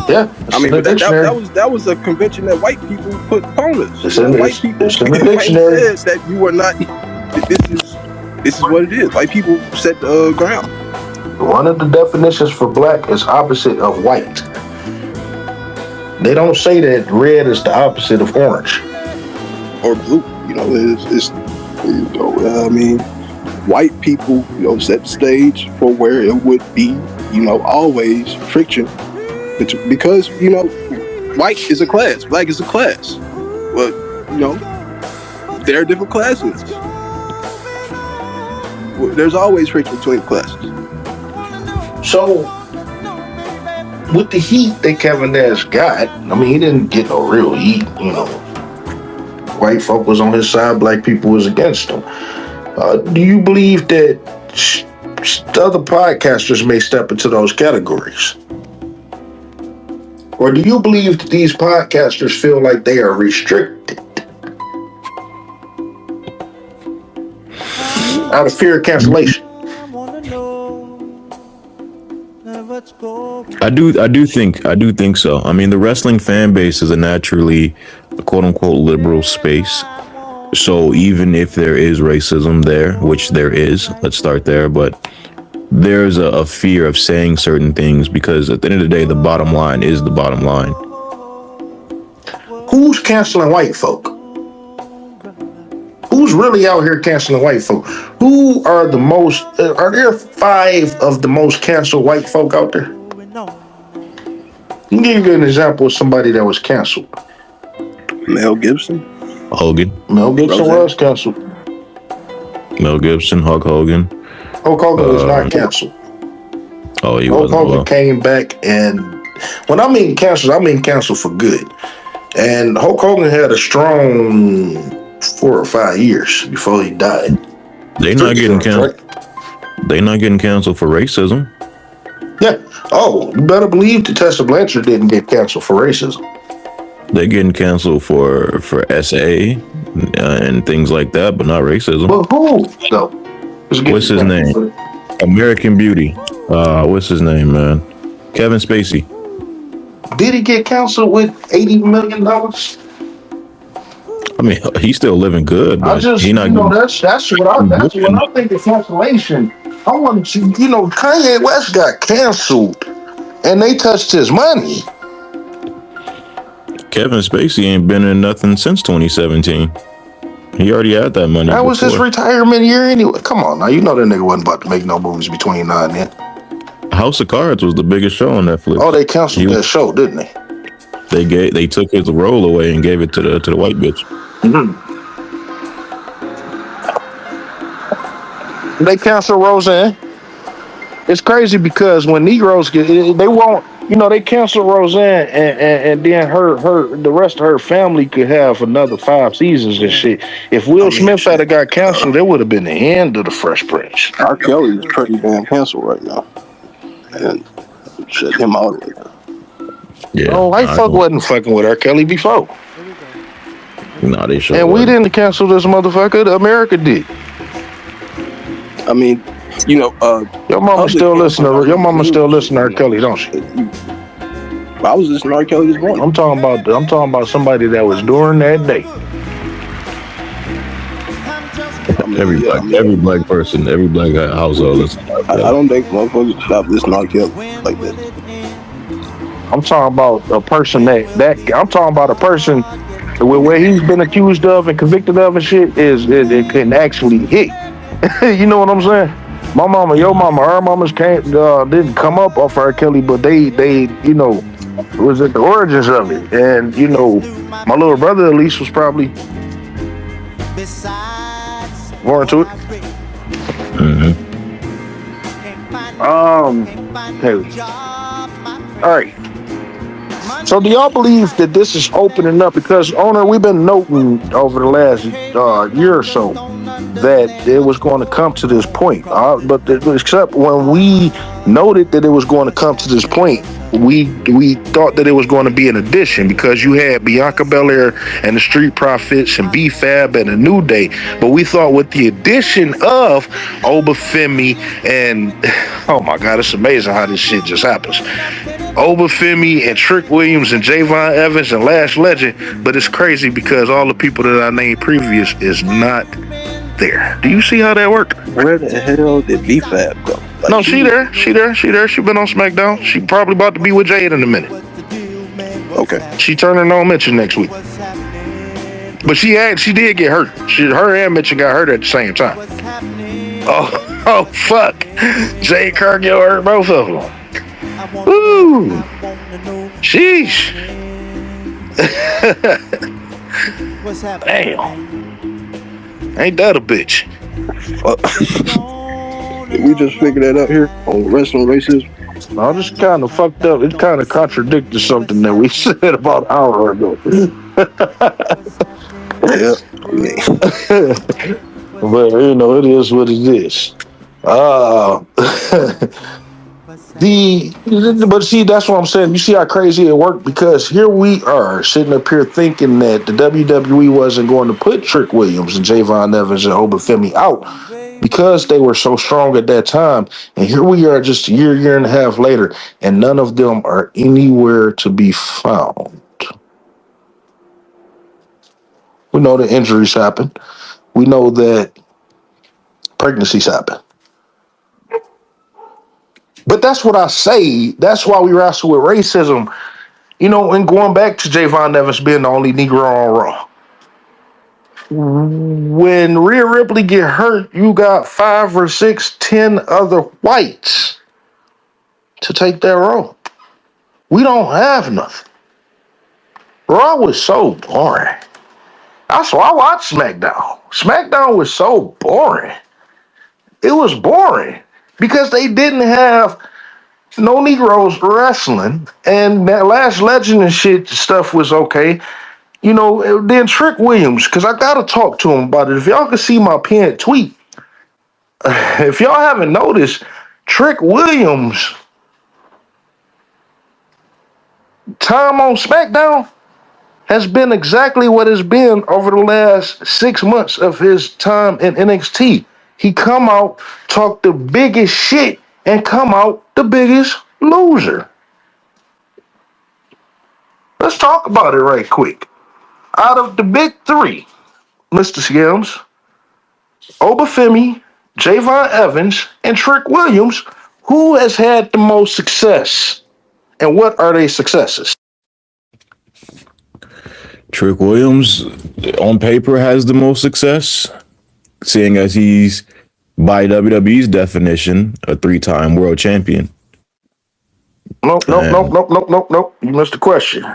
Yeah, I mean, that was a convention that white people put upon us. White people said that you are not. This is what it is. White people set the ground. One of the definitions for black is opposite of white. They don't say that red is the opposite of orange or blue. I mean, white people, set the stage for where it would be, always friction. Because, white is a class, black is a class. But, there are different classes. There's always friction between classes. So, with the heat that Kevin Nash got, he didn't get no real heat, White folk was on his side, black people was against him. Do you believe that other podcasters may step into those categories? Or do you believe that these podcasters feel like they are restricted out of fear of cancellation? I do think so. I mean, the wrestling fan base is a naturally quote unquote liberal space. So even if there is racism there, which there is, let's start there, but there's a fear of saying certain things because at the end of the day, the bottom line is the bottom line. Who's canceling white folk? Who's really out here canceling white folk? Who are the most, are there 5 of the most canceled white folk out there? Let me give you an example of somebody that was canceled. Mel Gibson. Hogan. Mel Gibson was canceled. Mel Gibson, Hulk Hogan. Hulk Hogan was not canceled. Oh, he Hulk wasn't. Hogan came back, and when I mean canceled for good. And Hulk Hogan had a strong 4 or 5 years before he died. They not getting canceled. They not getting canceled for racism. Yeah. Oh, you better believe that Tessa Blanchard didn't get canceled for racism. They getting canceled for SA and things like that, but not racism. But who though? What's his name? American Beauty. What's his name, man? Kevin Spacey. Did he get canceled with $80 million? I mean, he's still living good, but he not. That's what I think of cancellation. I want to, Kanye West got canceled, and they touched his money. Kevin Spacey ain't been in nothing since 2017. He already had that money. That was his retirement year anyway. Come on, now that nigga wasn't about to make no movies between now and then. House of Cards was the biggest show on Netflix. Oh, they canceled that show, didn't they? They took his role away and gave it to the white bitch. Mm-hmm. They canceled Roseanne. It's crazy because when Negroes they won't. They canceled Roseanne, and then the rest of her family could have another 5 seasons and shit. If Will Smith had got canceled, it would have been the end of the Fresh Prince. R. Kelly is pretty damn canceled right now, and shut him out right now. Yeah. White folk wasn't fucking with R. Kelly before. Nah, they sure. And we didn't cancel this motherfucker. America did. I mean, your mama still listen to R. Kelly, don't she? I was listening to R. Kelly this morning. I'm talking about somebody that was during that day. Every black person, every black household listen. I don't think motherfuckers stop listening to R. Kelly like that. I'm talking about a person I'm talking about a person where he's been accused of and convicted of and shit it can actually hit. You know what I'm saying? My mama, your mama, our mamas didn't come up off R. Kelly, but they was at the origins of it. And my little brother at least was probably more into it. Mm-hmm. Okay. All right. So do y'all believe that this is opening up? Because, Owner, we've been noting over the last year or so that it was going to come to this point. Except when we noted that it was going to come to this point, we thought that it was going to be an addition because you had Bianca Belair and the Street Profits and B-Fab and a New Day. But we thought with the addition of Obafemi and, oh my God, it's amazing how this shit just happens. Obafemi and Trick Williams and Javon Evans and Lash Legend. But it's crazy because all the people that I named previous is not there. Do you see how that worked? Where the hell did B-Fab go? No, she there. She been on SmackDown. She probably about to be with Jade in a minute. Okay. She turning on Mitchell next week. But she did get hurt. Her and Mitchell got hurt at the same time. Oh fuck. Jade Cargill hurt both of them. Ooh. Sheesh. Damn. Ain't that a bitch? Did we just figure that out here on wrestling racism? No, this kind of fucked up. It kind of contradicted something that we said about an hour ago. Yeah. But, it is what it is. Uh, but see, that's what I'm saying. You see how crazy it worked because here we are sitting up here thinking that the WWE wasn't going to put Trick Williams and Javon Evans and Obafemi out because they were so strong at that time. And here we are just a year and a half later, and none of them are anywhere to be found. We know the injuries happen. We know that pregnancies happen. But that's what I say. That's why we wrestle with racism. You know, and going back to Javon Evans being the only Negro on Raw. When Rhea Ripley get hurt, you got 5 or 6, 10 other whites to take that role. We don't have nothing. Raw was so boring. That's why I watched SmackDown. SmackDown was so boring. It was boring because they didn't have no Negroes wrestling, and that Last Legend and shit stuff was okay. You know, then Trick Williams, because I gotta talk to him about it. If y'all can see my pinned tweet, if y'all haven't noticed, Trick Williams' time on SmackDown has been exactly what it's been over the last 6 months of his time in NXT. He come out, talk the biggest shit, and come out the biggest loser. Let's talk about it right quick. Out of the big three, Mr. Skims, Obafemi, Javon Evans, and Trick Williams, who has had the most success? And what are they successes? Trick Williams, on paper, has the most success, seeing as he's, by WWE's definition, a 3-time world champion. Nope. You missed the question.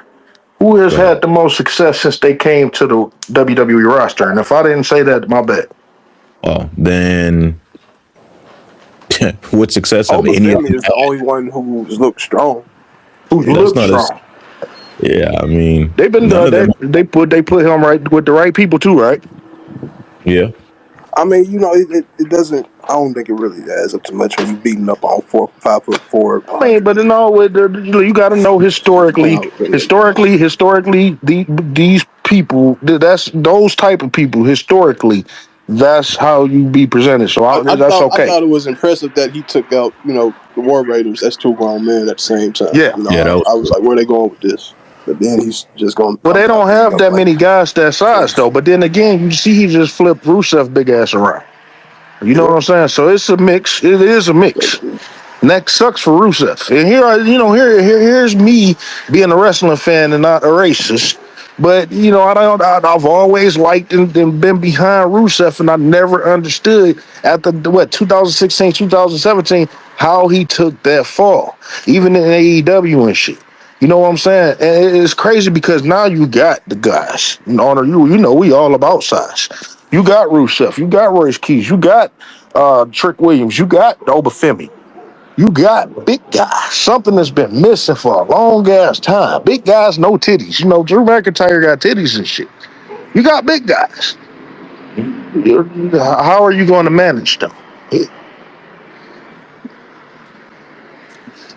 Who has had the most success since they came to the WWE roster? And if I didn't say that, my bad. Oh, then what success have Obafemi any of them is the only one who's looked strong. Who's looked strong? Yeah, I mean, They've been they put him right with the right people too, right? Yeah. I mean, you know, it doesn't. I don't think it really adds up to much when you beating up on 5'4". I mean, but you got to know historically, these people, that's those type of people historically. That's how you be presented. So that's okay. I thought it was impressive that he took out, you know, the War Raiders. That's 2 grown men at the same time. Yeah. You know, I was like, where are they going with this? But then he's just going. But they don't have that many guys that size though. But then again, you see, he just flipped Rusev big ass around. You know what I'm saying? So it's a mix. It is a mix. And that sucks for Rusev. And here's me being a wrestling fan and not a racist. But you know, I've always liked and been behind Rusev, and I never understood after 2016, 2017, how he took that fall, even in AEW and shit. You know what I'm saying? And it's crazy because now you got the guys. Honor you know we all about size. You got Rusev, you got Royce Keys, you got Trick Williams, you got Obafemi. You got big guys. Something that's been missing for a long ass time. Big guys, no titties. You know, Drew McIntyre got titties and shit. You got big guys. How are you going to manage them?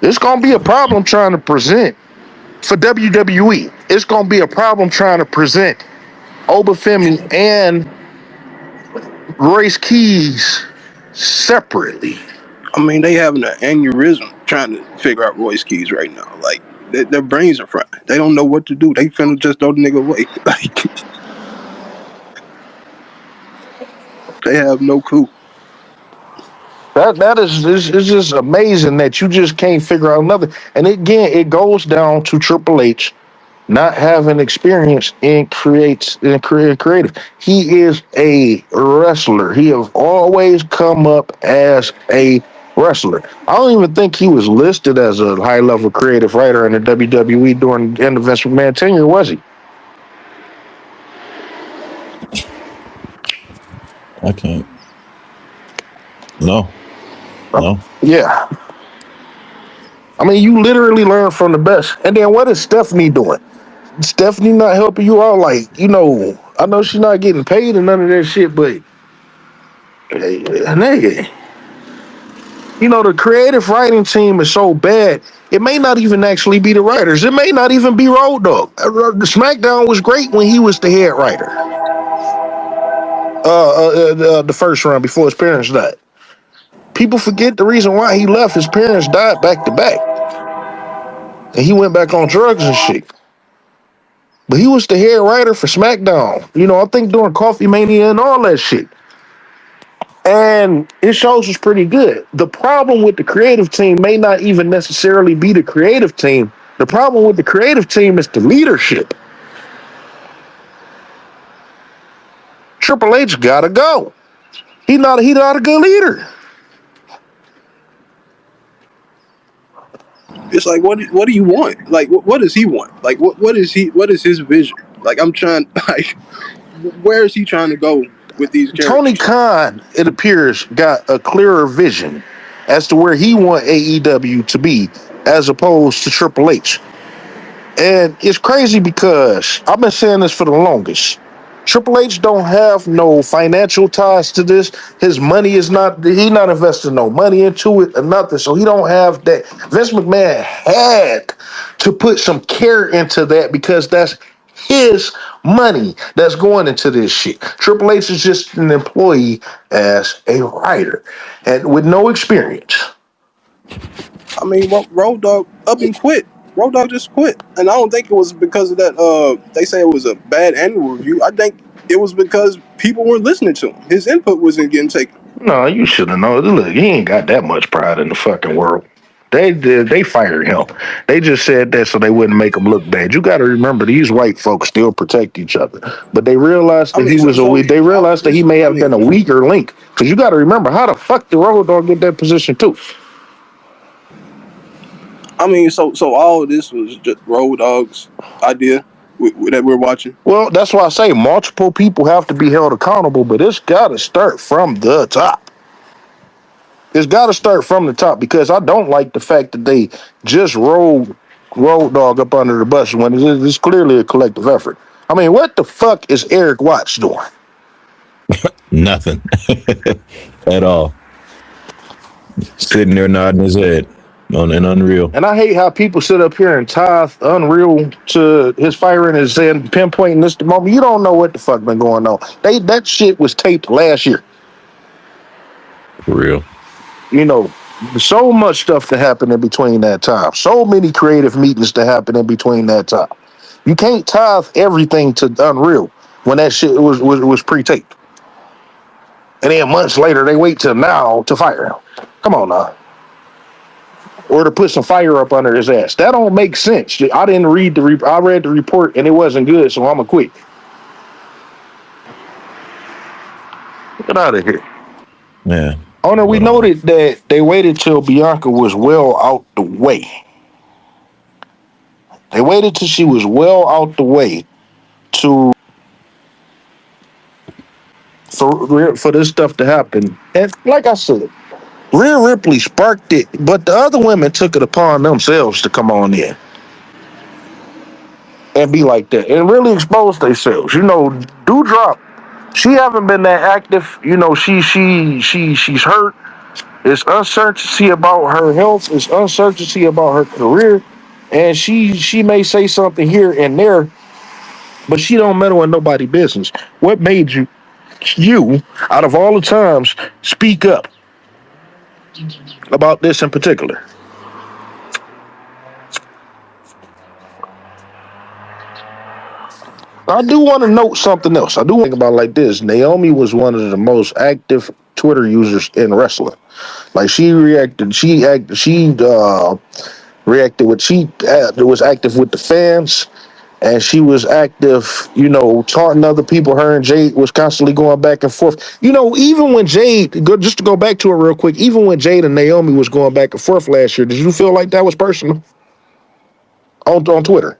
It's going to be a problem trying to present for WWE. It's going to be a problem trying to present Obafemi and Royce Keys separately. I mean, they having an aneurysm trying to figure out Royce Keys right now. Like, their brains are fried. They don't know what to do. They finna just throw the nigga away. Like, they have no clue. That is it's just amazing that you just can't figure out nothing. And again, it goes down to Triple H not having experience in creative. He is a wrestler. He has always come up as a wrestler. I don't even think he was listed as a high level creative writer in the WWE during the end of Vince McMahon tenure, was he? I can't. No. Yeah. I mean, you literally learn from the best. And then what is Stephanie doing? Stephanie not helping you out? Like, you know, I know she's not getting paid and none of that shit, but hey, nigga, The creative writing team is so bad, it may not even actually be the writers. It may not even be Road Dogg. The SmackDown was great when he was the head writer. The first run before his parents died. People forget the reason why he left. His parents died back to back. And he went back on drugs and shit. But he was the head writer for SmackDown. I think during Coffee Mania and all that shit. And his shows was pretty good. The problem with the creative team may not even necessarily be the creative team. The problem with the creative team is the leadership. Triple H gotta go. He not a good leader. It's like, what do you want? Like, what does he want? Like, what is his vision? Like, I'm trying, like, where is he trying to go with these characters? Tony Khan, it appears, got a clearer vision as to where he want AEW to be as opposed to Triple H. And it's crazy because I've been saying this for the longest. Triple H don't have no financial ties to this. His money is he not investing no money into it or nothing. So he don't have that. Vince McMahon had to put some care into that because that's his money that's going into this shit. Triple H is just an employee as a writer and with no experience. I mean, Road Dogg up and quit. Road Dogg just quit, and I don't think it was because of that. They say it was a bad annual review. I think it was because people weren't listening to him. His input wasn't getting taken. No, you should have known. Look, he ain't got that much pride in the fucking world. They fired him. They just said that so they wouldn't make him look bad. You got to remember these white folks still protect each other, but they realized that They realized that he may have been a weaker link. Because you got to remember, how the fuck did Road Dogg get that position too? I mean, so all of this was just Road Dogg's idea that we're watching. Well, that's why I say multiple people have to be held accountable, but it's got to start from the top. It's got to start from the top because I don't like the fact that they just rolled Road Dogg up under the bus when it's clearly a collective effort. I mean, what the fuck is Eric Watts doing? Nothing at all. Sitting there nodding his head on an Unreal. And I hate how people sit up here and tithe Unreal to his firing and saying pinpointing this the moment. You don't know what the fuck been going on. That shit was taped last year. For real. So much stuff to happen in between that time. So many creative meetings to happen in between that time. You can't tithe everything to Unreal when that shit was pre-taped. And then months later, they wait till now to fire him. Come on now. Or to put some fire up under his ass. That don't make sense. I didn't read I read the report and it wasn't good, so I'm gonna quit. Get out of here. Yeah. Owner, we noted that they waited till Bianca was well out the way. They waited till she was well out the way for this stuff to happen. And like I said, Rhea Ripley sparked it, but the other women took it upon themselves to come on in and be like that and really expose themselves. Doudrop, she haven't been that active. She's hurt. It's uncertainty about her health. It's uncertainty about her career. And she may say something here and there, but she don't meddle in nobody's business. What made you, out of all the times, speak up about this in particular? I do want to note something else. I do think about it like this. Naomi was one of the most active Twitter users in wrestling. Like she reacted with was active with the fans, and she was active, taunting other people. Her and Jade was constantly going back and forth. Even when just to go back to it real quick, even when Jade and Naomi was going back and forth last year, did you feel like that was personal on Twitter?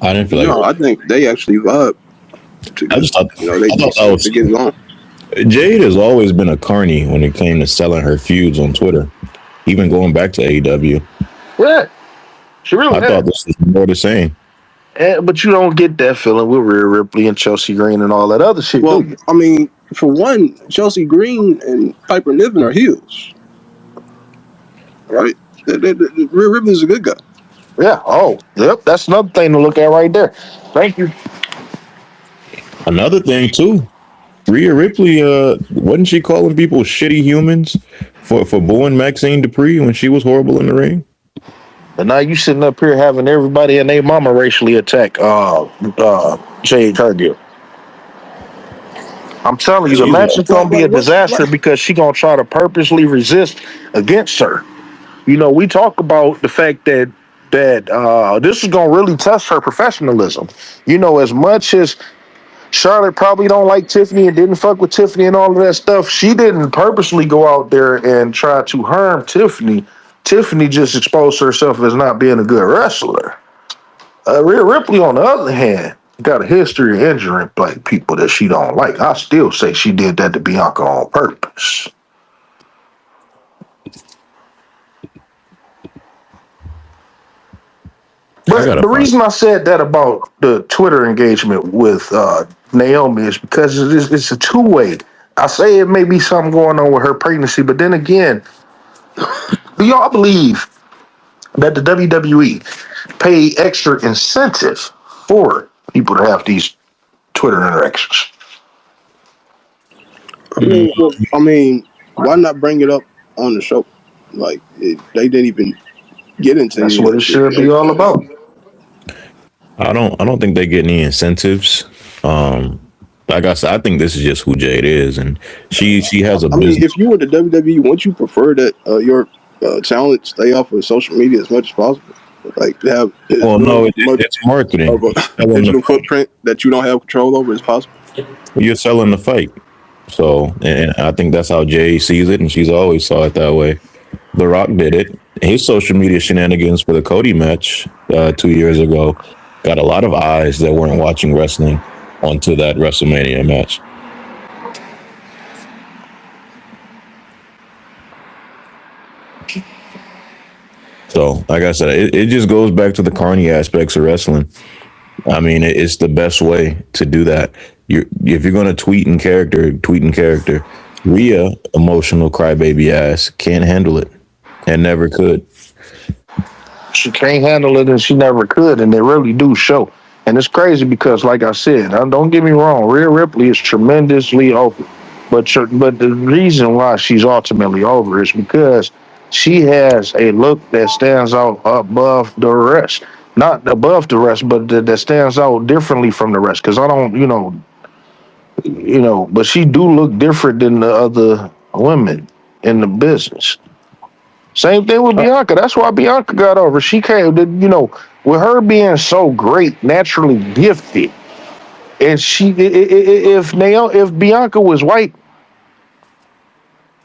I didn't feel like. No, I think they actually vibe. I just thought, they get along. Jade has always been a carny when it came to selling her feuds on Twitter, even going back to AEW. Yeah, she really. I thought this was more the same. But you don't get that feeling with Rhea Ripley and Chelsea Green and all that other shit. Well, I mean, for one, Chelsea Green and Piper Niven are heels. right? Rhea Ripley is a good guy. Yeah. Oh, yep. That's another thing to look at right there. Thank you. Another thing too, Rhea Ripley, wasn't she calling people shitty humans for booing Maxine Dupree when she was horrible in the ring? And now you sitting up here having everybody and their mama racially attack Jade Cargill. I'm telling you, the match is gonna be a disaster because she gonna try to purposely resist against her. You know, we talk about the fact that this is gonna really test her professionalism. You know, as much as Charlotte probably don't like Tiffany and didn't fuck with Tiffany and all of that stuff, she didn't purposely go out there and try to harm Tiffany. Tiffany just exposed herself as not being a good wrestler. Rhea Ripley, on the other hand, got a history of injuring black people that she don't like. I still say she did that to Bianca on purpose. But the reason I said that about the Twitter engagement with Naomi is because it's a two-way. I say it may be something going on with her pregnancy, but then again, do y'all believe that the WWE pay extra incentive for people to have these Twitter interactions? I mean, why not bring it up on the show? Like they didn't even get into. That's what it should be all about. I don't think they get any incentives. Like I said, I think this is just who Jade is, and she has a business. I mean, if you were the WWE, wouldn't you prefer that your talent stay off of social media as much as possible? Like to have it's marketing of a digital footprint that you don't have control over as possible. You're selling the fight, so and I think that's how Jay sees it, and she's always saw it that way. The Rock did it. His social media shenanigans for the Cody match 2 years ago got a lot of eyes that weren't watching wrestling onto that WrestleMania match. So, like I said, it just goes back to the carny aspects of wrestling. I mean, it's the best way to do that. If you're going to tweet in character, tweet in character. Rhea, emotional crybaby ass, can't handle it and never could. She can't handle it and she never could, and they really do show. And it's crazy because, like I said, don't get me wrong, Rhea Ripley is tremendously over. But the reason why she's ultimately over is because she has a look that stands out above the rest. Not above the rest, but that stands out differently from the rest. Because I don't, but she do look different than the other women in the business. Same thing with Bianca. That's why Bianca got over. She came, with her being so great, naturally gifted, and if Bianca was white,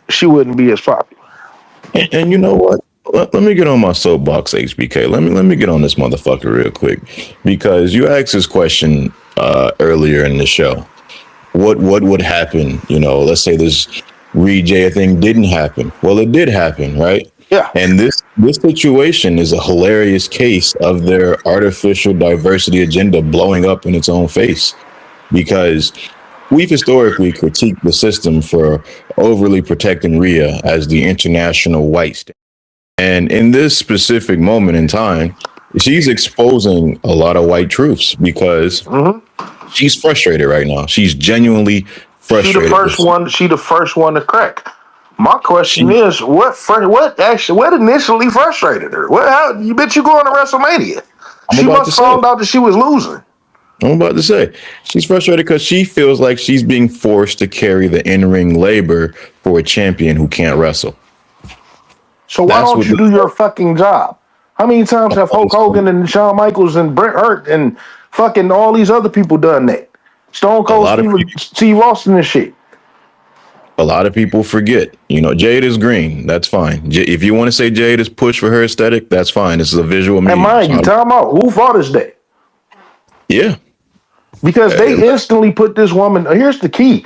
she wouldn't be as popular. And you know what? Let me get on my soapbox, HBK. Let me get on this motherfucker real quick, because you asked this question earlier in the show. What would happen? Let's say this Reed J thing didn't happen. Well, it did happen, right? Yeah. And this situation is a hilarious case of their artificial diversity agenda blowing up in its own face, because we've historically critiqued the system for overly protecting Rhea as the international white star. And in this specific moment in time, she's exposing a lot of white truths because she's frustrated right now. She's genuinely frustrated. She the first one to crack. My question is, what initially frustrated her? You bet you going to WrestleMania? She must have found out that she was losing. I'm about to say, she's frustrated because she feels like she's being forced to carry the in-ring labor for a champion who can't wrestle. So why don't you do your fucking job? How many times have Hulk Hogan and Shawn Michaels and Bret Hart and fucking all these other people done that? Stone Cold Steve Austin and shit. A lot of people forget. Jade is green. That's fine. If you want to say Jade is pushed for her aesthetic, that's fine. This is a visual medium. And mind you, time out. Who fought this day? Yeah. Because they instantly put this woman. Here's the key.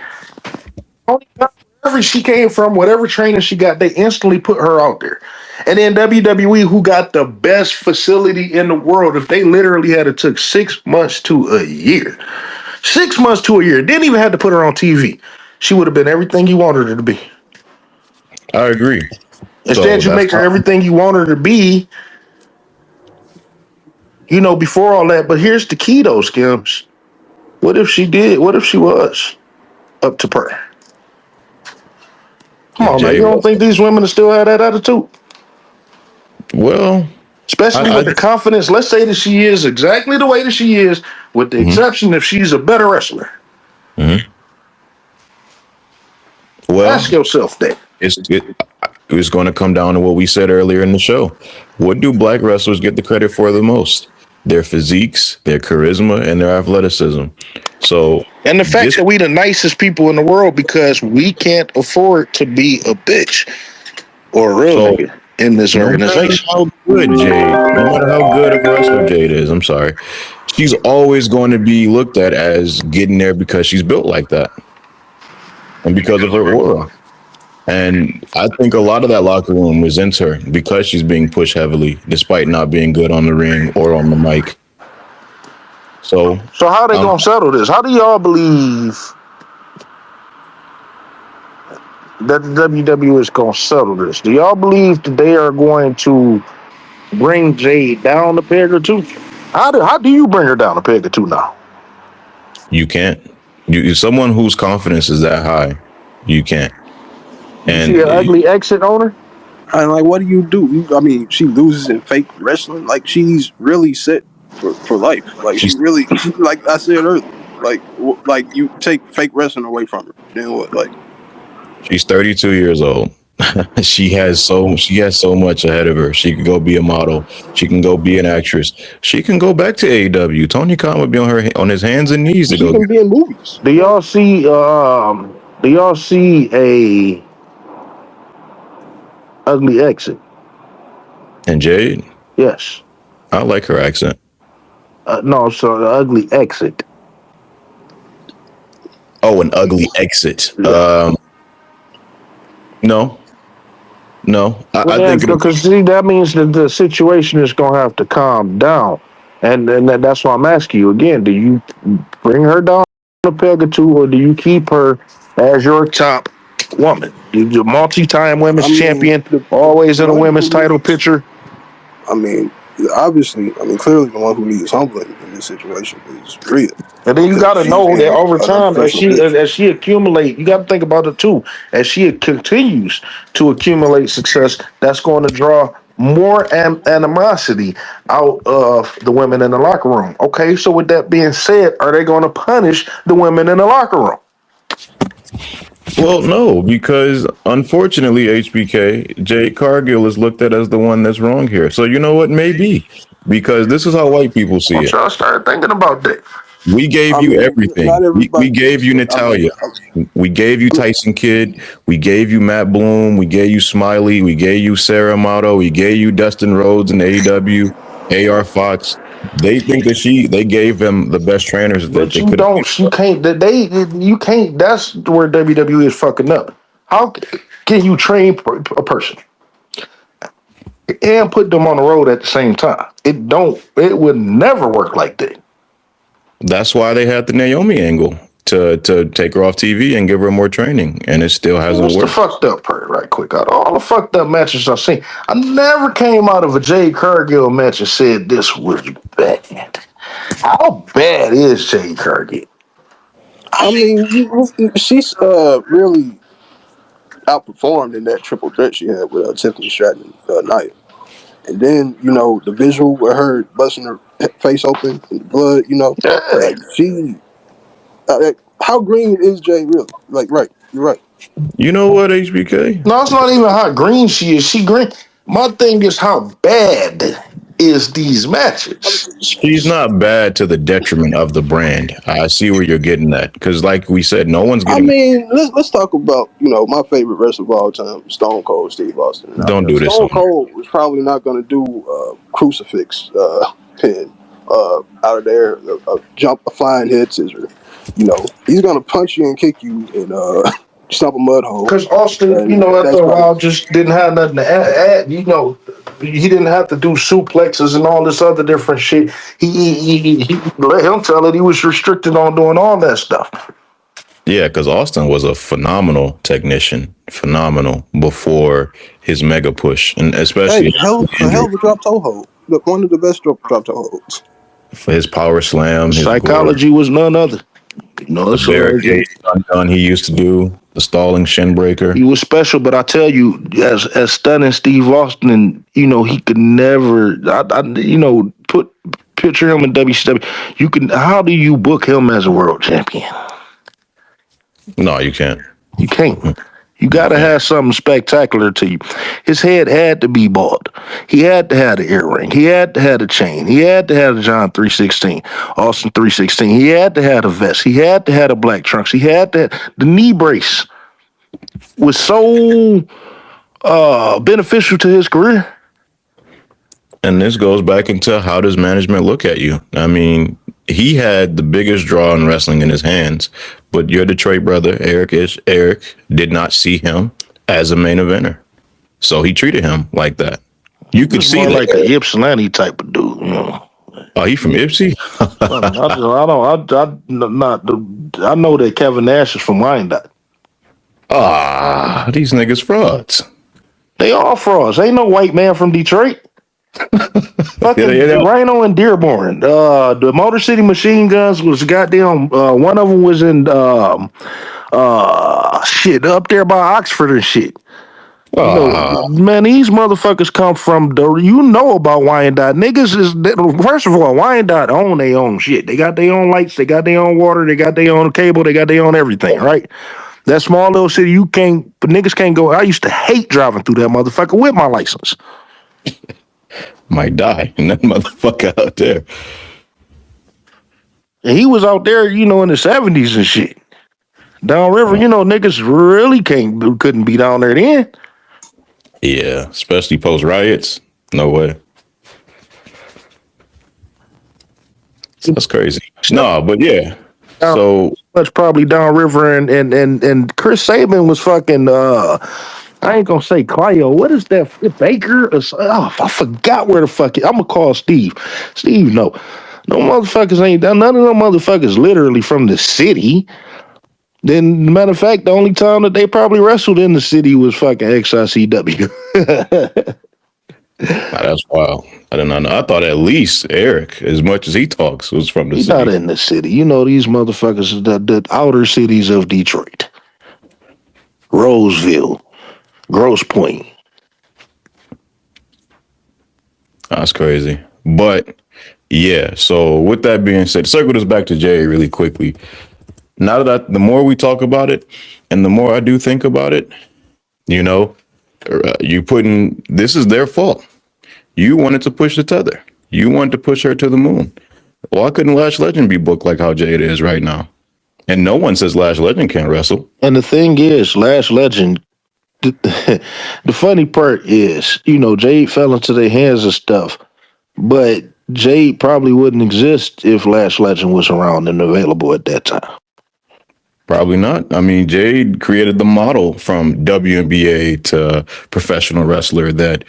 Wherever she came from, whatever training she got, they instantly put her out there. And then WWE, who got the best facility in the world, if they literally had it took 6 months to a year. 6 months to a year. Didn't even have to put her on TV. She would have been everything you wanted her to be. I agree. Instead, you that's make her everything you want her to be, before all that. But here's the key, though, Skims. What if she did? What if she was up to par? Come on, man. You don't think these women still have that attitude? Well, especially with the confidence. Let's say that she is exactly the way that she is, with the exception if she's a better wrestler. Well, ask yourself that. It's going to come down to what we said earlier in the show. What do black wrestlers get the credit for the most? Their physiques, their charisma, and their athleticism. So, and the fact that we the nicest people in the world because we can't afford to be a bitch or a real nigga in this organization. No matter how good Jade, no matter how good of a wrestler Jade is, I'm sorry, she's always going to be looked at as getting there because she's built like that and because of her aura. And I think a lot of that locker room resents her because she's being pushed heavily, despite not being good on the ring or on the mic. So how they gonna settle this? How do y'all believe that the WWE is gonna settle this? Do y'all believe that they are going to bring Jade down a peg or two? How do you bring her down a peg or two now? You can't. You someone whose confidence is that high, you can't. And you see an ugly exit on her? And like, what do you do? I mean, she loses in fake wrestling. Like, she's really set for life. Like, she really, like I said earlier, like you take fake wrestling away from her. Then what? Like, she's 32 years old. she has so much ahead of her. She can go be a model. She can go be an actress. She can go back to AEW. Tony Khan would be on his hands and knees to go. She can be in movies. Do y'all see? A ugly exit? And Jade? Yes. I like her accent. No, so ugly exit. Oh, an ugly exit. No. I think because that means that the situation is going to have to calm down, and that's why I'm asking you again. Do you bring her down a peg or two, or do you keep her as your top woman? You're multi-time women's champion, always in a women's title picture. I mean, obviously, clearly the one who needs humbling in this situation is Rhea. And then you got to know that over time, as she accumulate, you got to think about it too. As she continues to accumulate success, that's going to draw more animosity out of the women in the locker room. Okay, so with that being said, are they going to punish the women in the locker room? Well, no, because unfortunately, HBK, Jade Cargill is looked at as the one that's wrong here. So you know what? Maybe. Because this is how white people see it. I started thinking about that. We gave you everything. We gave you Natalia. We gave you Tyson Kidd. We gave you Matt Bloom. We gave you Smiley. We gave you Sarah Amato. We gave you Dustin Rhodes in AEW. AR Fox. They think that they gave them the best trainers that they could. You can't. That's where WWE is fucking up. How can you train a person and put them on the road at the same time? It would never work like that. That's why they had the Naomi angle to take her off TV and give her more training, and it still hasn't worked. What's the fucked up part, right quick? Out of all the fucked up matches I've seen, I never came out of a Jade Cargill match and said this was bad. How bad is Jade Cargill? I mean, she's really outperformed in that triple threat she had with Tiffany Stratton and Nia. And then, the visual with her busting her face open and the blood, like she, how green is Jay really? Like, right, you're right. You know what, HBK? No, it's not even how green she is. She green. My thing is how bad is these matches? She's not bad to the detriment of the brand. I see where you're getting at. Because like we said, no one's getting... I mean, let's talk about, my favorite wrestler of all time, Stone Cold Steve Austin. Don't do this. Stone Cold was probably not going to do crucifix pin out of there, a flying head scissor. He's going to punch you and kick you and stomp a mud hole. Because Austin, after a while, just didn't have nothing to add. He didn't have to do suplexes and all this other different shit. He let him tell it. He was restricted on doing all that stuff. Yeah, because Austin was a phenomenal technician, phenomenal before his mega push, and Hey, especially a hell of a drop toe hold. Look, one of the best drop toe holds. for his power slam, his gore, Psychology was none other. No, the it's barricade gun he used to do, the stalling shin breaker. he was special, but I tell you, as stunning Steve Austin, and he could never. Put picture him in WCW. You can. How do you book him as a world champion? No, you can't. You can't. You got to have something spectacular to you. His head had to be bald. He had to have the earring. He had to have the chain. He had to have the John 316, Austin 316. He had to have the vest. He had to have the black trunks. He had to. The knee brace was so beneficial to his career. And this goes back into how does management look at you? I mean, he had the biggest draw in wrestling in his hands, but your Detroit brother, Eric did not see him as a main eventer. So he treated him like that. You could see more that. like a Ypsilanti type of dude. Oh, he from Ipsy? I know that Kevin Nash is from Wyandotte. These niggas frauds. They all frauds. Ain't no white man from Detroit. Fucking Rhino and Dearborn. The Motor City Machine Guns was goddamn. One of them was in shit up there by Oxford and shit. Man, these motherfuckers come from about Wyandotte. Niggas is first of all, Wyandotte own their own shit. They got their own lights, they got their own water, they got their own cable, they got their own everything, right? That small little city, niggas can't go. I used to hate driving through that motherfucker with my license. Might die in that motherfucker out there. And he was out there, in the 70s and shit. Downriver, niggas really couldn't be down there then. Yeah, especially post riots. No way. That's crazy. No, but yeah. So much probably downriver and Chris Sabin was fucking I ain't gonna say Clio. What is that? Baker? I forgot where the fuck I'm gonna call Steve. Steve, no motherfuckers ain't done. None of them motherfuckers literally from the city. Then, matter of fact, the only time that they probably wrestled in the city was fucking XICW. That's wild. I did not know. I thought at least Eric, as much as he talks, was from the He's city. not in the city. These motherfuckers, the outer cities of Detroit, Roseville, Grosse Pointe. That's crazy. But yeah, so with that being said, circle this back to Jay really quickly. Now that the more we talk about it and the more I do think about it, this is their fault. You wanted to push the tether. You wanted to push her to the moon. Why couldn't Lash Legend be booked like how Jade is right now? And no one says Lash Legend can't wrestle. And the thing is, Lash Legend, the funny part is, Jade fell into their hands and stuff, but Jade probably wouldn't exist if Lash Legend was around and available at that time. Probably not. I mean, Jade created the model from WNBA to professional wrestler that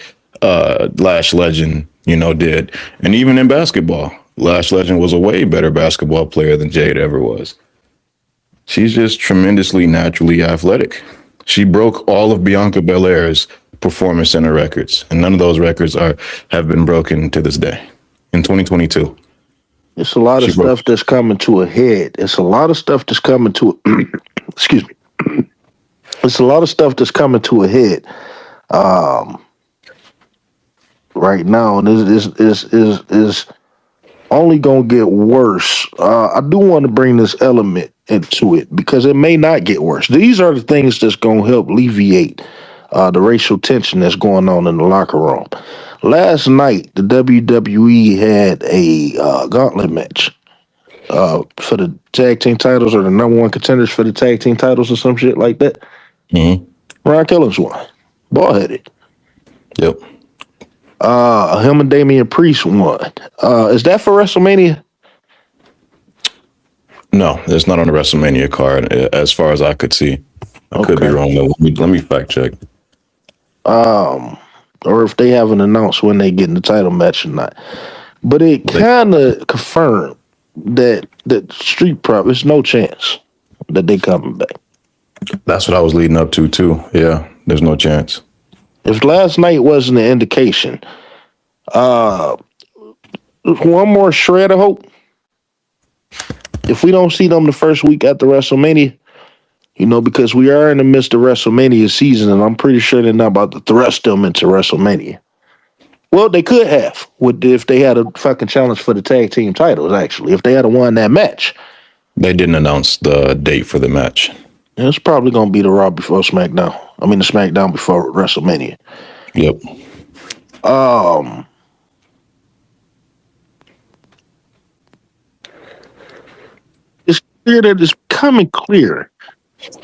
Lash Legend, did. And even in basketball, Lash Legend was a way better basketball player than Jade ever was. She's just tremendously naturally athletic. She broke all of Bianca Belair's Performance Center records, and none of those records have been broken to this day in 2022. It's a lot of stuff that's coming to a head. It's a lot of stuff that's coming to excuse me. It's a lot of stuff that's coming to a head right now, and is only gonna get worse. I do want to bring this element into it because it may not get worse. These are the things that's gonna help alleviate the racial tension that's going on in the locker room. Last night, the WWE had a gauntlet match for the tag team titles or the number one contenders for the tag team titles or some shit like that. Mm-hmm. Ron Killings won. Ball-headed. Yep. Him and Damian Priest won. Is that for WrestleMania? No, it's not on the WrestleMania card as far as I could see. I could be wrong though. Let me fact check. Or if they haven't announced when they get in the title match or not. But it kind of confirmed that Street Profits, no chance. that they coming back. That's what I was leading up to too. Yeah, there's no chance. If last night wasn't an indication, one more shred of hope. If we don't see them the first week after WrestleMania, because we are in the midst of WrestleMania season, and I'm pretty sure they're not about to thrust them into WrestleMania. Well, they could have, if they had a fucking challenge for the tag team titles, actually. If they had won that match. They didn't announce the date for the match. It's probably going to be the Raw before SmackDown. I mean, the SmackDown before WrestleMania. Yep. It's clear that it's becoming clear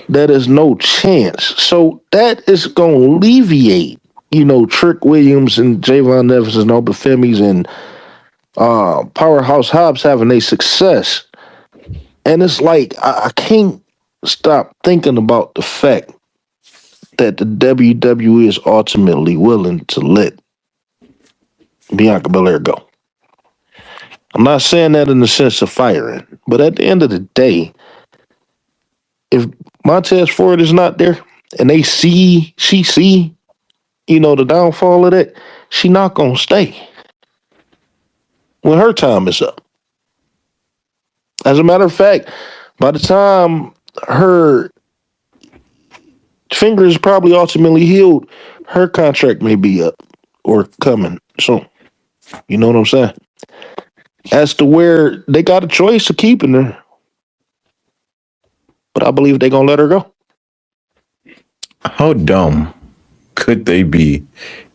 that there's no chance. So that is going to alleviate, Trick Williams and Javon Nevins and Oba Femis and Powerhouse Hobbs having a success. And it's like, I can't stop thinking about the fact that the WWE is ultimately willing to let Bianca Belair go. I'm not saying that in the sense of firing, but at the end of the day, if Montez Ford is not there and she see, the downfall of that, she not going to stay when her time is up. As a matter of fact, by the time her finger is probably ultimately healed, her contract may be up or coming soon. You know what I'm saying? As to where they got a choice of keeping her, but I believe they're going to let her go. How dumb could they be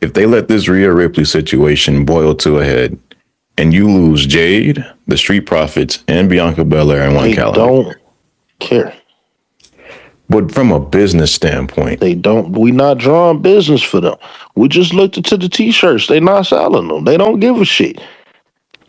if they let this Rhea Ripley situation boil to a head and you lose Jade, the Street Profits, and Bianca Belair in one calendar? They don't care. But from a business standpoint, they don't. We not drawing business for them. We just looked into the t-shirts. They not selling them. They don't give a shit.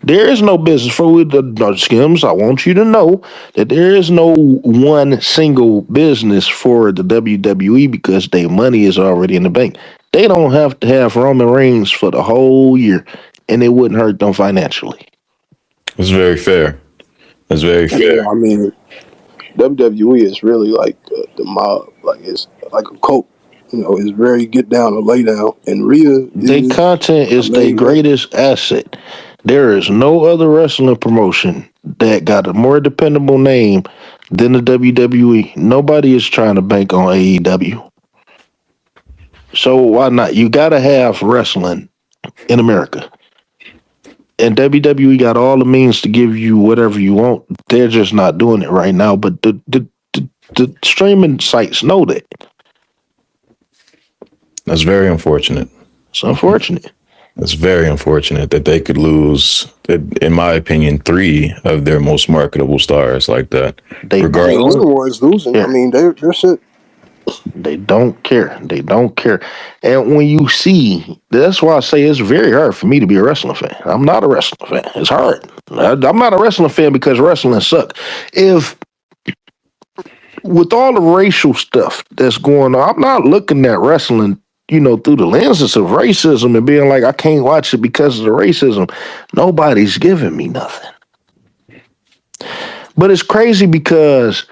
There is no business for the Skims. I want you to know that there is no one single business for the WWE because their money is already in the bank. They don't have to have Roman Reigns for the whole year, and it wouldn't hurt them financially. It's very fair. It's very fair. I mean, WWE is really like the mob. Like, it's like a cult. It's very get down or lay down. And Rhea, their content is their greatest asset. There is no other wrestling promotion that got a more dependable name than the WWE. Nobody is trying to bank on AEW. So why not? You got to have wrestling in America. And WWE got all the means to give you whatever you want. They're just not doing it right now. But the streaming sites know that. That's very unfortunate. It's unfortunate. It's very unfortunate that they could lose, in my opinion, 3 of their most marketable stars like that. Regardless, one's losing. Yeah. I mean, they're shit. They don't care. They don't care. And when you see, that's why I say it's very hard for me to be a wrestling fan. I'm not a wrestling fan. It's hard. I'm not a wrestling fan because wrestling sucks. With all the racial stuff that's going on, I'm not looking at wrestling through the lenses of racism and being like, I can't watch it because of the racism. Nobody's giving me nothing. But it's crazy because,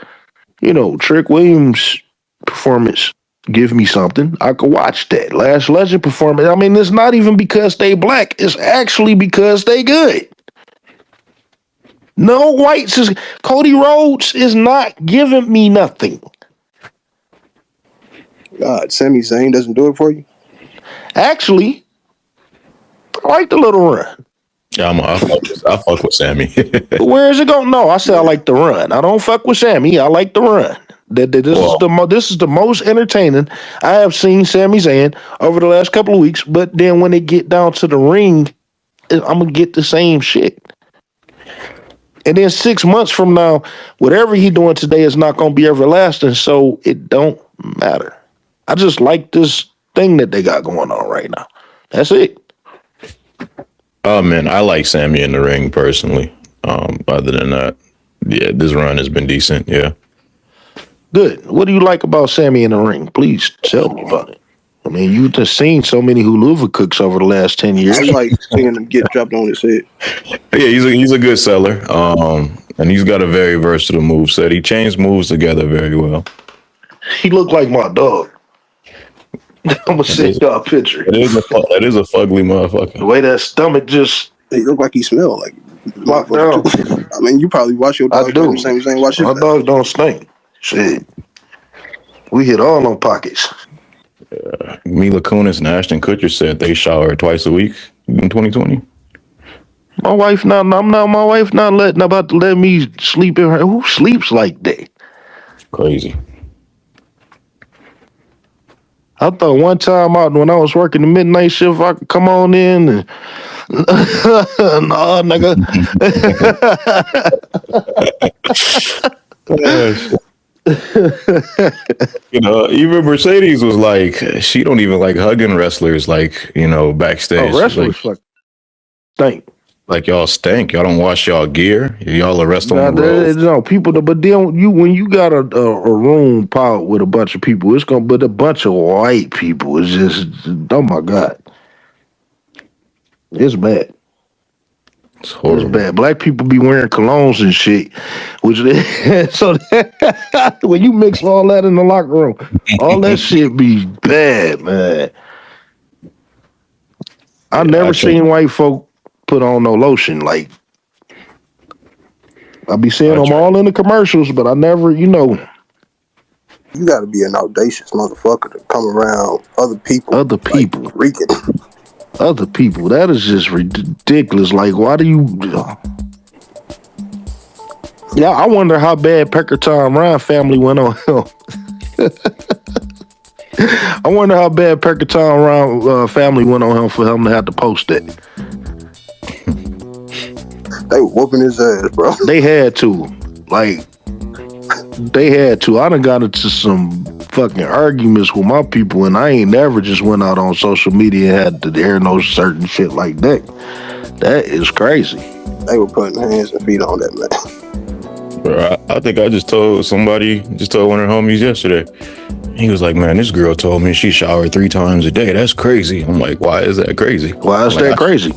Trick Williams' performance give me something. I could watch that. Last Legend performance. I mean, it's not even because they black. It's actually because they good. No whites is... Cody Rhodes is not giving me nothing. God, Sami Zayn doesn't do it for you? Actually, I like the little run. Yeah, I fuck with Sammy. Where is it going? No, I say I like the run. I don't fuck with Sammy. I like the run. This is the most entertaining I have seen Sami Zayn over the last couple of weeks. But then when they get down to the ring, I'm gonna get the same shit. And then 6 months from now, whatever he doing today is not gonna be everlasting. So it don't matter. I just like this thing that they got going on right now. That's it. Oh man, I like Sammy in the ring personally. Other than that, yeah, this run has been decent. Yeah. Good. What do you like about Sammy in the ring? Please tell me about it. I mean, you've just seen so many hula cooks over the last 10 years. I like seeing him get dropped on his head. Yeah, he's a good seller. And he's got a very versatile move set. He chains moves together very well. He looked like my dog. I'm gonna send y'all a picture. That is a fugly motherfucker. The way that stomach just He look like he smell like locked down. I mean, you probably wash your dog. I do. The same thing. Wash my dog don't stink. Shit. We hit all them pockets. Mila Kunis and Ashton Kutcher said they shower twice a week in 2020. My wife not about to let me sleep in her. Who sleeps like that? Crazy. I thought one time out when I was working the midnight shift, I could come on in and nah, nigga. Even Mercedes was like, she don't even like hugging wrestlers, like, backstage. Oh, wrestlers like stink. Like y'all stink. Y'all don't wash y'all gear. Y'all arrest on the road. No, people. But then when you got a room piled with a bunch of people, it's gonna. But a bunch of white people is just. Oh my god, it's bad. It's horrible. It's bad. Black people be wearing colognes and shit, which so when you mix all that in the locker room, all that shit be bad, man. I never seen white folk put on no lotion. Like I be seeing them all in the commercials, but I never, You got to be an audacious motherfucker to come around other people. Like, reeking. Other people. That is just ridiculous. Like, why do you? Yeah, I wonder how bad Pecker Tom Ryan family went on him. I wonder how bad Pecker Tom Ryan family went on him for him to have to post that. They were whooping his ass, bro. They had to. Like, they had to. I done got into some fucking arguments with my people, and I ain't never just went out on social media and had to air no certain shit like that. That is crazy. They were putting hands and feet on that man. Bro, I think I just told one of her homies yesterday. He was like, man, this girl told me she showered 3 times a day. That's crazy. I'm like, why is that crazy? Why is that crazy?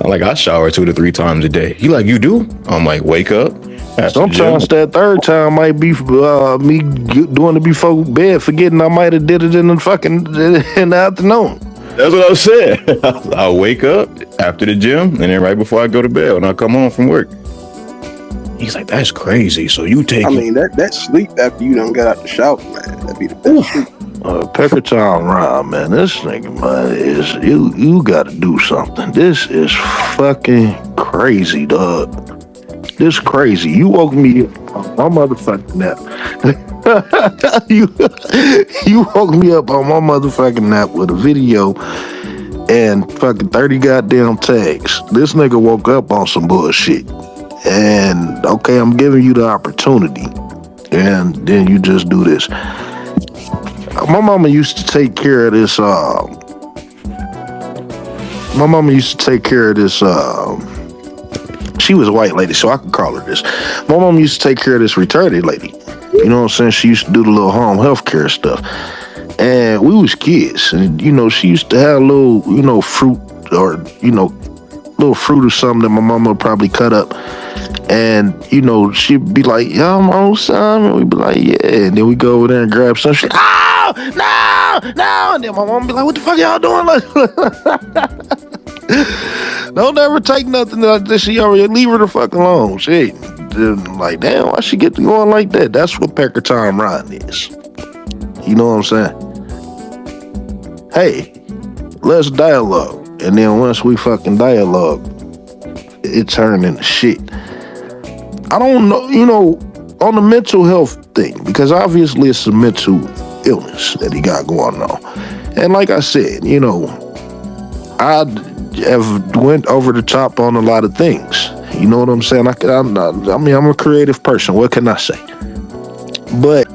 I'm like, I shower 2 to 3 times a day. He like, you do? I'm like, wake up. Sometimes that third time might be me doing it before bed, forgetting I might have did it in the afternoon. That's what I said. I'll wake up after the gym and then right before I go to bed when I come home from work. He's like, that's crazy. So you take that sleep after you done got out the shower, man. That'd be the best sleep. Pecker Tom Ryan, man, this nigga, man, is you gotta do something. This is fucking crazy, dog. This crazy. You woke me up on my motherfucking nap. you woke me up on my motherfucking nap with a video and fucking 30 goddamn tags. This nigga woke up on some bullshit. And okay, I'm giving you the opportunity. And then you just do this. My mama used to take care of this. She was a white lady, so I could call her this. My mom used to take care of this retarded lady. You know what I'm saying? She used to do the little home health care stuff. And we was kids. And, she used to have little, fruit or, little fruit or something that my mama would probably cut up. And, she'd be like, yeah, I'm on some. And we'd be like, yeah. And then we go over there and grab some. She'd no. And then my mom would be like, what the fuck y'all doing? Don't ever take nothing like this. She already leave her the fuck alone. Shit. Like, damn, why she get to going like that? That's what Pecker Tom Ryan is. You know what I'm saying? Hey, let's dialogue. And then once we fucking dialogue, it turned into shit. I don't know, on the mental health thing, because obviously it's a mental illness that he got going on. And like I said, I have went over the top on a lot of things. You know what I'm saying? I'm a creative person. What can I say? But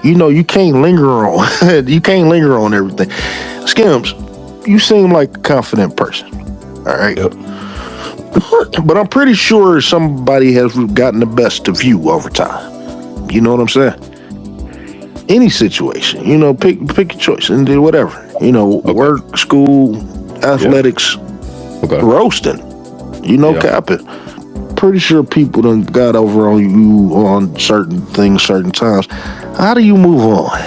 you can't linger on. You can't linger on everything. Skims, you seem like a confident person. All right. Yep. But I'm pretty sure somebody has gotten the best of you over time. You know what I'm saying? Any situation, pick your choice and do whatever. Work, school, athletics, roasting, capping. pretty sure people done got over on you on certain things, certain times. How do you move on?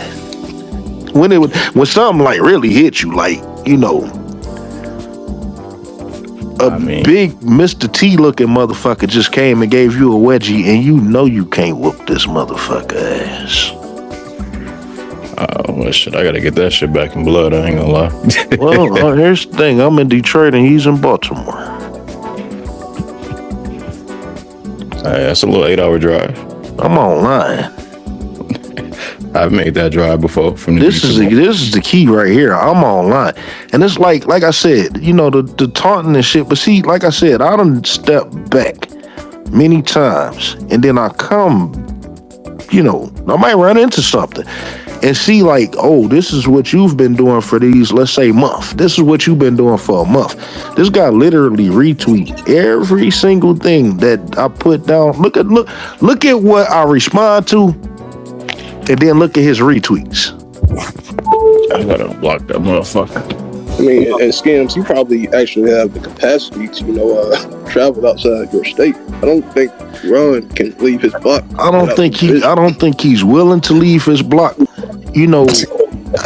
When something like really hit you, like, you know, big Mr. T looking motherfucker just came and gave you a wedgie and you know you can't whoop this motherfucker ass. Oh, well, shit, I gotta get that shit back in blood, I ain't gonna lie. Well, here's the thing. I'm in Detroit and he's in Baltimore. That's a little 8-hour drive. I'm online. I've made that drive before from the This is the key right here. I'm online. And it's like I said, you know, the taunting and shit. But see, like I said, I done stepped back many times. And then I come, you know, I might run into something. And see, like, oh, this is what you've been doing for these, let's say, month. This is what you've been doing for a month. This guy literally retweet every single thing that I put down. Look at what I respond to, and then look at his retweets. I gotta block that motherfucker. I mean, and Skims, you probably actually have the capacity to, you know, travel outside your state. I don't think Ron can leave his block. I don't think he's willing to leave his block. You know,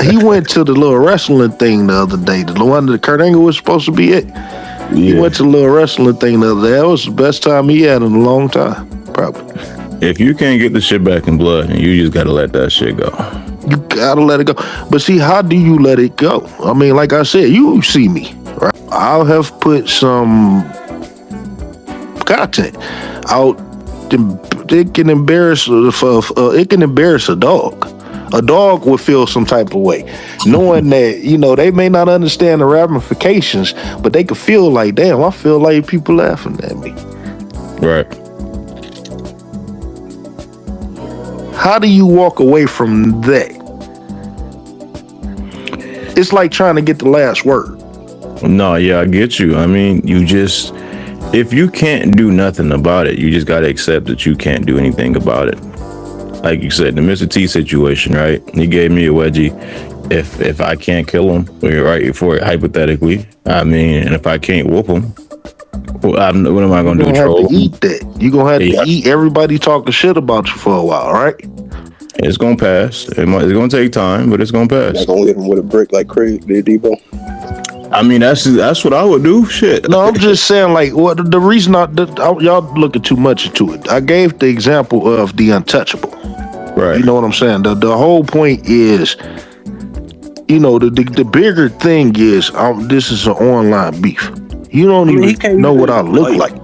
he went to the little wrestling thing the other day. The one that Kurt Angle was supposed to be at. Yeah. He went to the little wrestling thing the other day. That was the best time he had in a long time, probably. If you can't get the shit back in blood, you just gotta let that shit go. You gotta let it go. But see, how do you let it go? I mean, like I said, you see me, right? I'll have put some content out. It can embarrass a dog. A dog would feel some type of way, knowing that, you know, they may not understand the ramifications, but they could feel like, damn, I feel like people laughing at me. Right. How do you walk away from that? It's like trying to get the last word. No, yeah, I get you. I mean, if you can't do nothing about it, you just got to accept that you can't do anything about it. Like you said, the Mr. T situation, right? He gave me a wedgie. If I can't kill him, right, for it, hypothetically, I mean, and if I can't whoop him, what am I going to do? You're going to have to eat that. You're going to have to eat everybody talking shit about you for a while, right? It's going to pass. It's going to take time, but it's going to pass. Not going to hit him with a brick like Craig did, Debo. I mean, that's what I would do. Shit. No, I'm just saying, like, what the reason y'all looking too much into it. I gave the example of the untouchable. Right. You know what I'm saying? The whole point is, you know, the bigger thing is, this is an online beef. You don't even know what I look like.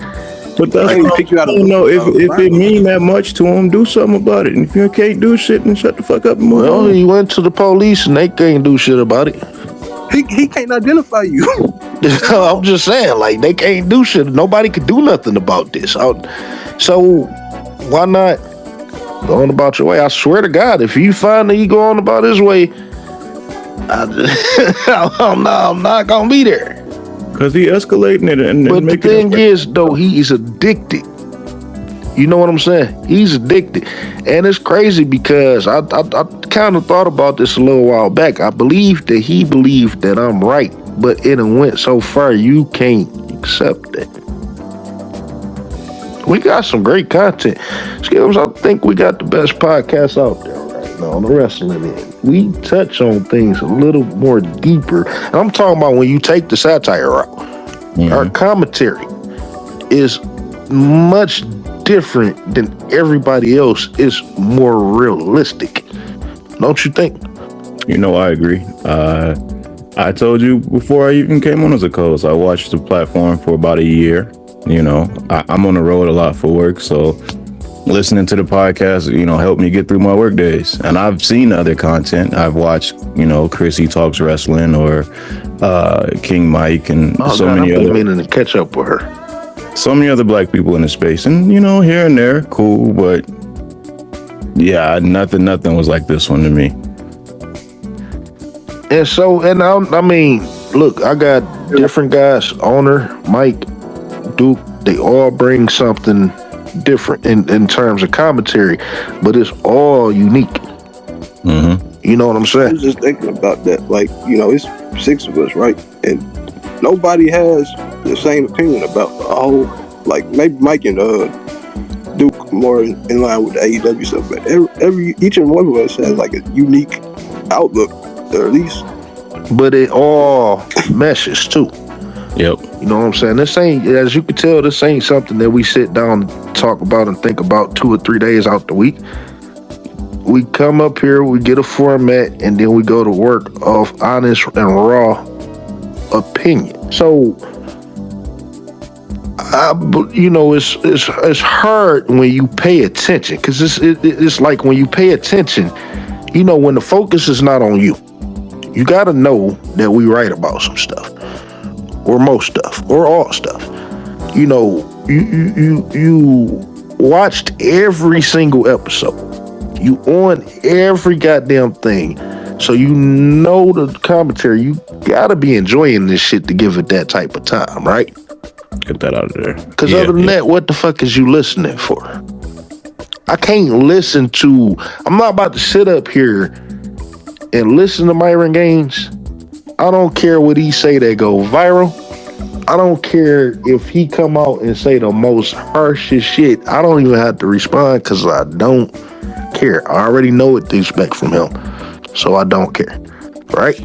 But that's what I don't know. If it mean that much to him, do something about it. And if you can't do shit, then shut the fuck up and move on. He went to the police and they can't do shit about it. He can't identify you. I'm just saying, like, they can't do shit. Nobody could do nothing about this. So why not go on about your way? I swear to God, if you find that you go on about his way, I'm not gonna be there. Cause he escalating it but the thing is, though, he's addicted. You know what I'm saying? He's addicted. And it's crazy because I kind of thought about this a little while back. I believe that he believed that I'm right, but it went so far you can't accept that. We got some great content. Skims, I think we got the best podcast out there right now on the wrestling end. We touch on things a little more deeper. And I'm talking about when you take the satire route. Mm-hmm. Our commentary is much different than everybody else. Is more realistic, don't you think? You know, I agree. I told you before I even came on as a co-host, I watched the platform for about a year. You know, I'm on the road a lot for work, so listening to the podcast, you know, helped me get through my work days. And I've seen other content. I've watched, you know, Chrissy Talks Wrestling or King Mike and many other. I've been meaning to catch up with her. So many other black people in the space, and you know, here and there, cool, but yeah, nothing was like this one to me. And so, I mean, look, I got different guys, Owner, Mike, Duke, they all bring something different in terms of commentary, but it's all unique. Mm-hmm. You know what I'm saying? I was just thinking about that. Like, you know, it's 6 of us, right? And nobody has the same opinion about a whole like maybe Mike and Duke more in line with the AEW stuff, but each and one of us has like a unique outlook, or at least. But it all meshes too. Yep. You know what I'm saying? This ain't, as you can tell, this ain't something that we sit down and talk about and think about 2 or 3 days out the week. We come up here, we get a format, and then we go to work off honest and raw opinion. So, it's hard when you pay attention, because it's like when you pay attention, when the focus is not on you. You got to know that we right about some stuff, or most stuff, or all stuff. You watched every single episode. You on every goddamn thing. So you know the commentary. You gotta be enjoying this shit to give it that type of time, right? Get that out of there. Because other than that, what the fuck is you listening for? I can't listen to... I'm not about to sit up here and listen to Myron Gaines. I don't care what he say that go viral. I don't care if he come out and say the most harshest shit. I don't even have to respond because I don't care. I already know what to expect from him, so I don't care, right?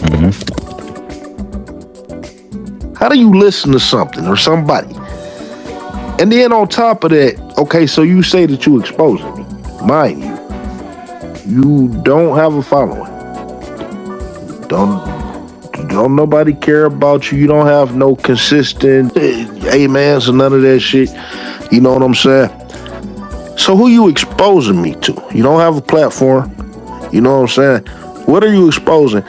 Mm-hmm. How do you listen to something or somebody, and then on top of that, okay, so you say that you exposing me, mind you don't have a following, don't nobody care about you, you don't have no consistent amens or none of that shit, you know what I'm saying? So who you exposing me to? You don't have a platform. You know what I'm saying? What are you exposing?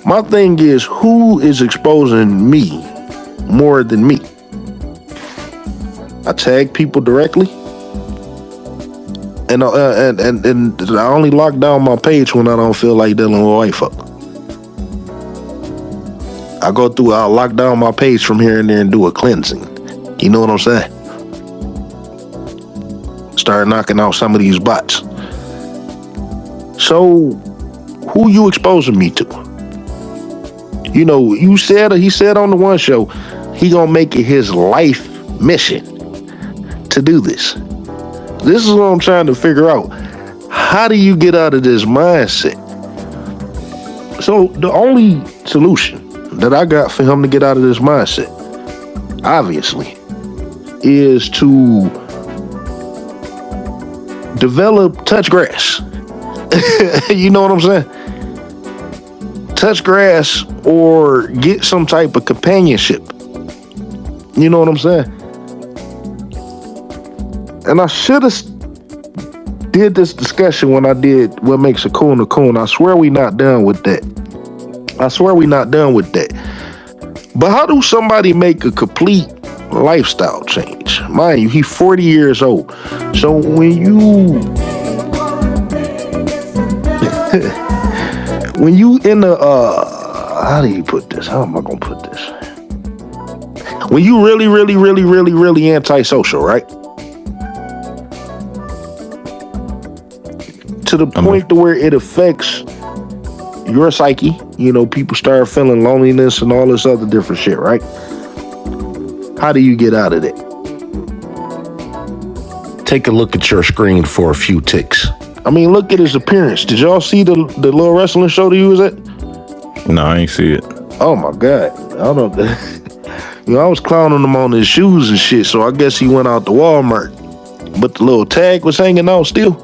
My thing is, who is exposing me more than me? I tag people directly, and I only lock down my page when I don't feel like dealing with white folk. I'll lock down my page from here and there and do a cleansing. You know what I'm saying? Start knocking out some of these bots. So, who you exposing me to? He said on the one show, he gonna make it his life mission to do this. This is what I'm trying to figure out. How do you get out of this mindset? So, the only solution that I got for him to get out of this mindset, obviously, is to develop touch grass. You know what I'm saying? Touch grass or get some type of companionship. You know what I'm saying? And I should have did this discussion when I did What Makes a Coon a Coon. I swear we not done with that. But how do somebody make a complete lifestyle change? Mind you, he's 40 years old. So when you in the how do you put this? How am I gonna put this? When you really antisocial, right? To the point to where it affects your psyche. People start feeling loneliness and all this other different shit, right? How do you get out of it? Take a look at your screen for a few ticks. I mean, look at his appearance. Did y'all see the little wrestling show that he was at? No, I ain't see it. Oh my God. I don't I was clowning him on his shoes and shit, so I guess he went out to Walmart. But the little tag was hanging out still.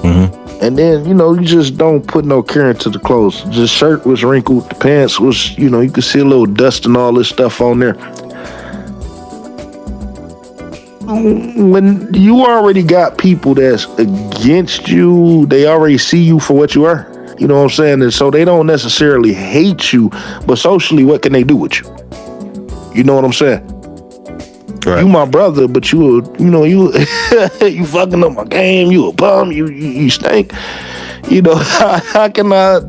Mm-hmm. And then, you just don't put no care into the clothes. The shirt was wrinkled, the pants was, you could see a little dust and all this stuff on there. When you already got people that's against you, they already see you for what you are. You know what I'm saying? And so they don't necessarily hate you, but socially, what can they do with you? You know what I'm saying? Right. You my brother, but you you fucking up my game. You a bum. You stink. How can I?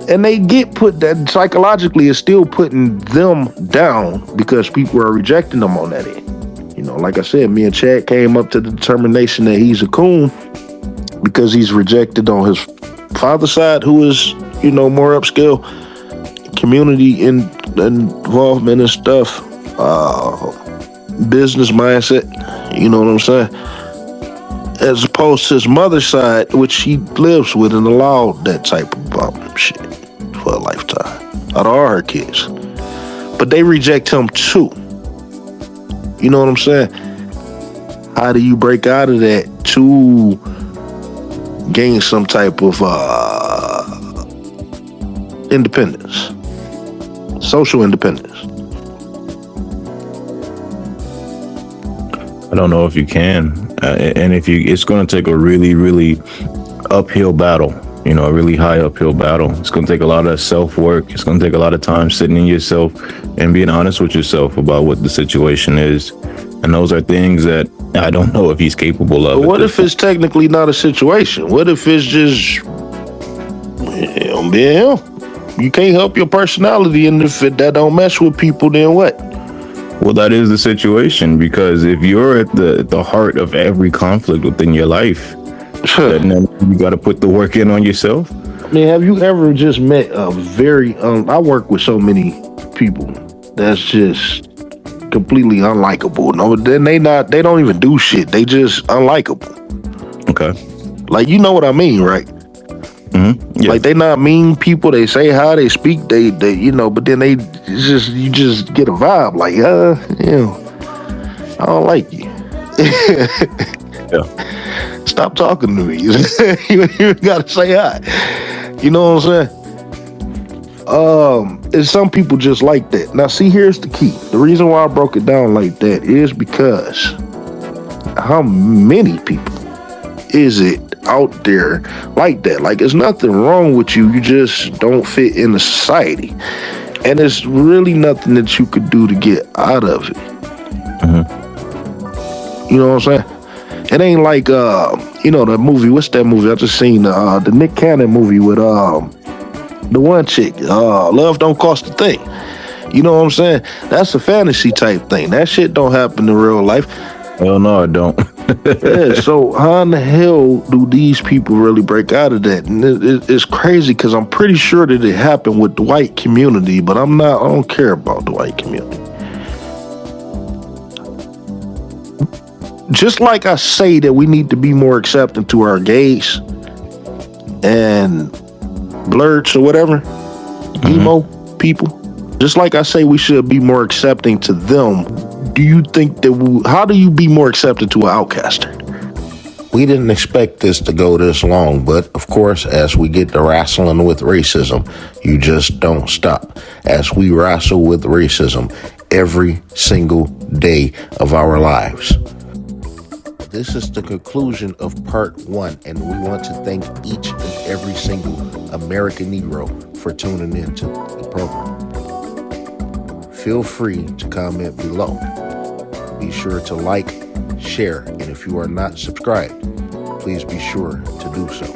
And they get put that psychologically is still putting them down because people are rejecting them on that end. Like I said, me and Chad came up to the determination that he's a coon because he's rejected on his father's side, who is, more upscale community in involvement and stuff, business mindset, you know what I'm saying? As opposed to his mother's side, which he lives with and allowed that type of shit for a lifetime. Out of all her kids. But they reject him too. You know what I'm saying? How do you break out of that to gain some type of independence? Social independence. I don't know if you can, and if you, it's going to take a really, really uphill battle. You know, a really high uphill battle. It's going to take a lot of self-work. It's going to take a lot of time sitting in yourself and being honest with yourself about what the situation is. And those are things that I don't know if he's capable of. But what if it's technically not a situation? What if it's just being him? You can't help your personality, and if that don't mesh with people, then what? Well, that is the situation, because if you're at the heart of every conflict within your life, then you got to put the work in on yourself. I mean, have you ever just met a very I work with so many people that's just completely unlikable. No, then they don't even do shit. They just unlikable. Okay. Like, you know what I mean, right? Mm-hmm. Yeah. Like, they not mean people. They say how they speak. They you know, but then you just get a vibe like, I don't like you. Yeah. Stop talking to me. You gotta say hi. You know what I'm saying? And some people just like that. Now, see, here's the key. The reason why I broke it down like that is because how many people is it out there like that? Like, there's nothing wrong with you. You just don't fit in the society. And there's really nothing that you could do to get out of it. Mm-hmm. You know what I'm saying? It ain't like, the movie, what's that movie? I just seen the Nick Cannon movie with the one chick, Love Don't Cost a Thing. You know what I'm saying? That's a fantasy type thing. That shit don't happen in real life. Hell no, it don't. Yeah, so how in the hell do these people really break out of that? And it's crazy because I'm pretty sure that it happened with the white community, but I don't care about the white community. Just like I say that we need to be more accepting to our gays and blurs or whatever, emo people. Just like I say we should be more accepting to them. Do you think that how do you be more accepting to an outcaster? We didn't expect this to go this long, but of course, as we get to wrestling with racism, you just don't stop. As we wrestle with racism every single day of our lives. This is the conclusion of part 1, and we want to thank each and every single American Negro for tuning in to the program. Feel free to comment below. Be sure to like, share, and if you are not subscribed, please be sure to do so.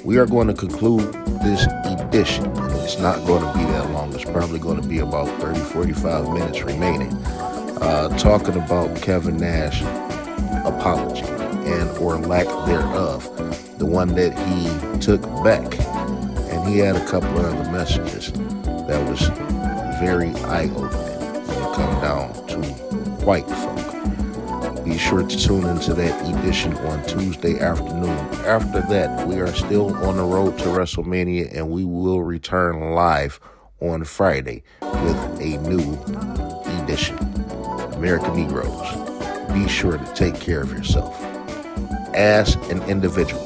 We are going to conclude this edition, and it's not going to be that long. It's probably going to be about 30-45 minutes remaining, talking about Kevin Nash apology and or lack thereof, the one that he took back. And he had a couple of other messages that was very eye-opening when it come down to white folk. Be sure to tune into that edition on Tuesday afternoon. After that, we are still on the road to WrestleMania, and we will return live on Friday with a new edition. American Negroes. Be sure to take care of yourself as an individual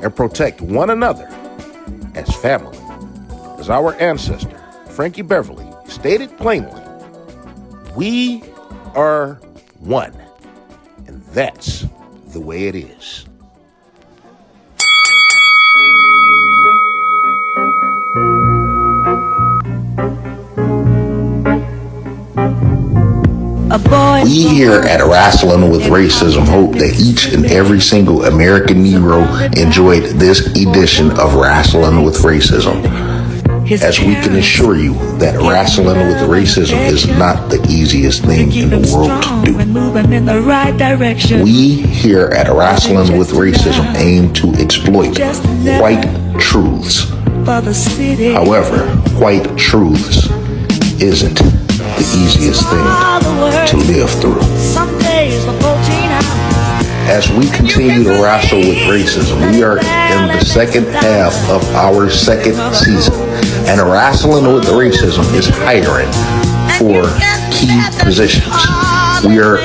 and protect one another as family. As our ancestor, Frankie Beverly, stated plainly, we are one. And that's the way it is. We here at Wrestling with Racism hope that each and every single American Negro enjoyed this edition of Wrestling with Racism, as we can assure you that wrestling with racism is not the easiest thing in the world to do. We here at Wrestling with Racism aim to exploit white truths However, white truths isn't the easiest thing to live through. As we continue to wrestle with racism, we are in the second half of our second season, and wrestling with racism is hiring for key positions. We are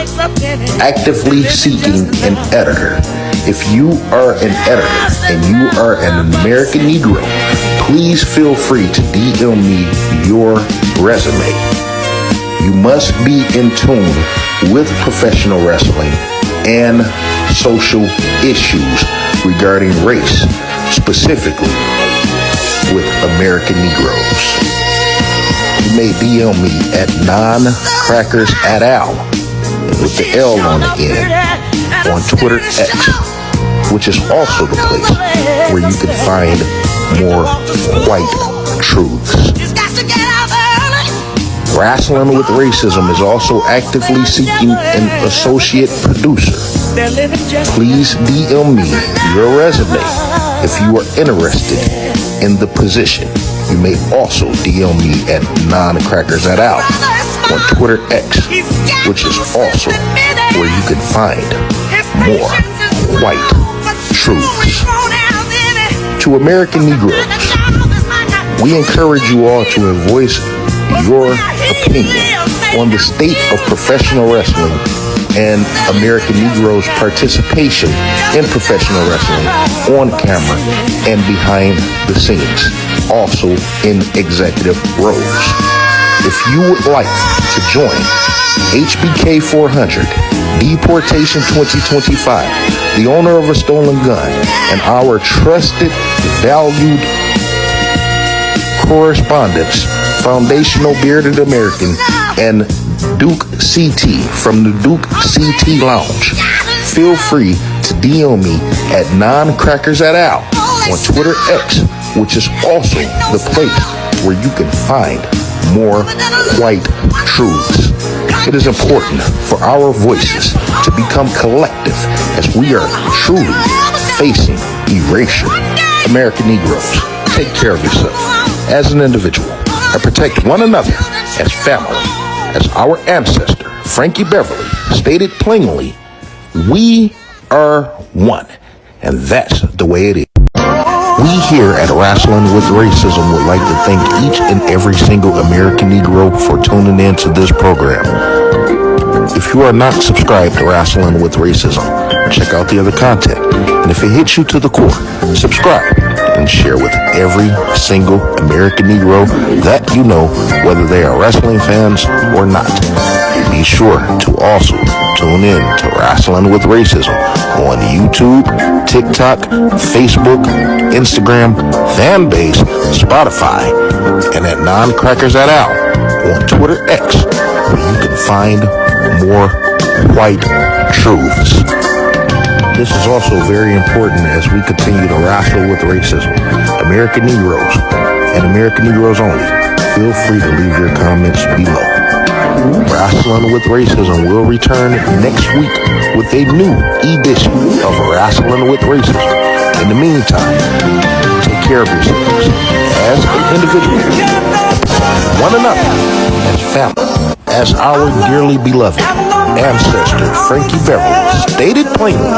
actively seeking an editor. If you are an editor and you are an American Negro, please feel free to DM me your resume. You must be in tune with professional wrestling and social issues regarding race, specifically with American Negroes. You may DM me at non-crackers@al with the L on the end on Twitter X, which is also the place where you can find more white truths. Wrestling with Racism is also actively seeking an associate producer. Please DM me your resume if you are interested in the position. You may also DM me at non-crackers@al on Twitter X, which is also where you can find more white truths. To American Negroes, we encourage you all to voice your opinion on the state of professional wrestling and American Negroes' participation in professional wrestling on camera and behind the scenes, also in executive roles. If you would like to join HBK 400, Deportation 2025, the owner of a stolen gun, and our trusted, valued correspondents, Foundational Bearded American, and Duke CT from the Duke CT Lounge, feel free to DM me at non-crackers@al on Twitter X, which is also the place where you can find more white truths. It is important for our voices to become collective as we are truly facing erasure. American Negroes, take care of yourself as an individual and protect one another as family. As our ancestor, Frankie Beverly, stated plainly, we are one, and that's the way it is. We here at Wrestling with Racism would like to thank each and every single American Negro for tuning in to this program. If you are not subscribed to Wrestling with Racism, check out the other content. And if it hits you to the core, subscribe and share with every single American Negro that you know, whether they are wrestling fans or not. Be sure to also tune in to Wrestling with Racism on YouTube, TikTok, Facebook, Instagram, Fanbase, Spotify, and at non-crackers@al on Twitter X, where you can find more white truths. This is also very important as we continue to wrestle with racism. American Negroes and American Negroes only, feel free to leave your comments below. Wrestling with Racism will return next week with a new edition of Wrestling with Racism. In the meantime, take care of yourselves as an individual, one another as family, as our dearly beloved ancestor Frankie Beverly stated plainly.